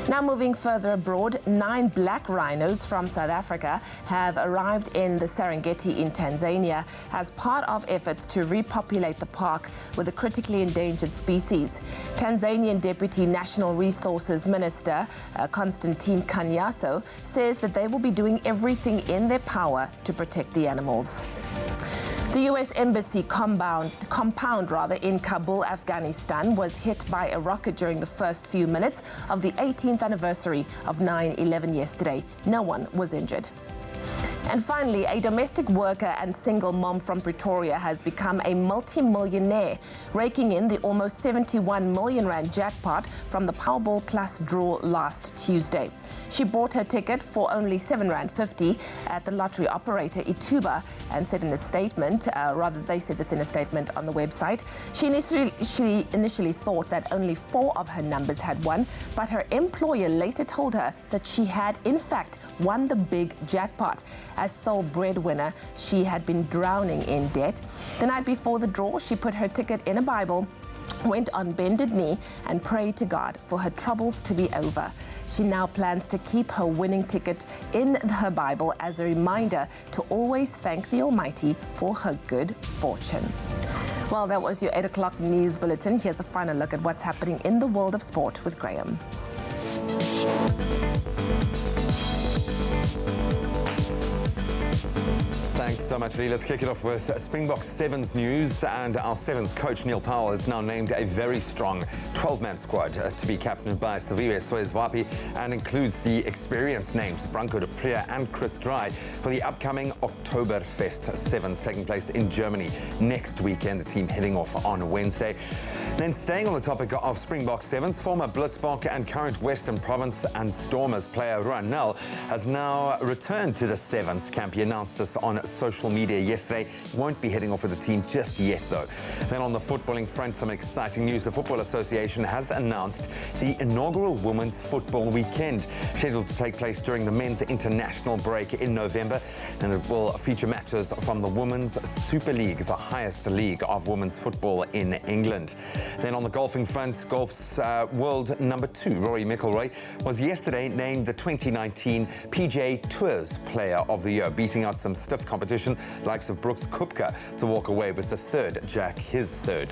Now moving further abroad, 9 black rhinos from South Africa have arrived in the Serengeti in Tanzania as part of efforts to repopulate the park with a critically endangered species. Tanzanian Deputy National Resources Minister Constantine Kanyaso says that they will be doing everything in their power to protect the animals. The U.S. Embassy compound in Kabul, Afghanistan, was hit by a rocket during the first few minutes of the 18th anniversary of 9/11 yesterday. No one was injured. And finally, a domestic worker and single mom from Pretoria has become a multi-millionaire, raking in the almost 71 million Rand jackpot from the Powerball Plus draw last Tuesday. She bought her ticket for only R7.50 at the lottery operator Ituba and said in a statement, they said this in a statement on the website, she initially thought that only 4 of her numbers had won, but her employer later told her that she had in fact won the big jackpot. As sole breadwinner, she had been drowning in debt. The night before the draw, she put her ticket in a Bible, went on bended knee and prayed to God for her troubles to be over. She now plans to keep her winning ticket in her Bible as a reminder to always thank the Almighty for her good fortune. Well, that was your 8 o'clock news bulletin. Here's a final look at what's happening in the world of sport with Graham. Thanks so much, Lee. Let's kick it off with Springbok Sevens news. And our Sevens coach, Neil Powell, has now named a very strong 12-man squad to be captained by Saviwe Swezwapi and includes the experienced names Branko de Priya and Chris Braai for the upcoming Oktoberfest Sevens taking place in Germany next weekend. The team heading off on Wednesday. Then staying on the topic of Springbok Sevens, former Blitzbok and current Western Province and Stormers player Ruan Nel has now returned to the Sevens camp. He announced this on social media yesterday. Won't be heading off with the team just yet, though. Then on the footballing front, some exciting news. The Football Association has announced the inaugural Women's Football Weekend, scheduled to take place during the men's international break in November, and it will feature matches from the Women's Super League, the highest league of women's football in England. Then on the golfing front, golf's world number 2, Rory McIlroy, was yesterday named the 2019 PGA Tours Player of the Year, beating out some stiff competition, likes of Brooks Koepka, to walk away with his third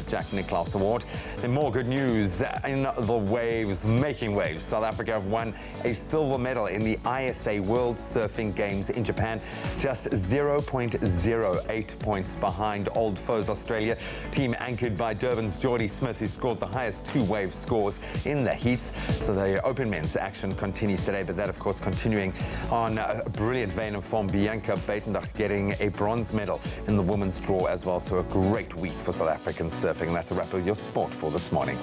Jack Nicklaus Award. Then more good news in the waves, making waves. South Africa have won a silver medal in the ISA World Surfing Games in Japan, just 0.08 points behind old foes Australia. Team anchored by Durban's Geordie Smith, who scored the highest 2 wave scores in the heats. So the open men's action continues today, but that, of course, continuing on a brilliant vein of form. Bianca Buitendag getting a bronze medal in the women's draw as well. So a great week for South African surfing. That's a wrap of your sport for this morning.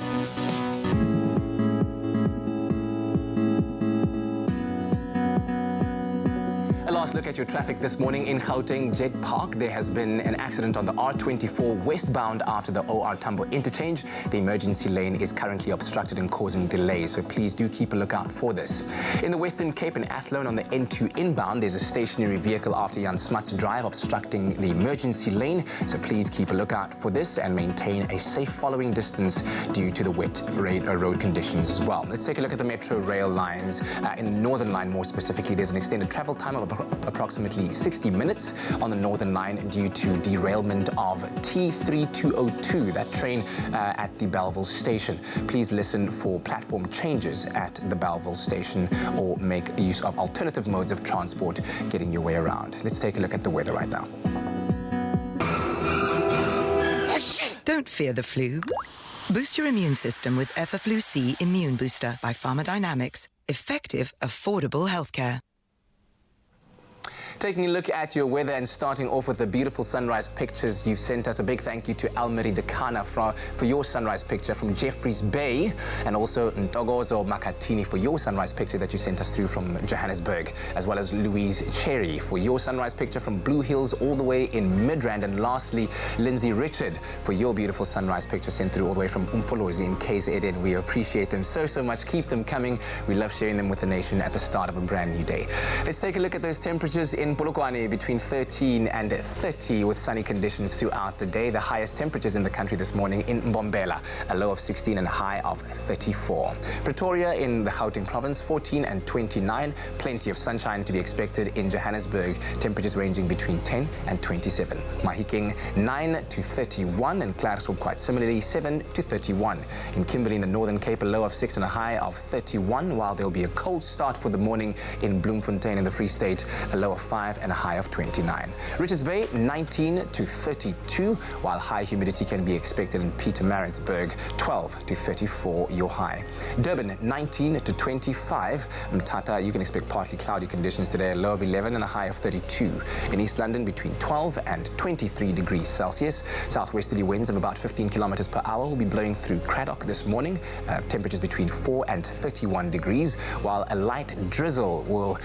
Last look at your traffic this morning in Gauteng Jet Park. There has been an accident on the R24 westbound after the OR Tambo interchange. The emergency lane is currently obstructed and causing delays, so please do keep a lookout for this. In the Western Cape and Athlone on the N2 inbound, there's a stationary vehicle after Jan Smuts Drive obstructing the emergency lane, so please keep a lookout for this and maintain a safe following distance due to the wet road conditions as well. Let's take a look at the Metro Rail lines. In the Northern Line more specifically, there's an extended travel time of approximately 60 minutes on the Northern Line due to derailment of T3202, that train at the Belleville station. Please listen for platform changes at the Belleville station or make use of alternative modes of transport getting your way around. Let's take a look at the weather right now. Don't fear the flu. Boost your immune system with Effaflu C Immune Booster by Pharmadynamics. Effective, affordable healthcare. Taking a look at your weather and starting off with the beautiful sunrise pictures you've sent us. A big thank you to Almeri Dekana for your sunrise picture from Jeffreys Bay, and also Ntogozo Makatini for your sunrise picture that you sent us through from Johannesburg, as well as Louise Cherry for your sunrise picture from Blue Hills all the way in Midrand, and lastly Lindsay Richard for your beautiful sunrise picture sent through all the way from Umfolozi in KZN. We appreciate them so much. Keep them coming. We love sharing them with the nation at the start of a brand new day. Let's take a look at those temperatures in Polokwane, between 13 and 30 with sunny conditions throughout the day. The highest temperatures in the country this morning in Mbombela, a low of 16 and a high of 34. Pretoria in the Gauteng province, 14 and 29. Plenty of sunshine to be expected in Johannesburg, temperatures ranging between 10 and 27. Mahikeng, 9 to 31, and Klerksdorp quite similarly, 7 to 31. In Kimberley in the Northern Cape, a low of 6 and a high of 31, while there'll be a cold start for the morning in Bloemfontein in the Free State, a low of 5 and a high of 29. Richards Bay, 19 to 32, while high humidity can be expected in Pietermaritzburg, 12 to 34 your high. Durban, 19 to 25. Mthatha, you can expect partly cloudy conditions today, a low of 11 and a high of 32. In East London, between 12 and 23 degrees Celsius. Southwesterly winds of about 15 kilometers per hour will be blowing through Craddock this morning. Temperatures between 4 and 31 degrees, while a light drizzle will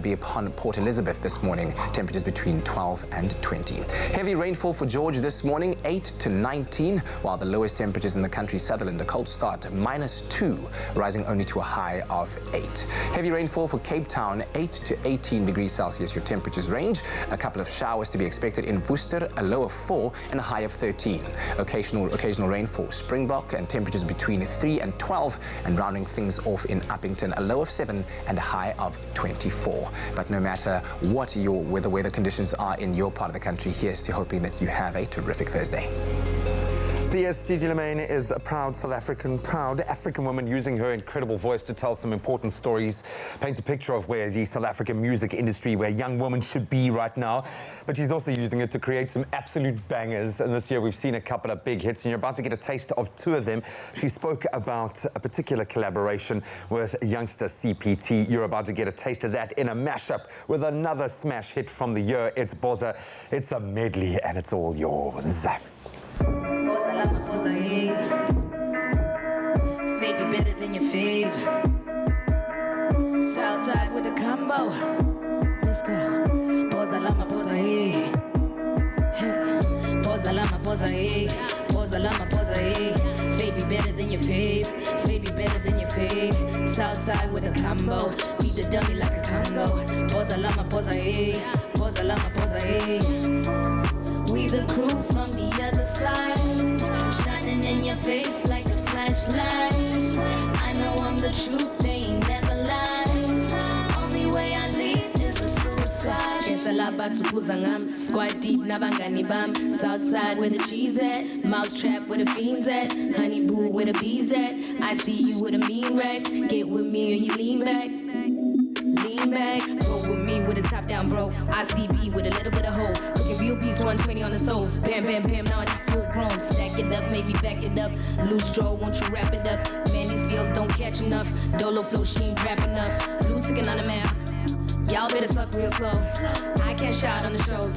be upon Port Elizabeth this this morning. Temperatures between 12 and 20. Heavy rainfall for George this morning, 8 to 19, while the lowest temperatures in the country, Sutherland, a cold start, -2, rising only to a high of 8. Heavy rainfall for Cape Town, 8 to 18 degrees Celsius, your temperatures range. A couple of showers to be expected in Worcester, a low of 4 and a high of 13. Occasional rain for Springbok, and temperatures between 3 and 12, and rounding things off in Uppington, a low of 7 and a high of 24. But no matter what the weather conditions are in your part of the country, here's to hoping that you have a terrific Thursday. So yes, Gigi Lamayne is a proud South African, proud African woman, using her incredible voice to tell some important stories, paint a picture of where the South African music industry, where young women should be right now. But she's also using it to create some absolute bangers. And this year we've seen a couple of big hits, and you're about to get a taste of 2 of them. She spoke about a particular collaboration with youngster CPT. You're about to get a taste of that in a mashup with another smash hit from the year. It's Boza. It's a medley, and it's all yours. Fade be better than your fave. Southside with a combo. Let's go. Posa lama, posa hey. Posa lama, posa hey. Posa lama, posa hey. Fade be better than your fave. Fade be better than your fave. Southside with a combo. Beat the dummy like a Congo. Posa lama, posa hey. Posa lama, posa hey. We the crew from the other side, shining in your face like a flashlight. I know I'm the truth, they ain't never lie. Only way I leave is a suicide. Can't tell about Tupuzangam, squad deep, Nabangani Bam. Southside where the cheese at, mouse trap where the fiends at, honey boo where the bees at. I see you with a mean racks, get with me or you lean back. Lean back, roll with me with a top down bro. ICB with a little bit of hope. Cooking real beats 120 on the stove. Bam, bam, bam, now I need full grown. Stack it up, maybe back it up. Loose draw, won't you wrap it up? Man, these feels don't catch enough. Dolo flow, she ain't rap enough. Blue ticket on the map. Y'all better suck real slow. I can't shout on the shows.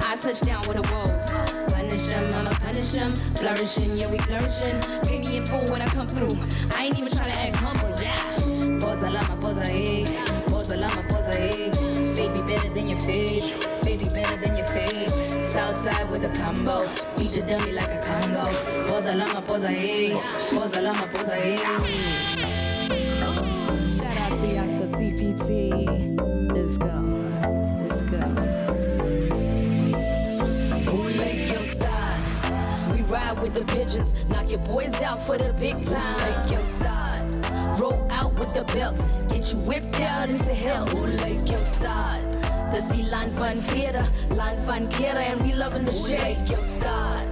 I touch down with the woes. Punish them, I'ma punish them. Flourishing, yeah, we flourishing. Pay me in full when I come through. I ain't even trying to act humble, yeah. Posa lama, posa hey. Posa lama, posa hey. Fade be better than your fade. Fade be better than your fade. Southside with a combo. Beat the dummy like a Congo. Posa lama, posa hey. Posa lama, posa hey. Shout out to youngster CPT. Let's go. Let's go. Who like your style? We ride with the pigeons. Knock your boys out for the big time. Like your style. Roll out with the belts. Get you whipped out into hell. Who like your style? The sea line fun theater, line fun theater, and we loving the shit. Like your style.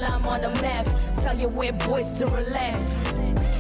I'm on the map. Tell your wet boys to relax.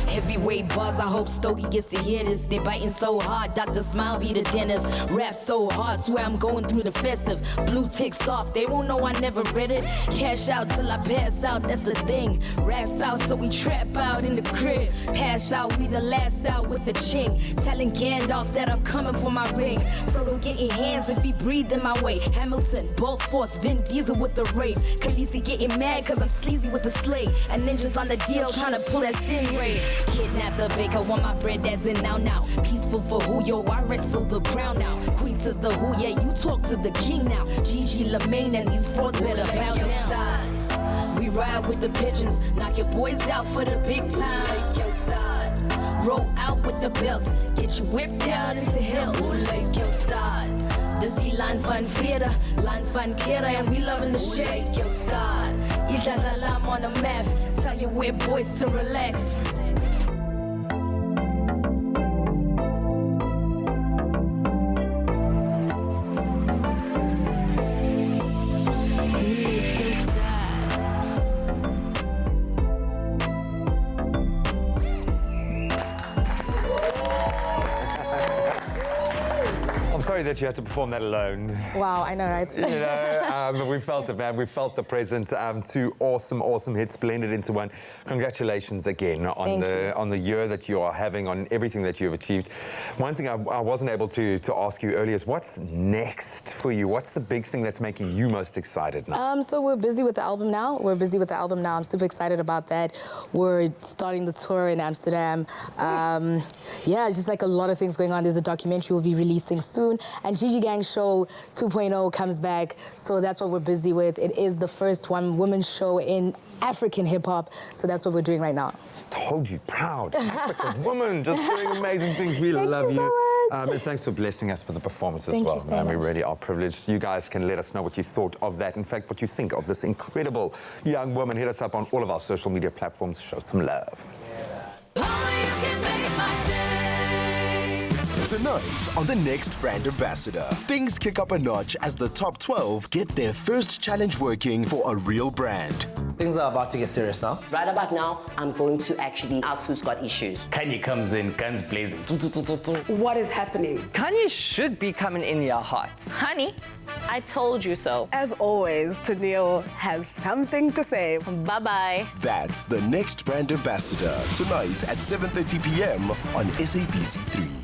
Heavyweight bars, I hope Stokey gets to hear this. They biting so hard, Dr. Smile be the dentist. Rap so hard, swear I'm going through the festive. Blue ticks off, they won't know I never read it. Cash out till I pass out, that's the thing. Rats out, so we trap out in the crib. Pass out, we the last out with the ching. Telling Gandalf that I'm coming for my ring. Frodo getting hands if he breathed in my way. Hamilton, Bolt Force, Vin Diesel with the rape. Khaleesi getting mad cause I'm sleazy with the slate. And ninjas on the deal trying to pull that stingray. Kidnap the baker, want my bread that's in now. Peaceful for who, yo, I wrestle the crown now. Queen to the who, yeah, you talk to the king now. Gigi Lamayne and these frauds better bow down. We ride with the pigeons, knock your boys out for the big time. Like your style. Roll out with the belts, get you whipped out into hell. Who like your style? The sea line fun theater, line fun theater, and we loving the shit. Like your style. I'm on the map, tell your wet boys to relax. Sorry that you had to perform that alone. Wow, I know, right? You know, but we felt it, man. We felt the present. 2 awesome hits blended into one. Congratulations again on the year that you are having, on everything that you've achieved. One thing I wasn't able to ask you earlier is what's next for you? What's the big thing that's making you most excited now? So we're busy with the album now. I'm super excited about that. We're starting the tour in Amsterdam. Yeah, just like a lot of things going on. There's a documentary we'll be releasing soon. And Gigi Gang Show 2.0 comes back, so that's what we're busy with. It is the first one-woman show in African hip-hop, so that's what we're doing right now. Told you, proud African woman, just doing amazing things. We love you. And thanks for blessing us with the performance as well, man. We really are privileged. You guys can let us know what you thought of that. In fact, what you think of this incredible young woman. Hit us up on all of our social media platforms. Show some love. Tonight on The Next Brand Ambassador, things kick up a notch as the top 12 get their first challenge working for a real brand. Things are about to get serious now. Right about now, I'm going to actually ask who's got issues. Kanye comes in, guns blazing. What is happening? Kanye should be coming in your heart. Honey, I told you so. As always, Tennille has something to say. Bye-bye. That's The Next Brand Ambassador, tonight at 7:30 p.m. on SABC3.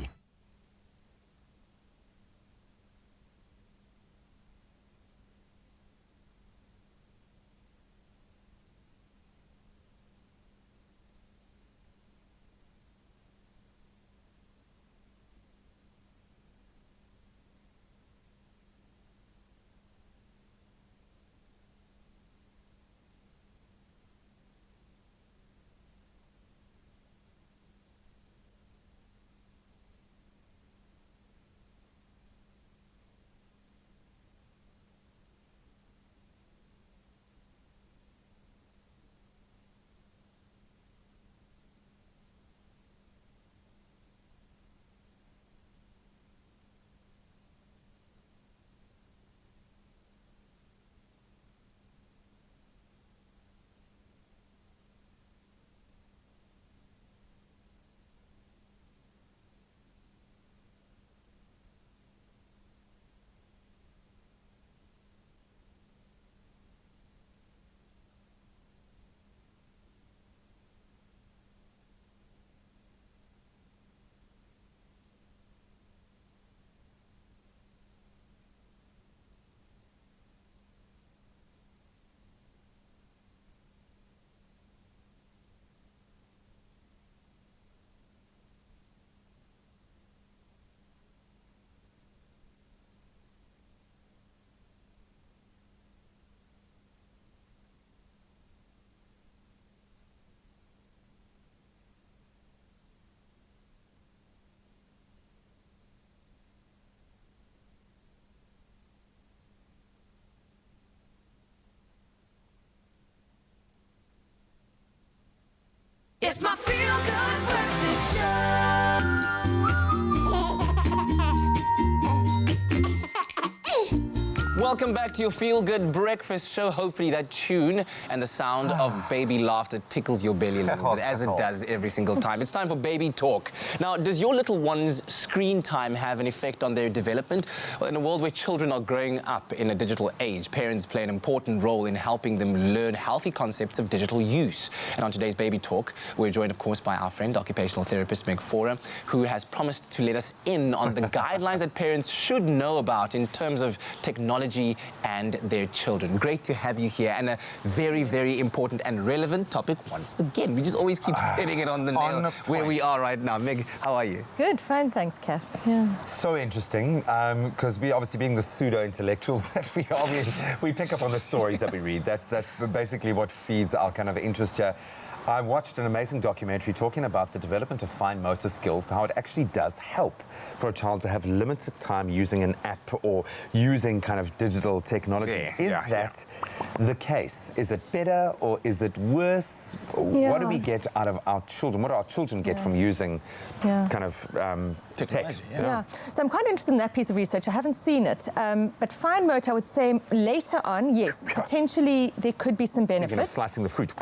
It's my feel-good breakfast show. Welcome back to your feel-good breakfast show. Hopefully that tune and the sound of baby laughter tickles your belly a little bit, as it does every single time. It's time for baby talk. Now, does your little one's screen time have an effect on their development? Well, in a world where children are growing up in a digital age, parents play an important role in helping them learn healthy concepts of digital use. And on today's baby talk, we're joined, of course, by our friend, occupational therapist Meg Fora, who has promised to let us in on the guidelines that parents should know about in terms of technology and their children. Great to have you here, and a very, very important and relevant topic once again. We just always keep hitting it on the nail where we are right now. Meg, how are you? Good, fine, thanks, Kat. Yeah. So interesting, because we obviously, being the pseudo-intellectuals that we are, we pick up on the stories that we read. That's basically what feeds our kind of interest here. I watched an amazing documentary talking about the development of fine motor skills, how it actually does help for a child to have limited time using an app or using kind of digital technology. Is that the case? Is it better or is it worse? What do we get out of our children? What do our children get from using kind of tech? So I'm quite interested in that piece of research. I haven't seen it. But fine motor, I would say later on, yes, potentially there could be some benefits. Slicing the fruit.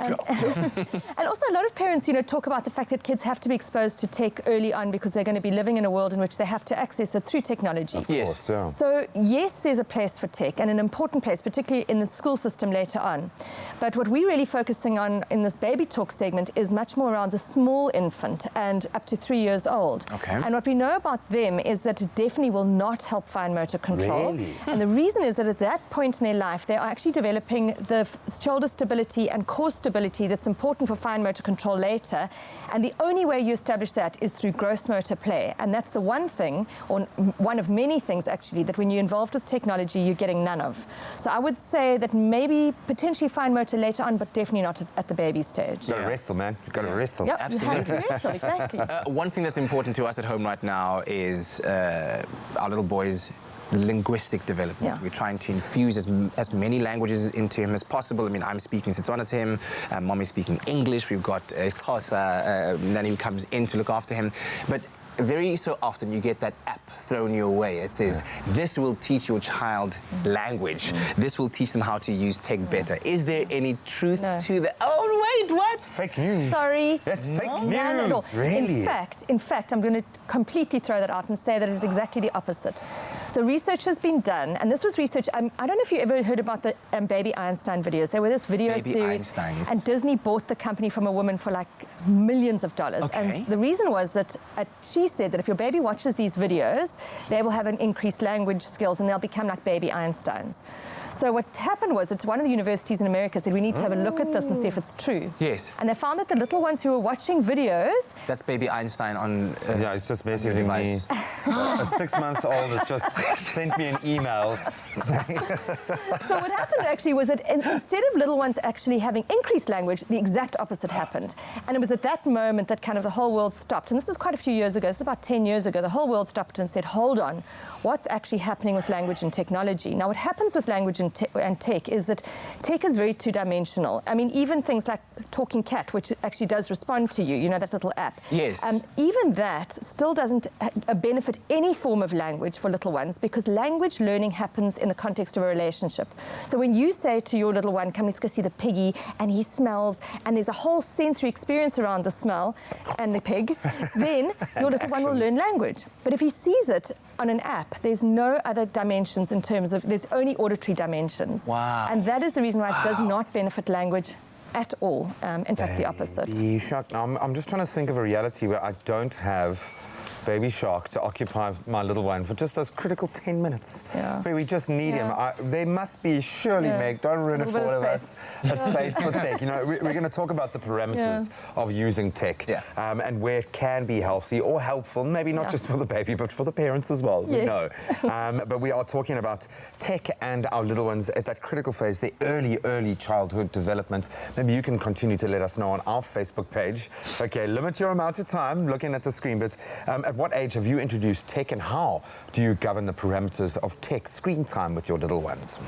And also a lot of parents, talk about the fact that kids have to be exposed to tech early on because they're going to be living in a world in which they have to access it through technology. Of course, yeah. So yes, there's a place for tech, and an important place, particularly in the school system later on. But what we're really focusing on in this baby talk segment is much more around the small infant and up to 3 years old. Okay. And what we know about them is that it definitely will not help fine motor control. Really? And the reason is that at that point in their life, they are actually developing the shoulder stability and core stability that's important for fine motor control later. And the only way you establish that is through gross motor play. And that's the one thing, or one of many things actually, that when you're involved with technology, you're getting none of. So I would say that maybe potentially fine motor later on, but definitely not at the baby stage. You've got to wrestle, man. You've got to wrestle. Yep, absolutely. You have to wrestle, exactly. One thing that's important to us at home right now is our little boy's linguistic development. Yeah. We're trying to infuse as many languages into him as possible. I mean, I'm speaking Setswana to him, Mommy's speaking English, we've got Xhosa, Nanny who comes in to look after him. But very so often you get that app thrown your way. It says, this will teach your child language. This will teach them how to use tech better. Is there any truth to that? Oh, wait, what? It's fake news. Sorry. That's fake news. None at all. Really? In fact, I'm going to completely throw that out and say that it is exactly the opposite. So research has been done, and this was research, I don't know if you ever heard about the Baby Einstein videos. They were this video Baby series, Einstein, yes. and Disney bought the company from a woman for like millions of dollars. Okay. And the reason was that she said that if your baby watches these videos, they will have an increased language skills and they'll become like baby Einsteins. So what happened was that one of the universities in America said we need to have a look at this and see if it's true. Yes. And they found that the little ones who were watching videos... That's baby Einstein on... yeah, it's just messaging me. A 6-month-old has just sent me an email saying... So what happened actually was that instead of little ones actually having increased language, the exact opposite happened. And it was at that moment that kind of the whole world stopped. And this is quite a few years ago. This is about 10 years ago. The whole world stopped and said, hold on, what's actually happening with language and technology? Now, what happens with language and tech is that tech is very two-dimensional. I mean, even things like Talking Cat, which actually does respond to you, you know, that little app. Yes. Even that still doesn't benefit any form of language for little ones because language learning happens in the context of a relationship. So when you say to your little one, come, let's go see the piggy, and he smells, and there's a whole sensory experience around the smell and the pig, then your little one will learn language. But if he sees it on an app, there's no other dimensions in terms of, there's only auditory dimensions. Wow. And that is the reason why it does not benefit language at all. In fact, the opposite. Baby Shark. Now, I'm just trying to think of a reality where I don't have Baby Shark to occupy my little one for just those critical 10 minutes. Yeah. Where we just need him. There must be, surely, Meg, don't ruin it for all of us, a space for tech. You know, we're going to talk about the parameters of using tech and where it can be healthy or helpful, maybe not just for the baby, but for the parents as well. We know. But we are talking about tech and our little ones at that critical phase, the early childhood development. Maybe you can continue to let us know on our Facebook page. Okay, limit your amount of time looking at the screen, but at what age have you introduced tech and how do you govern the parameters of tech screen time with your little ones?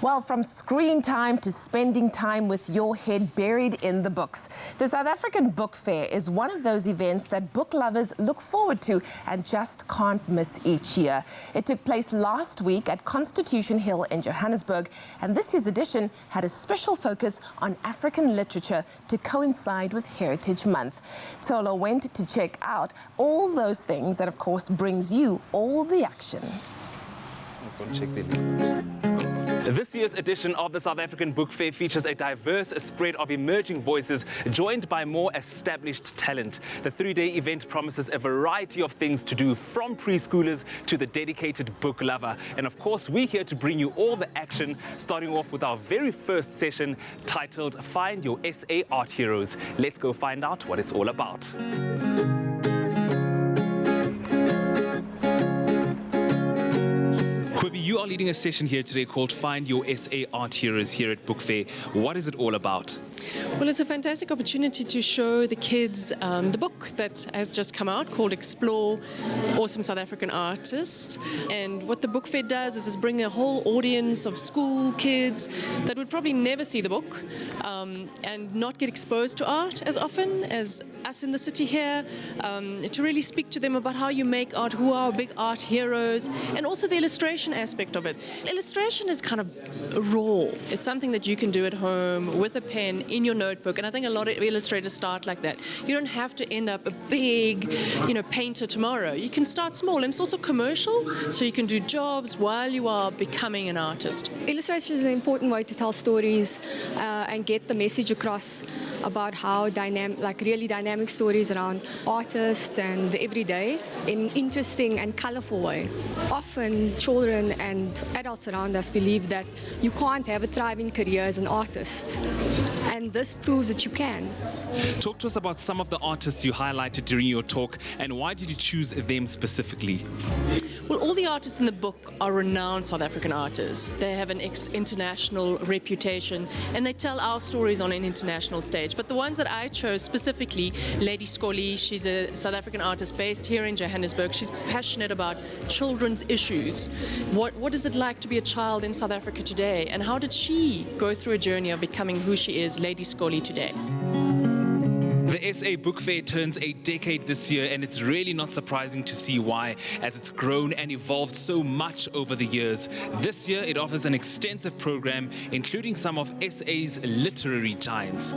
Well, from screen time to spending time with your head buried in the books. The South African Book Fair is one of those events that book lovers look forward to and just can't miss each year. It took place last week at Constitution Hill in Johannesburg, and this year's edition had a special focus on African literature to coincide with Heritage Month. Tolo went to check out all those things that, of course, brings you all the action. Don't check the This year's edition of the South African Book Fair features a diverse spread of emerging voices joined by more established talent. The 3-day event promises a variety of things to do, from preschoolers to the dedicated book lover. And of course, we're here to bring you all the action, starting off with our very first session titled Find Your SA Art Heroes. Let's go find out what it's all about. You are leading a session here today called Find Your SA Art Heroes here at Book Fair. What is it all about? Well, it's a fantastic opportunity to show the kids the book that has just come out called Explore Awesome South African Artists. And what the Book Fair does is bring a whole audience of school kids that would probably never see the book and not get exposed to art as often as us in the city here, to really speak to them about how you make art, who are our big art heroes, and also the illustration aspect of it. Illustration is kind of raw. It's something that you can do at home with a pen in your notebook, and I think a lot of illustrators start like that. You don't have to end up a big, painter tomorrow. You can start small, and it's also commercial, so you can do jobs while you are becoming an artist. Illustration is an important way to tell stories and get the message across about how really dynamic dynamic stories around artists and the everyday in interesting and colorful way. Often children and adults around us believe that you can't have a thriving career as an artist, and this proves that you can. Talk to us about some of the artists you highlighted during your talk, and why did you choose them specifically? Well, all the artists in the book are renowned South African artists. They have an international reputation, and they tell our stories on an international stage. But the ones that I chose specifically, Lady Scully, she's a South African artist based here in Johannesburg. She's passionate about children's issues. What is it like to be a child in South Africa today? And how did she go through a journey of becoming who she is, Lady Scully, today? The SA Book Fair turns a decade this year, and it's really not surprising to see why, as it's grown and evolved so much over the years. This year, it offers an extensive program, including some of SA's literary giants.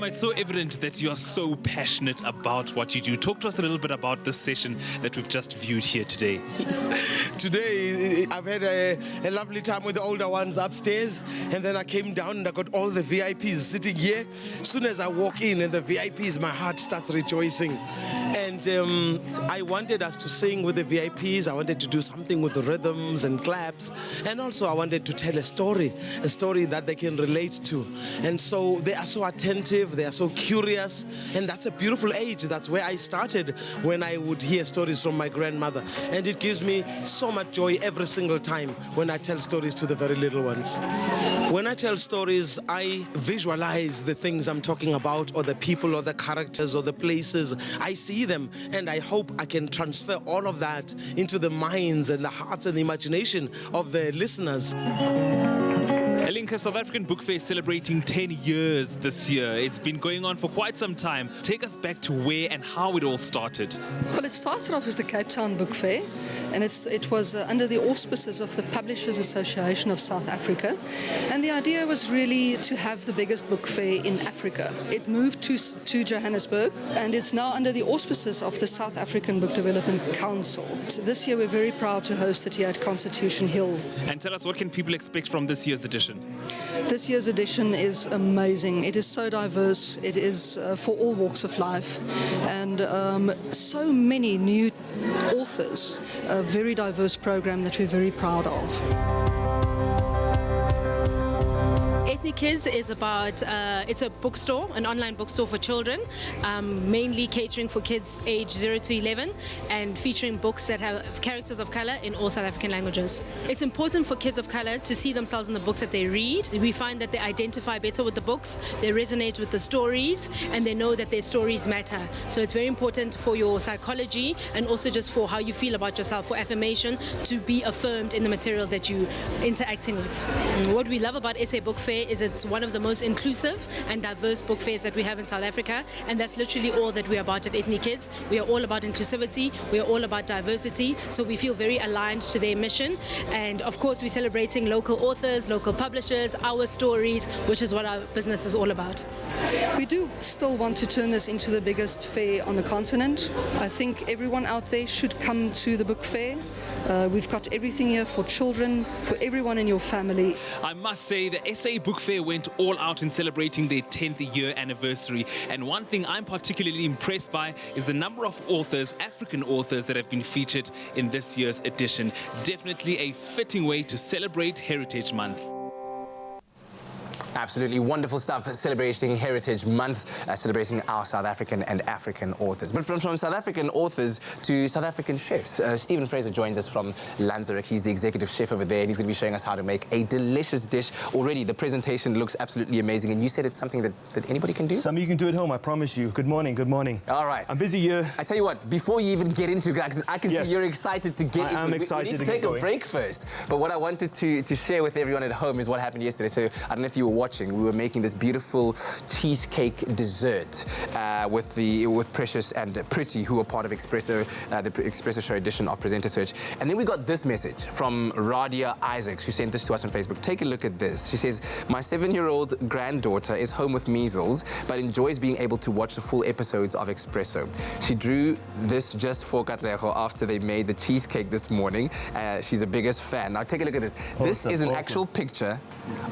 It's so evident that you are so passionate about what you do. Talk to us a little bit about this session that we've just viewed here today. Today, I've had a lovely time with the older ones upstairs, and then I came down and I got all the VIPs sitting here. As soon as I walk in and the VIPs, my heart starts rejoicing. And I wanted us to sing with the VIPs. I wanted to do something with the rhythms and claps. And also I wanted to tell a story that they can relate to. And so they are so attentive. They are so curious, and that's a beautiful age. That's where I started, when I would hear stories from my grandmother. And it gives me so much joy every single time when I tell stories to the very little ones. When I tell stories, I visualize the things I'm talking about, or the people, or the characters, or the places. I see them, and I hope I can transfer all of that into the minds and the hearts and the imagination of the listeners. Elinka, South African Book Fair is celebrating 10 years this year. It's been going on for quite some time. Take us back to where and how it all started. Well, it started off as the Cape Town Book Fair, and it was under the auspices of the Publishers Association of South Africa. And the idea was really to have the biggest book fair in Africa. It moved to Johannesburg, and it's now under the auspices of the South African Book Development Council. So this year we're very proud to host it here at Constitution Hill. And tell us, what can people expect from this year's edition? This year's edition is amazing. It is so diverse. It is for all walks of life, and so many new authors. A very diverse program that we're very proud of. Ethnic Kids is about, it's a bookstore, an online bookstore for children, mainly catering for kids aged 0 to 11 and featuring books that have characters of color in all South African languages. It's important for kids of color to see themselves in the books that they read. We find that they identify better with the books, they resonate with the stories, and they know that their stories matter. So it's very important for your psychology and also just for how you feel about yourself, for affirmation, to be affirmed in the material that you're interacting with. And what we love about SA Book Fair is it's one of the most inclusive and diverse book fairs that we have in South Africa, and that's literally all that we're about at Ethnic Kids. We are all about inclusivity, we are all about diversity, so we feel very aligned to their mission. And of course we're celebrating local authors, local publishers, our stories, which is what our business is all about. We do still want to turn this into the biggest fair on the continent. I think everyone out there should come to the book fair. We've got everything here for children, for everyone in your family. I must say the SA Book Fair went all out in celebrating their 10th year anniversary. And one thing I'm particularly impressed by is the number of authors, African authors, that have been featured in this year's edition. Definitely a fitting way to celebrate Heritage Month. Absolutely wonderful stuff, celebrating Heritage Month, celebrating our South African and African authors. But from South African authors to South African chefs, Stephen Fraser joins us from Lanzarote. He's the executive chef over there, and he's going to be showing us how to make a delicious dish. Already, the presentation looks absolutely amazing, and you said it's something that anybody can do? Something you can do at home, I promise you. Good morning, good morning. All right. I'm busy here. I tell you what, before you even get into it, I can see you're excited to get into it. I'm excited we need to take a break first. But what I wanted to share with everyone at home is what happened yesterday. So I don't know if you were watching, we were making this beautiful cheesecake dessert with Precious and Pretty, who are part of Expresso, the Expresso Show edition of Presenter Search. And then we got this message from Radia Isaacs, who sent this to us on Facebook. Take a look at this. She says, my 7-year-old granddaughter is home with measles, but enjoys being able to watch the full episodes of Expresso. She drew this just for Katlego after they made the cheesecake this morning. She's the biggest fan. Now take a look at this. This is an actual picture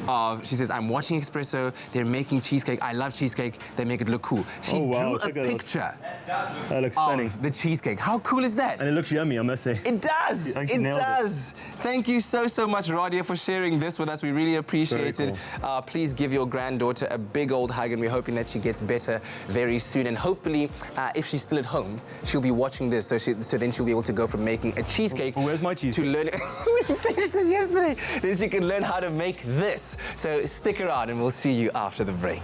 of, she says, I'm watching Expresso, they're making cheesecake. I love cheesecake, they make it look cool. She drew a picture that looks stunning. Of the cheesecake. How cool is that? And it looks yummy, I must say. It does! It does! Thank you so much, Radia, for sharing this with us. We really appreciate it. Please give your granddaughter a big old hug, and we're hoping that she gets better very soon. And hopefully, if she's still at home, she'll be watching this, so then she'll be able to go from making a cheesecake. Where's my cheesecake? To learn. We finished this yesterday. Then she can learn how to make this. So stick around, and we'll see you after the break.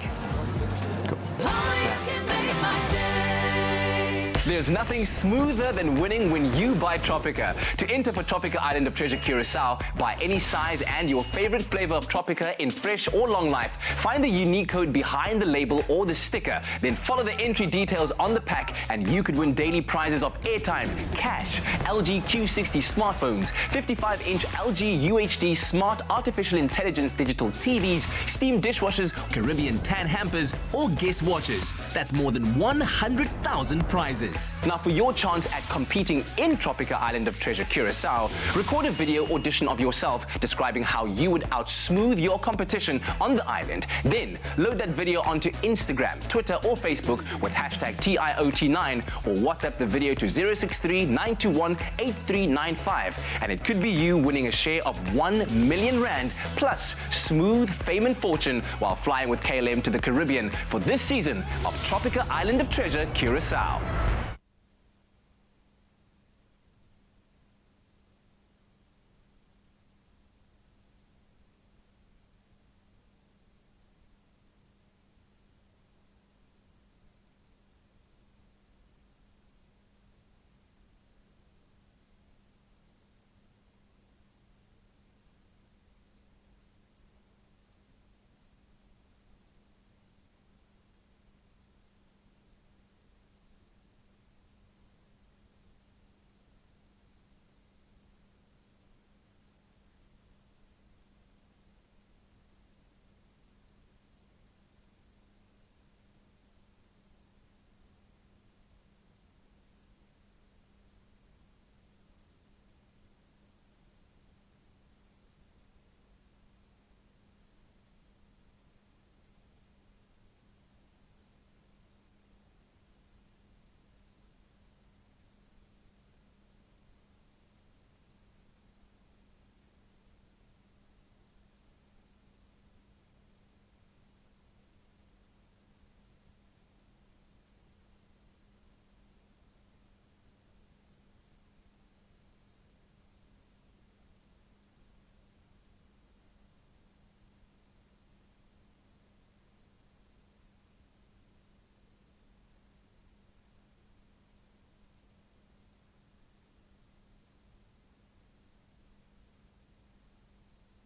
There's nothing smoother than winning when you buy Tropica. To enter for Tropica Island of Treasure Curacao, buy any size and your favorite flavor of Tropica in fresh or long life. Find the unique code behind the label or the sticker. Then follow the entry details on the pack and you could win daily prizes of airtime, cash, LG Q60 smartphones, 55-inch LG UHD smart artificial intelligence digital TVs, steam dishwashers, Caribbean tan hampers, or guest watches. That's more than 100,000 prizes. Now, for your chance at competing in Tropica Island of Treasure Curacao, record a video audition of yourself describing how you would outsmooth your competition on the island. Then, load that video onto Instagram, Twitter, or Facebook with hashtag TIOT9 or WhatsApp the video to 063-921-8395. And it could be you winning a share of 1 million rand plus smooth fame and fortune while flying with KLM to the Caribbean for this season of Tropica Island of Treasure Curacao.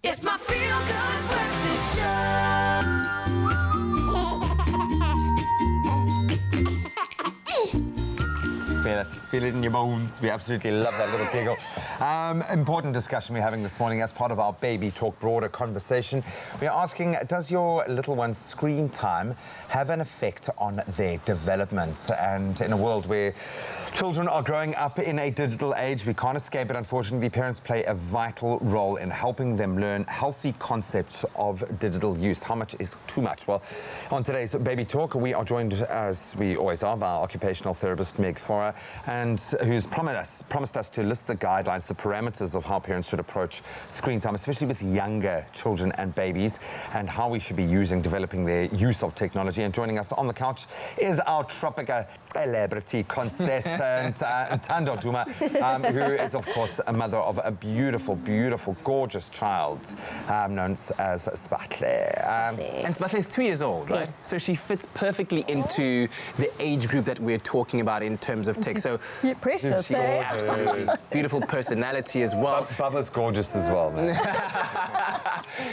It's my feel-good breakfast show. Feel it in your bones. We absolutely love that little giggle. Important discussion we're having this morning as part of our Baby Talk broader conversation. We're asking, does your little one's screen time have an effect on their development? And in a world where children are growing up in a digital age, we can't escape it, unfortunately. Parents play a vital role in helping them learn healthy concepts of digital use. How much is too much? Well, on today's Baby Talk, we are joined, as we always are, by our occupational therapist, Meg Fora, and who's promised us to list the guidelines, the parameters of how parents should approach screen time, especially with younger children and babies, and how we should be developing their use of technology. And joining us on the couch is our Tropica celebrity contestant, Ntando Duma, who is, of course, a mother of a beautiful, beautiful, gorgeous child known as Spatle. And Spatle is 2 years old, right? Yes. So she fits perfectly into the age group that we're talking about in terms of technology. So You're precious, eh? absolutely beautiful personality as well. Bubba's gorgeous as well, man.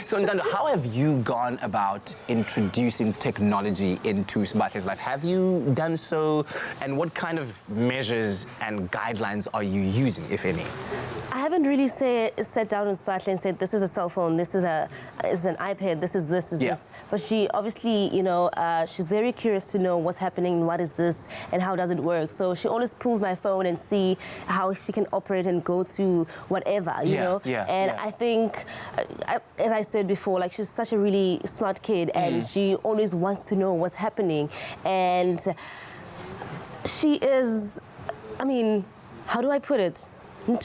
So, Ntando, how have you gone about introducing technology into Sbatlhe's life? Have you done so, and what kind of measures and guidelines are you using, if any? I haven't really sat down with Sbatle and said, this is a cell phone, this is an iPad, this is this. But she obviously, you know, she's very curious to know what's happening, what is this, and how does it work. So she always pulls my phone and see how she can operate and go to whatever, you know. And I think, as I said before, like, she's such a really smart kid, and she always wants to know what's happening. And she is, I mean, how do I put it? Oh,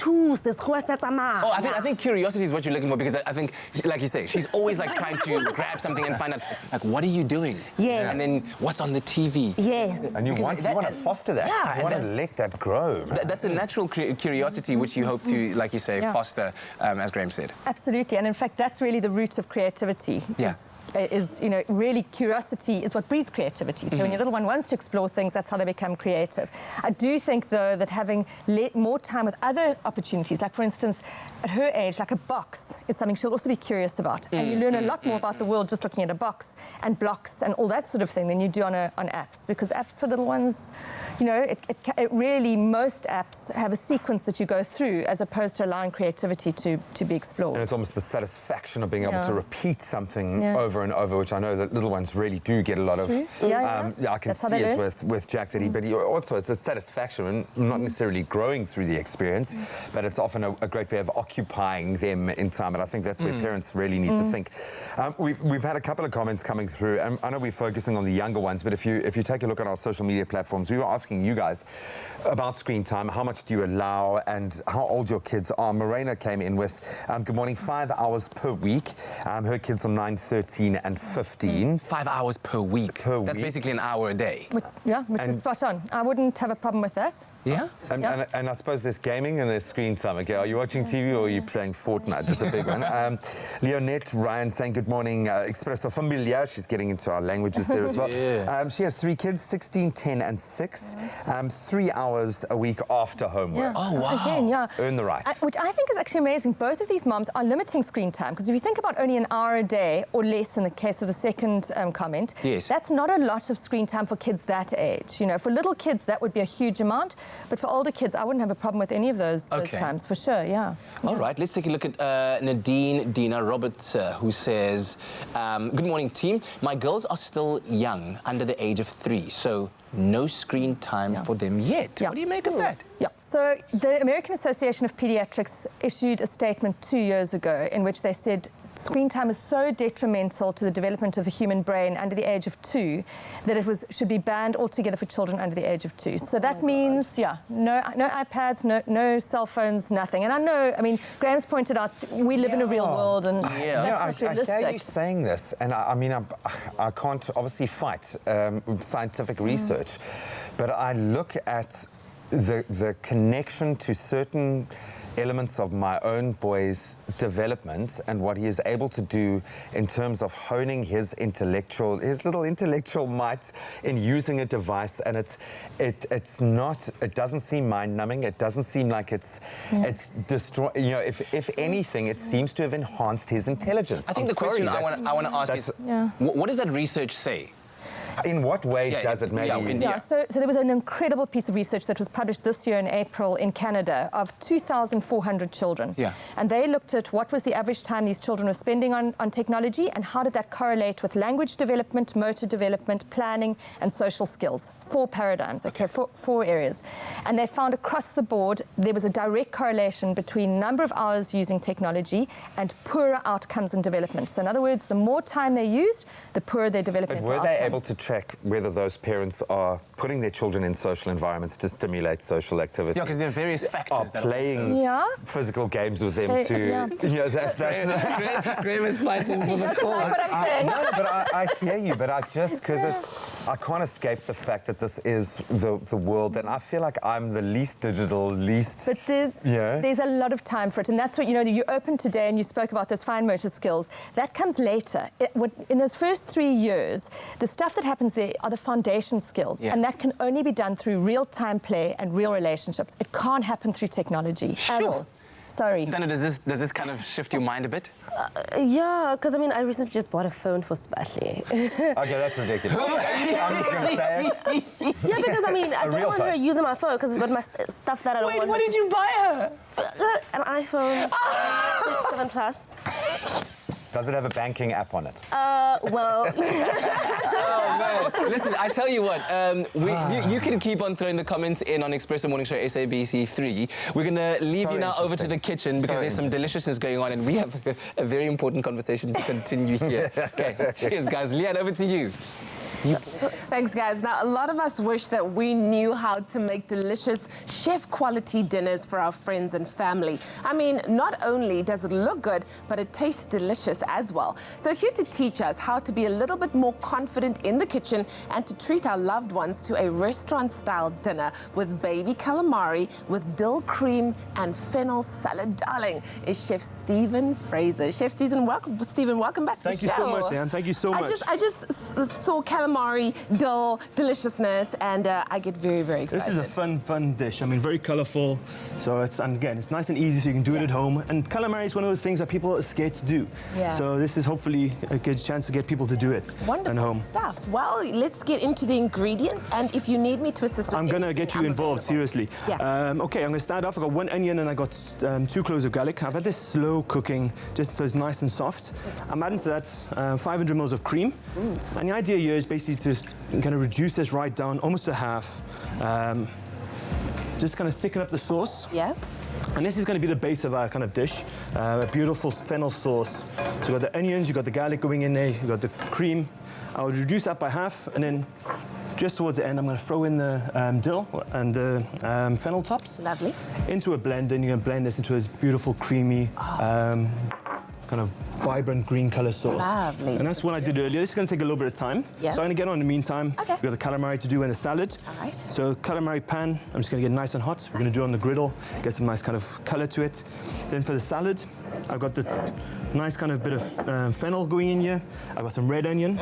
I think curiosity is what you're looking for, because I think, like you say, she's always like trying to grab something and find out, like, what are you doing? Yes. And then what's on the TV? Yes. And you want to foster that. Yeah, you want to let that grow. That's a natural curiosity which you hope to, like you say, foster, as Graham said. Absolutely, and in fact, that's really the root of creativity. Is, you know, really curiosity is what breeds creativity. So when your little one wants to explore things, that's how they become creative. I do think, though, that having more time with other opportunities, like, for instance, at her age, like a box is something she'll also be curious about. And you learn a lot more about the world just looking at a box and blocks and all that sort of thing than you do on apps. Because apps for little ones, you know, it really, most apps have a sequence that you go through as opposed to allowing creativity to be explored. And it's almost the satisfaction of being able to repeat something over and over, which I know that little ones really do get a lot of. I can see it with Jack, but also it's a satisfaction, and not necessarily growing through the experience, but it's often a great way of occupying them in time. And I think that's where parents really need to think. We've had a couple of comments coming through, and I know we're focusing on the younger ones, but if you take a look at our social media platforms, we were asking you guys about screen time, how much do you allow, and how old your kids are. Morena came in with, good morning, 5 hours per week. Her kids are 9, 13 and 15. 5 hours per week? That's basically an hour a day. Which is spot on. I wouldn't have a problem with that. Yeah? And I suppose there's gaming and there's screen time. Okay, are you watching TV or are you playing Fortnite? That's a big one. Leonette Ryan saying, good morning, Expresso Familia. She's getting into our languages there as well. She has 3 kids, 16, 10 and 6. 3 hours a week after homework. Oh, wow. Again, Earn the right. Which I think is actually amazing. Both of these moms are limiting screen time, because if you think about only an hour a day or less in the case of the second comment, that's not a lot of screen time for kids that age. You know, for little kids, that would be a huge amount. But for older kids, I wouldn't have a problem with any of those times, for sure, All right, let's take a look at Nadine Dina Roberts, who says, good morning, team. My girls are still young, under the age of 3, so no screen time for them yet. What do you make of that? So the American Association of Pediatrics issued a statement 2 years ago in which they said screen time is so detrimental to the development of the human brain under the age of 2 that it should be banned altogether for children under the age of 2. So that means, no iPads, no cell phones, nothing. And I know, I mean, Graham's pointed out we live in a real world, and that's not realistic. I hear you saying this, and I mean, I can't obviously fight scientific research, but I look at the connection to certain elements of my own boy's development and what he is able to do in terms of honing his little intellectual might in using a device, and it doesn't seem mind-numbing. It doesn't seem like it's destroy. You know, if anything, it seems to have enhanced his intelligence. I think the question I want to ask is, what does that research say? In what way does it maybe? So there was an incredible piece of research that was published this year in April in Canada of 2,400 children. And they looked at what was the average time these children were spending on technology, and how did that correlate with language development, motor development, planning, and social skills. 4 paradigms, four areas. And they found across the board there was a direct correlation between number of hours using technology and poorer outcomes in development. So in other words, the more time they used, the poorer their developmental outcomes. But were they able to track whether those parents are putting their children in social environments to stimulate social activity? Yeah, because there are various factors. Are playing physical games with them Graham is fighting for the cause. No, but I hear you, but I can't escape the fact that this is the world, and I feel like I'm the least digital, But there's a lot of time for it, and that's what, you opened today and you spoke about those fine motor skills. That comes later. In those first 3 years, the stuff that happens there are the foundation skills, and that can only be done through real-time play and real relationships. It can't happen through technology at all. Sorry. Dana, does this kind of shift your mind a bit? Yeah, because I mean, I recently just bought a phone for Spatley. Okay, that's ridiculous. I'm just going to say it. Yeah, because I mean, I don't want her using my phone because I've got my stuff that I don't want. What did you buy her? An iPhone 7 Plus. Does it have a banking app on it? Well... Oh, man. Listen, I tell you what, you can keep on throwing the comments in on Expresso Morning Show SABC 3. We're going to leave you now over to the kitchen because there's some deliciousness going on and we have a very important conversation to continue here. Okay, cheers, guys. Leanne, over to you. Thanks, guys. Now, a lot of us wish that we knew how to make delicious chef-quality dinners for our friends and family. I mean, not only does it look good, but it tastes delicious as well. So here to teach us how to be a little bit more confident in the kitchen and to treat our loved ones to a restaurant-style dinner with baby calamari, with dill cream and fennel salad, darling, is Chef Stephen Fraser. Chef Stephen, welcome back to the show. Thank you so much, Dan. Thank you so much. I just saw calamari, dill, deliciousness, and I get very, very excited. This is a fun dish. I mean, very colourful. So it's nice and easy, so you can do it at home. And calamari is one of those things that people are scared to do. Yeah. So this is hopefully a good chance to get people to do it Wonderful at home. stuff. Well, let's get into the ingredients, and if you need me to assist with I'm going to get you involved, seriously. Yeah. Okay, I'm going to start off. I've got 1 onion and I got 2 cloves of garlic. I've had this slow cooking, just so it's nice and soft. Yes. I'm adding to that 500 ml of cream. Ooh. And the idea here is basically to kind of reduce this right down, almost to half. Just kind of thicken up the sauce. Yeah. And this is going to be the base of our kind of dish, a beautiful fennel sauce. So you've got the onions, you've got the garlic going in there, you've got the cream. I would reduce that by half, and then just towards the end, I'm going to throw in the dill and the fennel tops. Lovely. Into a blender, and you're going to blend this into a beautiful, creamy, kind of vibrant green color sauce. Lovely. And that's what I did earlier. This is going to take a little bit of time. Yeah. So I'm going to get on in the meantime. Okay. We've got the calamari to do and the salad. All right. So calamari pan, I'm just going to get nice and hot. We're going to do it on the griddle, get some nice kind of color to it. Then for the salad, I've got the nice kind of bit of fennel going in here. I've got some red onion.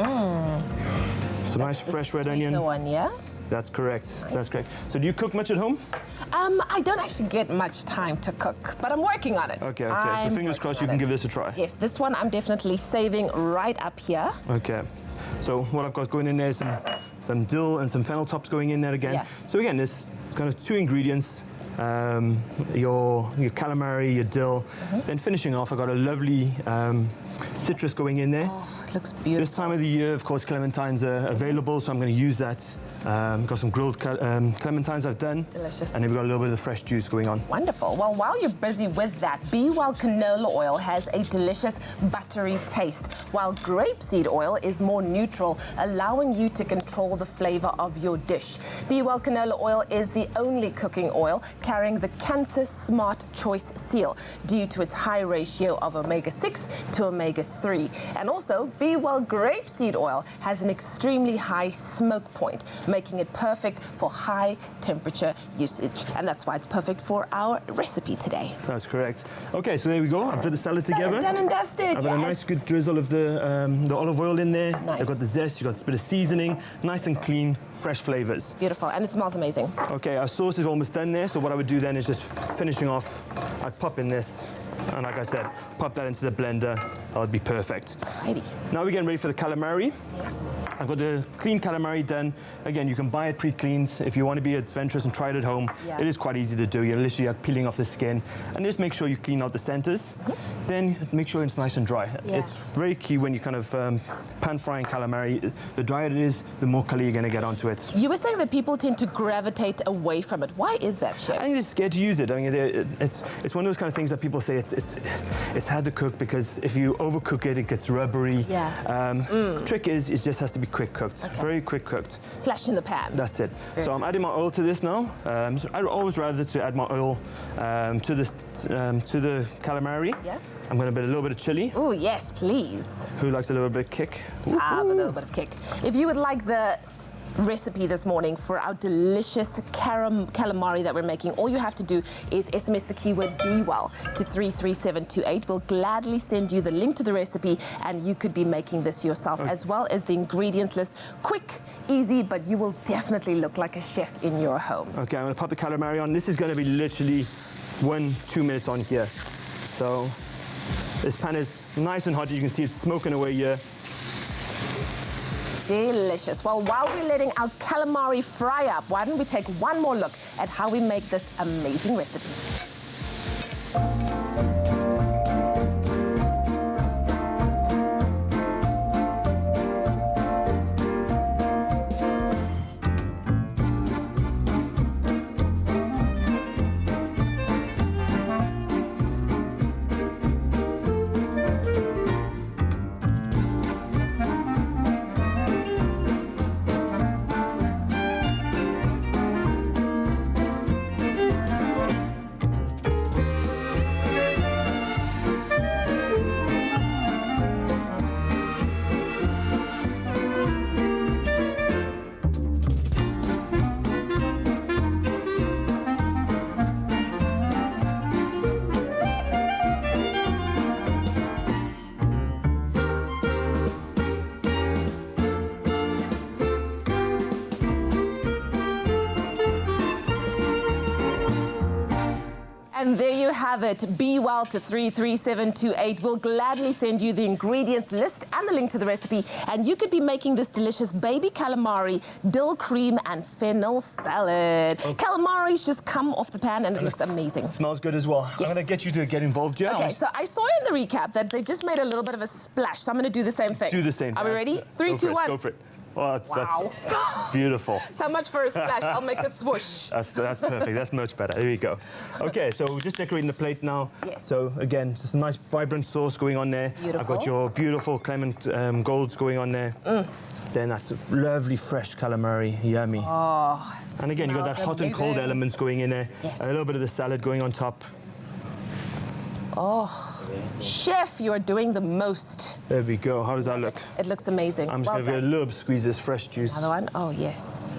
Some nice fresh red onion. One, yeah? That's correct. Nice. That's correct. So do you cook much at home? I don't actually get much time to cook, but I'm working on it. Okay. So fingers crossed you can give this a try. Yes, this one I'm definitely saving right up here. Okay. So what I've got going in there is some dill and some fennel tops going in there again. Yeah. So again, there's kind of 2 ingredients. Your calamari, your dill. Then finishing off, I've got a lovely citrus going in there. Oh, it looks beautiful. This time of the year, of course, clementines are available, so I'm going to use that. Got some grilled clementines I've done. Delicious. And then we've got a little bit of the fresh juice going on. Wonderful. Well, while you're busy with that, Be Well canola oil has a delicious buttery taste, while grapeseed oil is more neutral, allowing you to control the flavor of your dish. Be Well canola oil is the only cooking oil carrying the Cancer Smart Choice seal due to its high ratio of omega-6 to omega-3. And also, Be Well grapeseed oil has an extremely high smoke point, making it perfect for high temperature usage. And that's why it's perfect for our recipe today. That's correct. Okay, so there we go. I've put the salad together. Done and dusted, I've got a nice good drizzle of the olive oil in there. Nice. I've got the zest, you've got a bit of seasoning, nice and clean, fresh flavors. Beautiful, and it smells amazing. Okay, our sauce is almost done there, so what I would do then is just finishing off, I'd pop in this, and like I said, pop that into the blender. That would be perfect. Alrighty. Now we're getting ready for the calamari. Yes. I've got the clean calamari done. Again, you can buy it pre-cleaned. If you want to be adventurous and try it at home, it is quite easy to do. You're literally peeling off the skin. And just make sure you clean out the centers. Then make sure it's nice and dry. Yeah. It's very key when you kind of pan frying calamari. The drier it is, the more color you're going to get onto it. You were saying that people tend to gravitate away from it. Why is that, Chef? I think they're scared to use it. I mean, it's one of those kind of things that people say it's hard to cook because if you overcook it, it gets rubbery. Yeah. Trick is, it just has to be quick cooked, very quick cooked. Flash in the pan. That's it. Very so I'm adding my oil to this now. So I'd always rather to add my oil to the calamari. Yeah. I'm going to put a little bit of chili. Oh, yes, please. Who likes a little bit of kick? A little bit of kick. If you would like the recipe this morning for our delicious calamari that we're making. All you have to do is SMS the keyword BeWell to 33728. We'll gladly send you the link to the recipe, and you could be making this yourself, as well as the ingredients list. Quick, easy, but you will definitely look like a chef in your home. Okay, I'm going to pop the calamari on. This is going to be literally 1-2 minutes on here. So this pan is nice and hot. You can see it's smoking away here. Delicious. Well, while we're letting our calamari fry up, why don't we take one more look at how we make this amazing recipe. And there you have it. BeWell to 33728. We'll gladly send you the ingredients list and the link to the recipe. And you could be making this delicious baby calamari, dill cream, and fennel salad. Okay. Calamari's just come off the pan and it looks amazing. It smells good as well. Yes. I'm going to get you to get involved, yeah? Okay, so I saw in the recap that they just made a little bit of a splash. So I'm going to do the same thing. Do the same. Are we ready? 3, 2, 1. Go for it. Oh, that's Wow. beautiful. So much for a splash. I'll make a swoosh. That's perfect. That's much better. There you go. Okay, so we're just decorating the plate now. Yes. So again, just a nice vibrant sauce going on there. Beautiful. I've got your beautiful Clement golds going on there. Then that's a lovely fresh calamari. Yummy. Oh, and again, you've got that hot and cold elements going in there. Yes. A little bit of the salad going on top. Oh, chef, you are doing the most. There we go. How does that look? It looks amazing. I'm just going to give it a little squeeze this fresh juice. Another one? Oh, yes.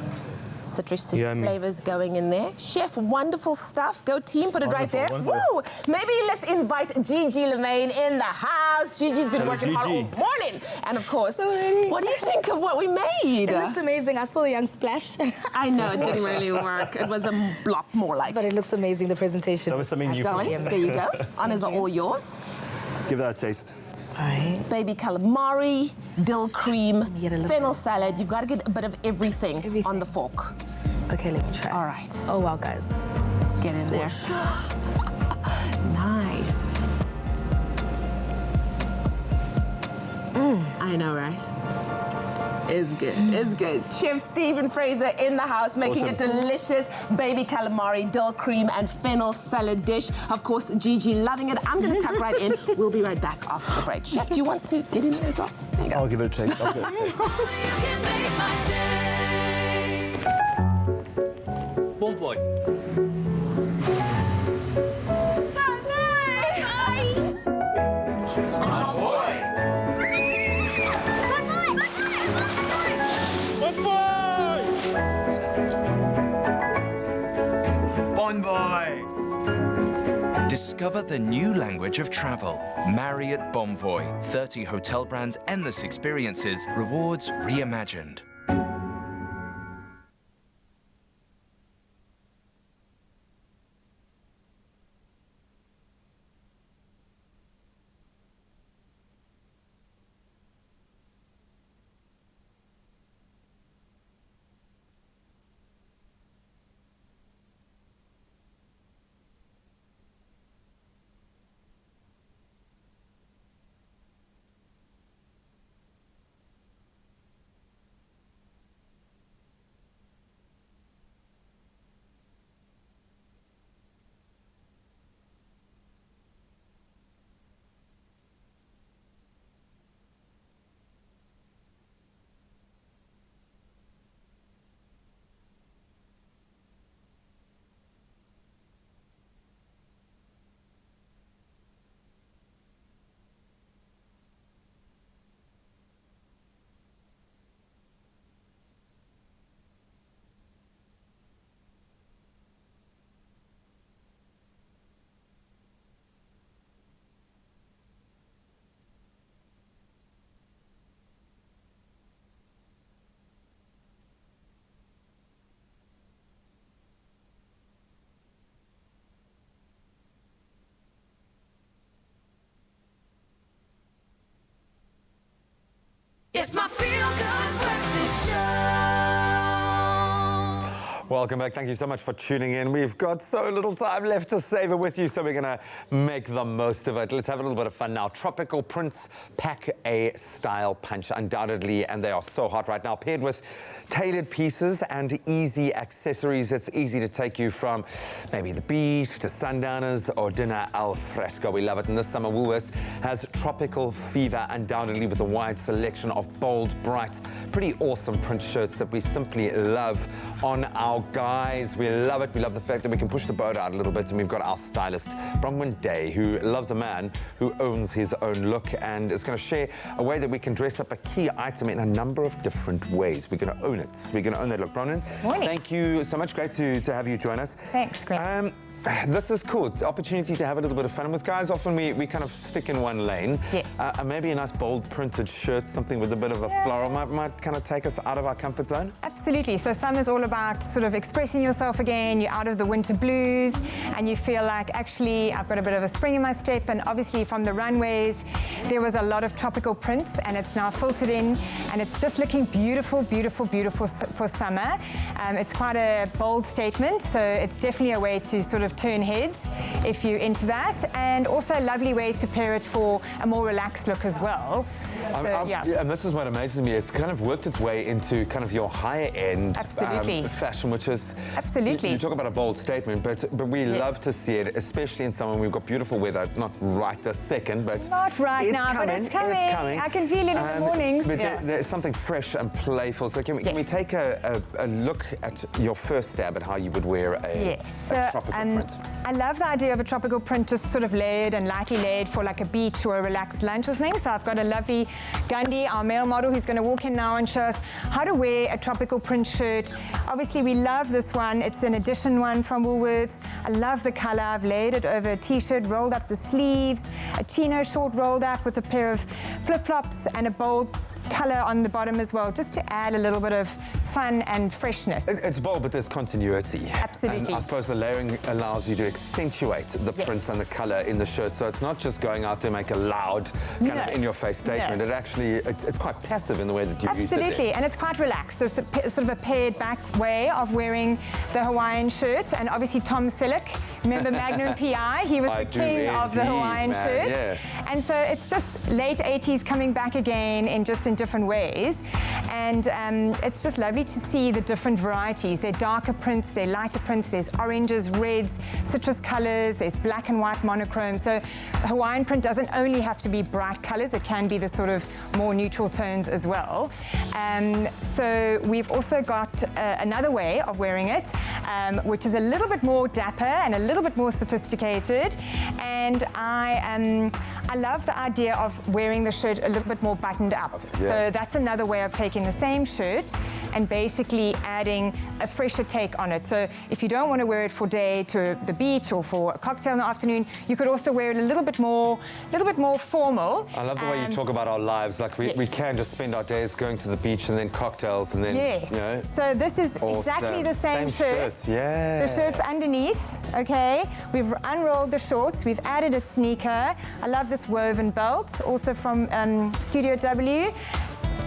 Citrusy Yummy. flavors going in there. Chef, wonderful stuff. Go team, put it right there. Woo! Maybe let's invite Gigi Lamayne in the house. Gigi's been working hard all morning. And of course, what do you think of what we made? It looks amazing. I saw the young splash. I know, it didn't really work. It was a block more like. But it looks amazing, the presentation. That was something new. There you go. Honours are all yours. Give that a taste. All right. Baby calamari, dill cream, fennel salad. You've got to get a bit of everything on the fork. Okay, let me try. All right. Oh, wow, guys. Get in there. Nice. I know, right? It's good. It's good. Chef Stephen Fraser in the house making a delicious baby calamari, dill cream, and fennel salad dish. Of course, Gigi loving it. I'm going to tuck right in. We'll be right back after the break. Chef, do you want to get in there as well? There you go. I'll give it a taste. I'll give it a taste. Bon boy. Discover the new language of travel. Marry at Bonvoy. 30 hotel brands, endless experiences, rewards reimagined. Welcome back. Thank you so much for tuning in. We've got so little time left to savor with you, so we're going to make the most of it. Let's have a little bit of fun now. Tropical prints pack a style punch, undoubtedly, and they are so hot right now. Paired with tailored pieces and easy accessories, it's easy to take you from maybe the beach to sundowners or dinner al fresco. We love it. And this summer, Woolworths has tropical fever, undoubtedly, with a wide selection of bold, bright, pretty awesome print shirts that we simply love on our guys. We love it. We love the fact that we can push the boat out a little bit, and we've got our stylist, Bronwyn Day, who loves a man who owns his own look and is going to share a way that we can dress up a key item in a number of different ways. We're going to own it. We're going to own that look. Bronwyn, thank you so much. Great to have you join us. Thanks, Greg. This is cool. The opportunity to have a little bit of fun with guys. Often we kind of stick in one lane. Yes. Maybe a nice bold printed shirt, something with a bit of a floral might kind of take us out of our comfort zone. Absolutely. So summer's all about sort of expressing yourself again. You're out of the winter blues and you feel like, actually, I've got a bit of a spring in my step. And obviously from the runways, there was a lot of tropical prints, and it's now filtered in, and it's just looking beautiful, beautiful, beautiful for summer. It's quite a bold statement, so it's definitely a way to sort of turn heads if you're into that, and also a lovely way to pair it for a more relaxed look as well. So, yeah. And this is what amazes me. It's kind of worked its way into kind of your higher end fashion, which is absolutely. You talk about a bold statement, but we love to see it, especially in summer. We've got beautiful weather, not right this second, but not right now, coming. but it's coming. It's coming. I can feel it in the mornings. But there's something fresh and playful. So can we take a look at your first stab at how you would wear a tropical print? I love the idea of a tropical print, just sort of layered and lightly layered for like a beach or a relaxed lunch or something. So I've got a lovely Gandhi, our male model, who's going to walk in now and show us how to wear a tropical print shirt. Obviously, we love this one. It's an edition one from Woolworths. I love the color. I've layered it over a t-shirt, rolled up the sleeves, a chino short rolled up with a pair of flip-flops and a bold color on the bottom as well, just to add a little bit of fun and freshness. It's bold, but there's continuity. Absolutely. And I suppose the layering allows you to accentuate the print and the color in the shirt, so it's not just going out to make a loud kind of in-your-face statement. It actually, it's quite passive in the way that you use it. Absolutely, and it's quite relaxed. It's sort of a pared-back way of wearing the Hawaiian shirt, and obviously Tom Selleck, remember Magnum PI? He was the king of the Hawaiian shirt. Yeah. And so it's just late 80s coming back again in different ways, and it's just lovely to see the different varieties. There are darker prints, there are lighter prints, there's oranges, reds, citrus colors, there's black and white monochrome. So Hawaiian print doesn't only have to be bright colors, it can be the sort of more neutral tones as well. So we've also got another way of wearing it, which is a little bit more dapper and a little bit more sophisticated, and I love the idea of wearing the shirt a little bit more buttoned up. So that's another way of taking the same shirt and basically adding a fresher take on it. So if you don't want to wear it for day to the beach or for a cocktail in the afternoon, you could also wear it a little bit more formal. I love the way you talk about our lives. Like we can just spend our days going to the beach and then cocktails and then, you know. So this is exactly the same shirt. The shirt's underneath, okay? We've unrolled the shorts, we've added a sneaker. I love this woven belt, also from Studio W,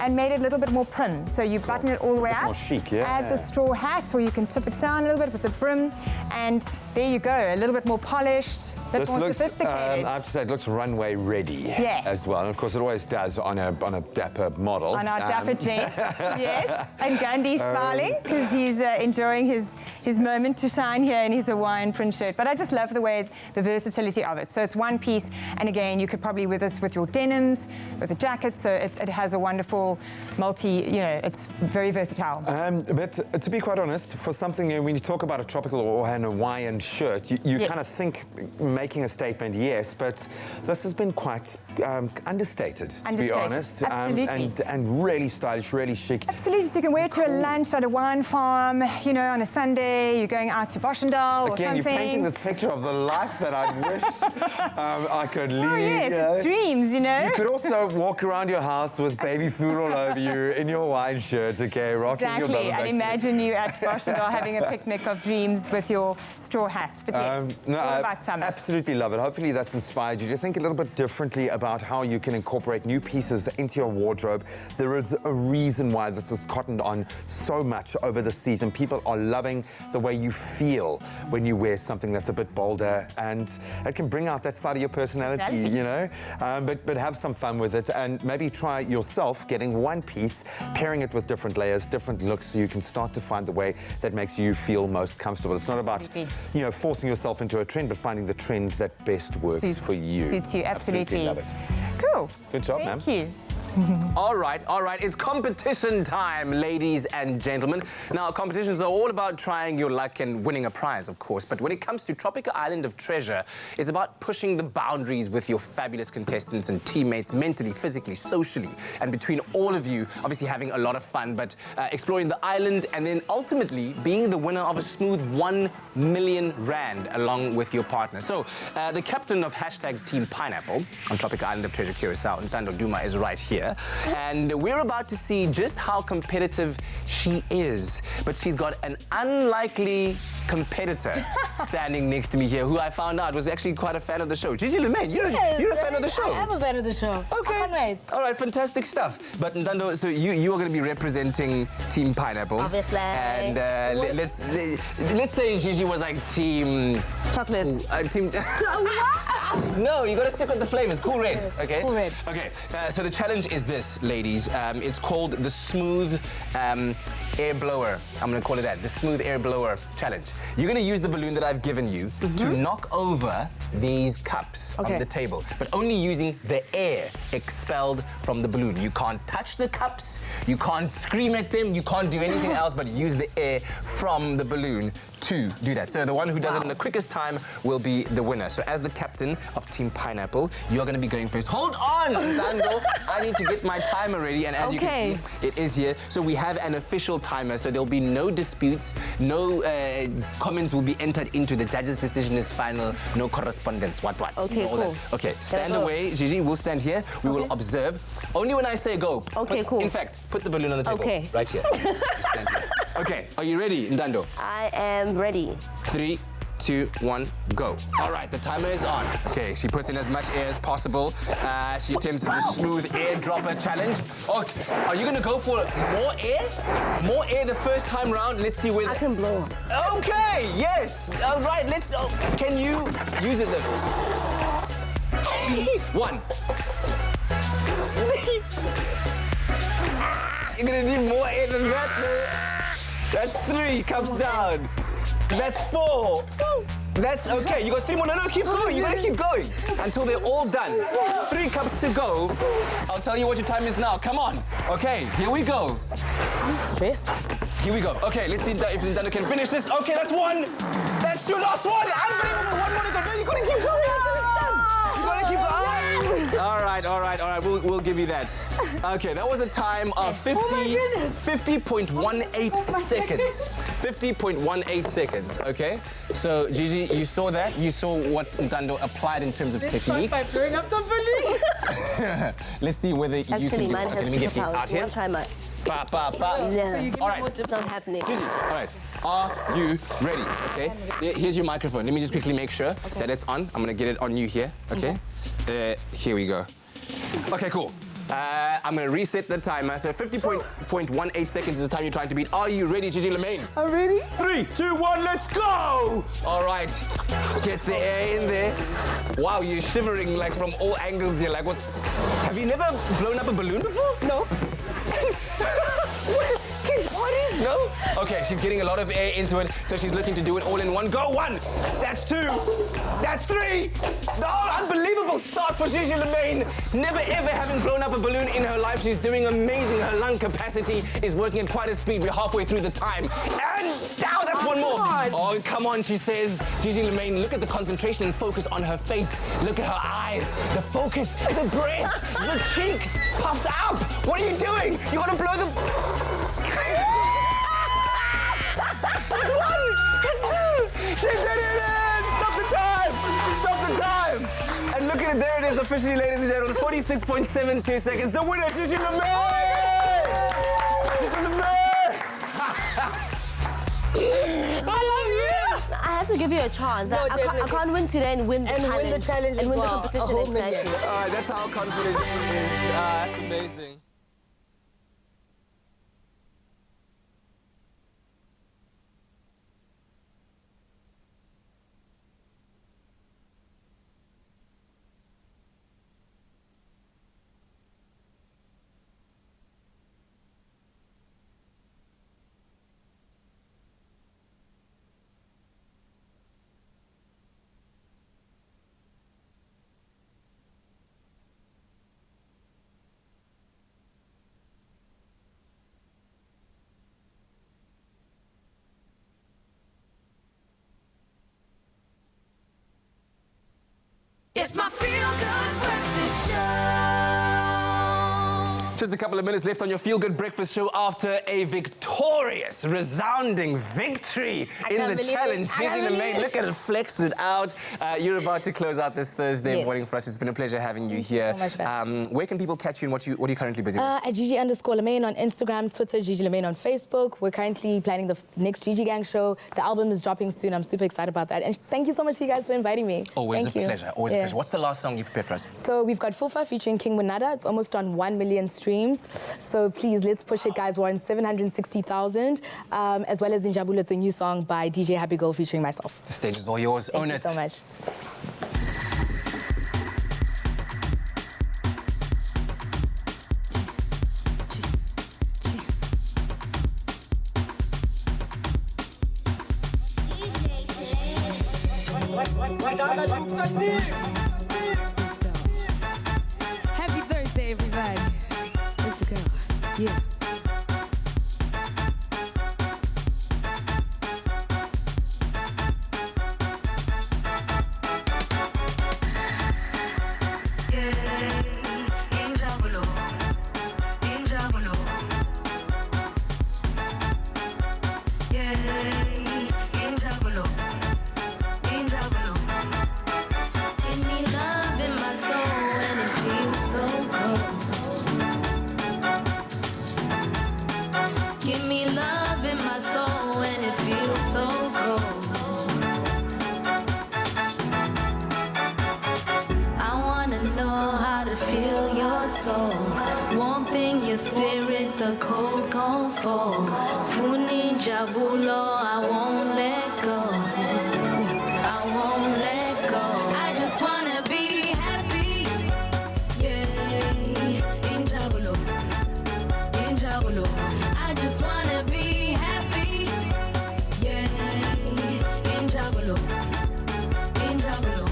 and made it a little bit more prim. So you button it all the way up, more chic, add the straw hat, or you can tip it down a little bit with the brim, and there you go, a little bit more polished, a bit more sophisticated. I have to say, it looks runway ready as well. And of course, it always does on a dapper model. On our dapper gent, yes. And Gandhi's smiling because he's enjoying his moment to shine here in his Hawaiian print shirt. But I just love the versatility of it. So it's one piece, and again, you could probably wear this with your denims, with a jacket. So it has a wonderful it's very versatile. But to be quite honest, for something, when you talk about a tropical or an Hawaiian shirt, you kind of think making a statement, yes, but this has been quite understated, to be honest. Absolutely. And really stylish, really chic. Absolutely. So you can wear it to a lunch at a wine farm, on a Sunday, you're going out to Boschendal or something. Again, you're painting this picture of the life that I wish I could lead. Oh, yes, it's dreams, You could also walk around your house with baby food all over you in your wine shirt, okay, rocking your Exactly, and imagine you at Boschendal having a picnic of dreams with your straw hats. But yes, all about summer. Absolutely. absolutely love it. Hopefully that's inspired you to think a little bit differently about how you can incorporate new pieces into your wardrobe. There is a reason why this has cottoned on so much over the season. People are loving the way you feel when you wear something that's a bit bolder, and it can bring out that side of your personality, you know. But have some fun with it, and maybe try yourself getting one piece, pairing it with different layers, different looks, so you can start to find the way that makes you feel most comfortable. It's not about, you know, forcing yourself into a trend, but finding the trend that best works for you. Suits you, absolutely. Love it. Cool. Good job, ma'am. Thank you. All right. It's competition time, ladies and gentlemen. Now, competitions are all about trying your luck and winning a prize, of course. But when it comes to Tropica Island of Treasure, it's about pushing the boundaries with your fabulous contestants and teammates, mentally, physically, socially, and between all of you, obviously having a lot of fun, but exploring the island and then ultimately being the winner of a smooth 1 million rand along with your partner. So, the captain of #Team Pineapple on Tropica Island of Treasure Curacao, Ntando Duma, is right here. And we're about to see just how competitive she is. But she's got an unlikely competitor standing next to me here, who I found out was actually quite a fan of the show. Gigi Lamayne, you're a fan of the show. I am a fan of the show. Okay. I can't wait. All right, fantastic stuff. But Ntando, so you are going to be representing Team Pineapple. Obviously. And let's say Gigi was like Team... Chocolates. Team... No, you got to stick with the flavors. Cool Red. Okay. Cool Red. Okay. So the challenge is this, ladies. It's called the Smooth Air Blower. I'm going to call it that. The Smooth Air Blower Challenge. You're going to use the balloon that I've given you to knock over these cups on the table, but only using the air expelled from the balloon. You can't touch the cups. You can't scream at them. You can't do anything else but use the air from the balloon to do that. So the one who does it in the quickest time will be the winner. So as the captain of Team Pineapple, you're going to be going first. Hold on, Ntando. I need to get my timer ready, and as you can see, it is here. So we have an official timer, so there'll be no disputes, no comments will be entered into. The judge's decision is final, no correspondence, what. Okay, cool. Okay, stand away, Gigi, we'll stand here. We will observe. Only when I say go. Okay, cool. In fact, put the balloon on the table. Okay. Right here. Stand here. Okay, are you ready, Ntando? I am ready. 3, 2, 1, go. All right, the timer is on. Okay, she puts in as much air as possible. She attempts the smooth air dropper challenge. Okay, are you gonna go for more air? More air the first time round? Let's see where... I can blow. Okay, yes. All right, let's... can you use it then? 1. You're gonna need more air than that. That's 3 cups down. That's 4. That's okay. You got 3 more. No, keep going. You gotta keep going until they're all done. 3 cups to go. I'll tell you what your time is now. Come on. Okay, here we go. I'm stressed. Here we go. Okay, let's see if Ntando can finish this. Okay, that's 1. That's 2. Last one. Unbelievable. 1 more to go. No, you gotta keep going. You gotta keep going. All right. We'll give you that. Okay, that was a time of 50.18 seconds. 50.18 seconds, okay? So, Gigi, you saw that. You saw what Ntando applied in terms of technique. By blowing up the balloon. Let's see whether you can do it. Okay, let me get these out here. Try mine. Ba. Yeah. So you give All me right. more It's not happening. Gigi, all right. Are you ready? Okay. Here's your microphone. Let me just quickly make sure that it's on. I'm gonna get it on you here. Okay. Here we go. Okay, cool. I'm gonna reset the timer. So 50.18 seconds is the time you're trying to beat. Are you ready, Gigi Lamayne? I'm ready. 3, 2, 1, let's go! All right, get the air in there. Wow, you're shivering like from all angles here. Like what's... Have you never blown up a balloon before? No. Kids parties? No? Okay, she's getting a lot of air into it, so she's looking to do it all in one go. 1, that's 2, that's 3. Oh, unbelievable start for Gigi Lamayne. Never ever having blown up a balloon in her life. She's doing amazing. Her lung capacity is working at quite a speed. We're halfway through the time. And down, that's 1 more. Oh, come on, she says. Gigi Lamayne, look at the concentration and focus on her face. Look at her eyes, the focus, the breath, the cheeks puffed up. What are you doing? You want to blow the... That's 1! That's 2! She did it! Stop the time! Stop the time! And look at it, there it is officially, ladies and gentlemen. 46.72 seconds. The winner, Gigi Lamayne! Gigi Lamayne! I love you! I had to give you a chance. No, I can't win today and win the challenge. And win the challenge and as win well. the competition. A whole million. Exactly. All right, that's how confident he is. That's amazing. It's my feel-good breakfast show. Just a couple of minutes left on your feel-good breakfast show after a victorious, resounding victory in the challenge. Gigi Lamayne, look at it, flex it out. You're about to close out this Thursday morning for us. It's been a pleasure having you here. Thank you so much, where can people catch you and what are you currently busy with? At Gigi_Lamayne on Instagram, Twitter, Gigi Lamayne on Facebook. We're currently planning the next Gigi Gang show. The album is dropping soon. I'm super excited about that. And thank you so much to you guys for inviting me. Always Thank a you. pleasure, always a pleasure. What's the last song you prepared for us? So we've got Fufa featuring King Munada. It's almost on 1 million streams. So please, let's push it, guys. We're on 760,000. As well as Injabulo, it's a new song by DJ Happy Girl featuring myself. The stage is all yours. Own it. Thank you so much. Happy Thursday, everybody. Let's go. Yeah. Spirit, the cold gon' fall. Funi Jabulo, I won't let go. I won't let go. I just wanna be happy. Yeah, in Jabulo, in Jabulo. I just wanna be happy. Yeah, in Jabulo, in Jabulo.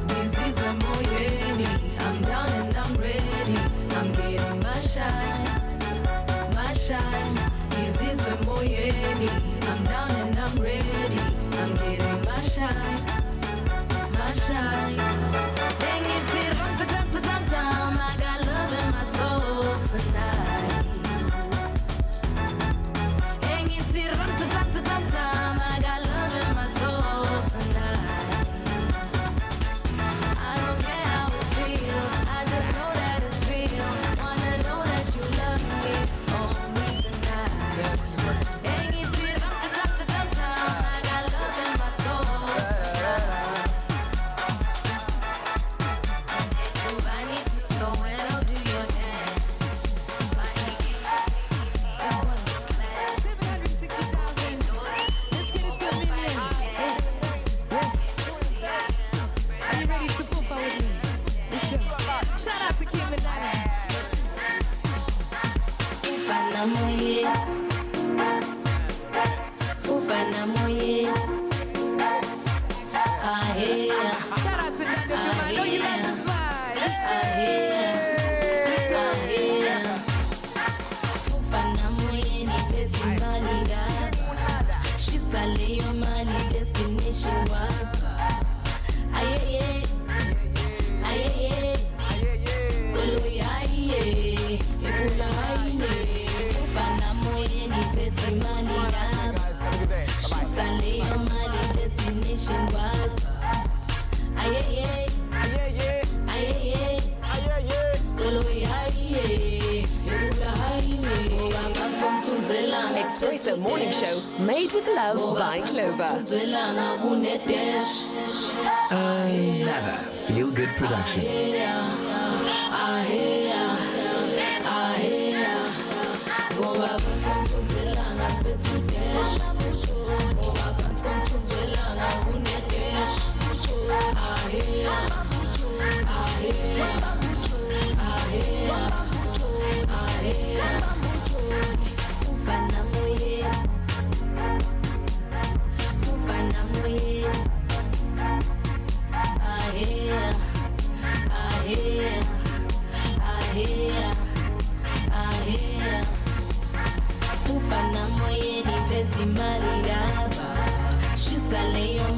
This is when Moyeni. I'm down and I'm ready. I'm getting my shine. Is this when Moyeni? I'm down and I'm ready. I'm getting my shine. My shine. Dang it, rum to dum to dum dum. I got love in my soul tonight. Dang it, rum to dum to dum dum. I got love in my soul tonight. I don't care how it feels. I just know that it's real. Wanna know that you love me. Shout out to Nando Duma. I know you love this vibe. Let's go. She's a Leo Mali, destination was. Aye, aye, she's a Leo Mali, destination was. Expresso Morning Show, made with love by Clover. Another feel-good production. Shisa leyo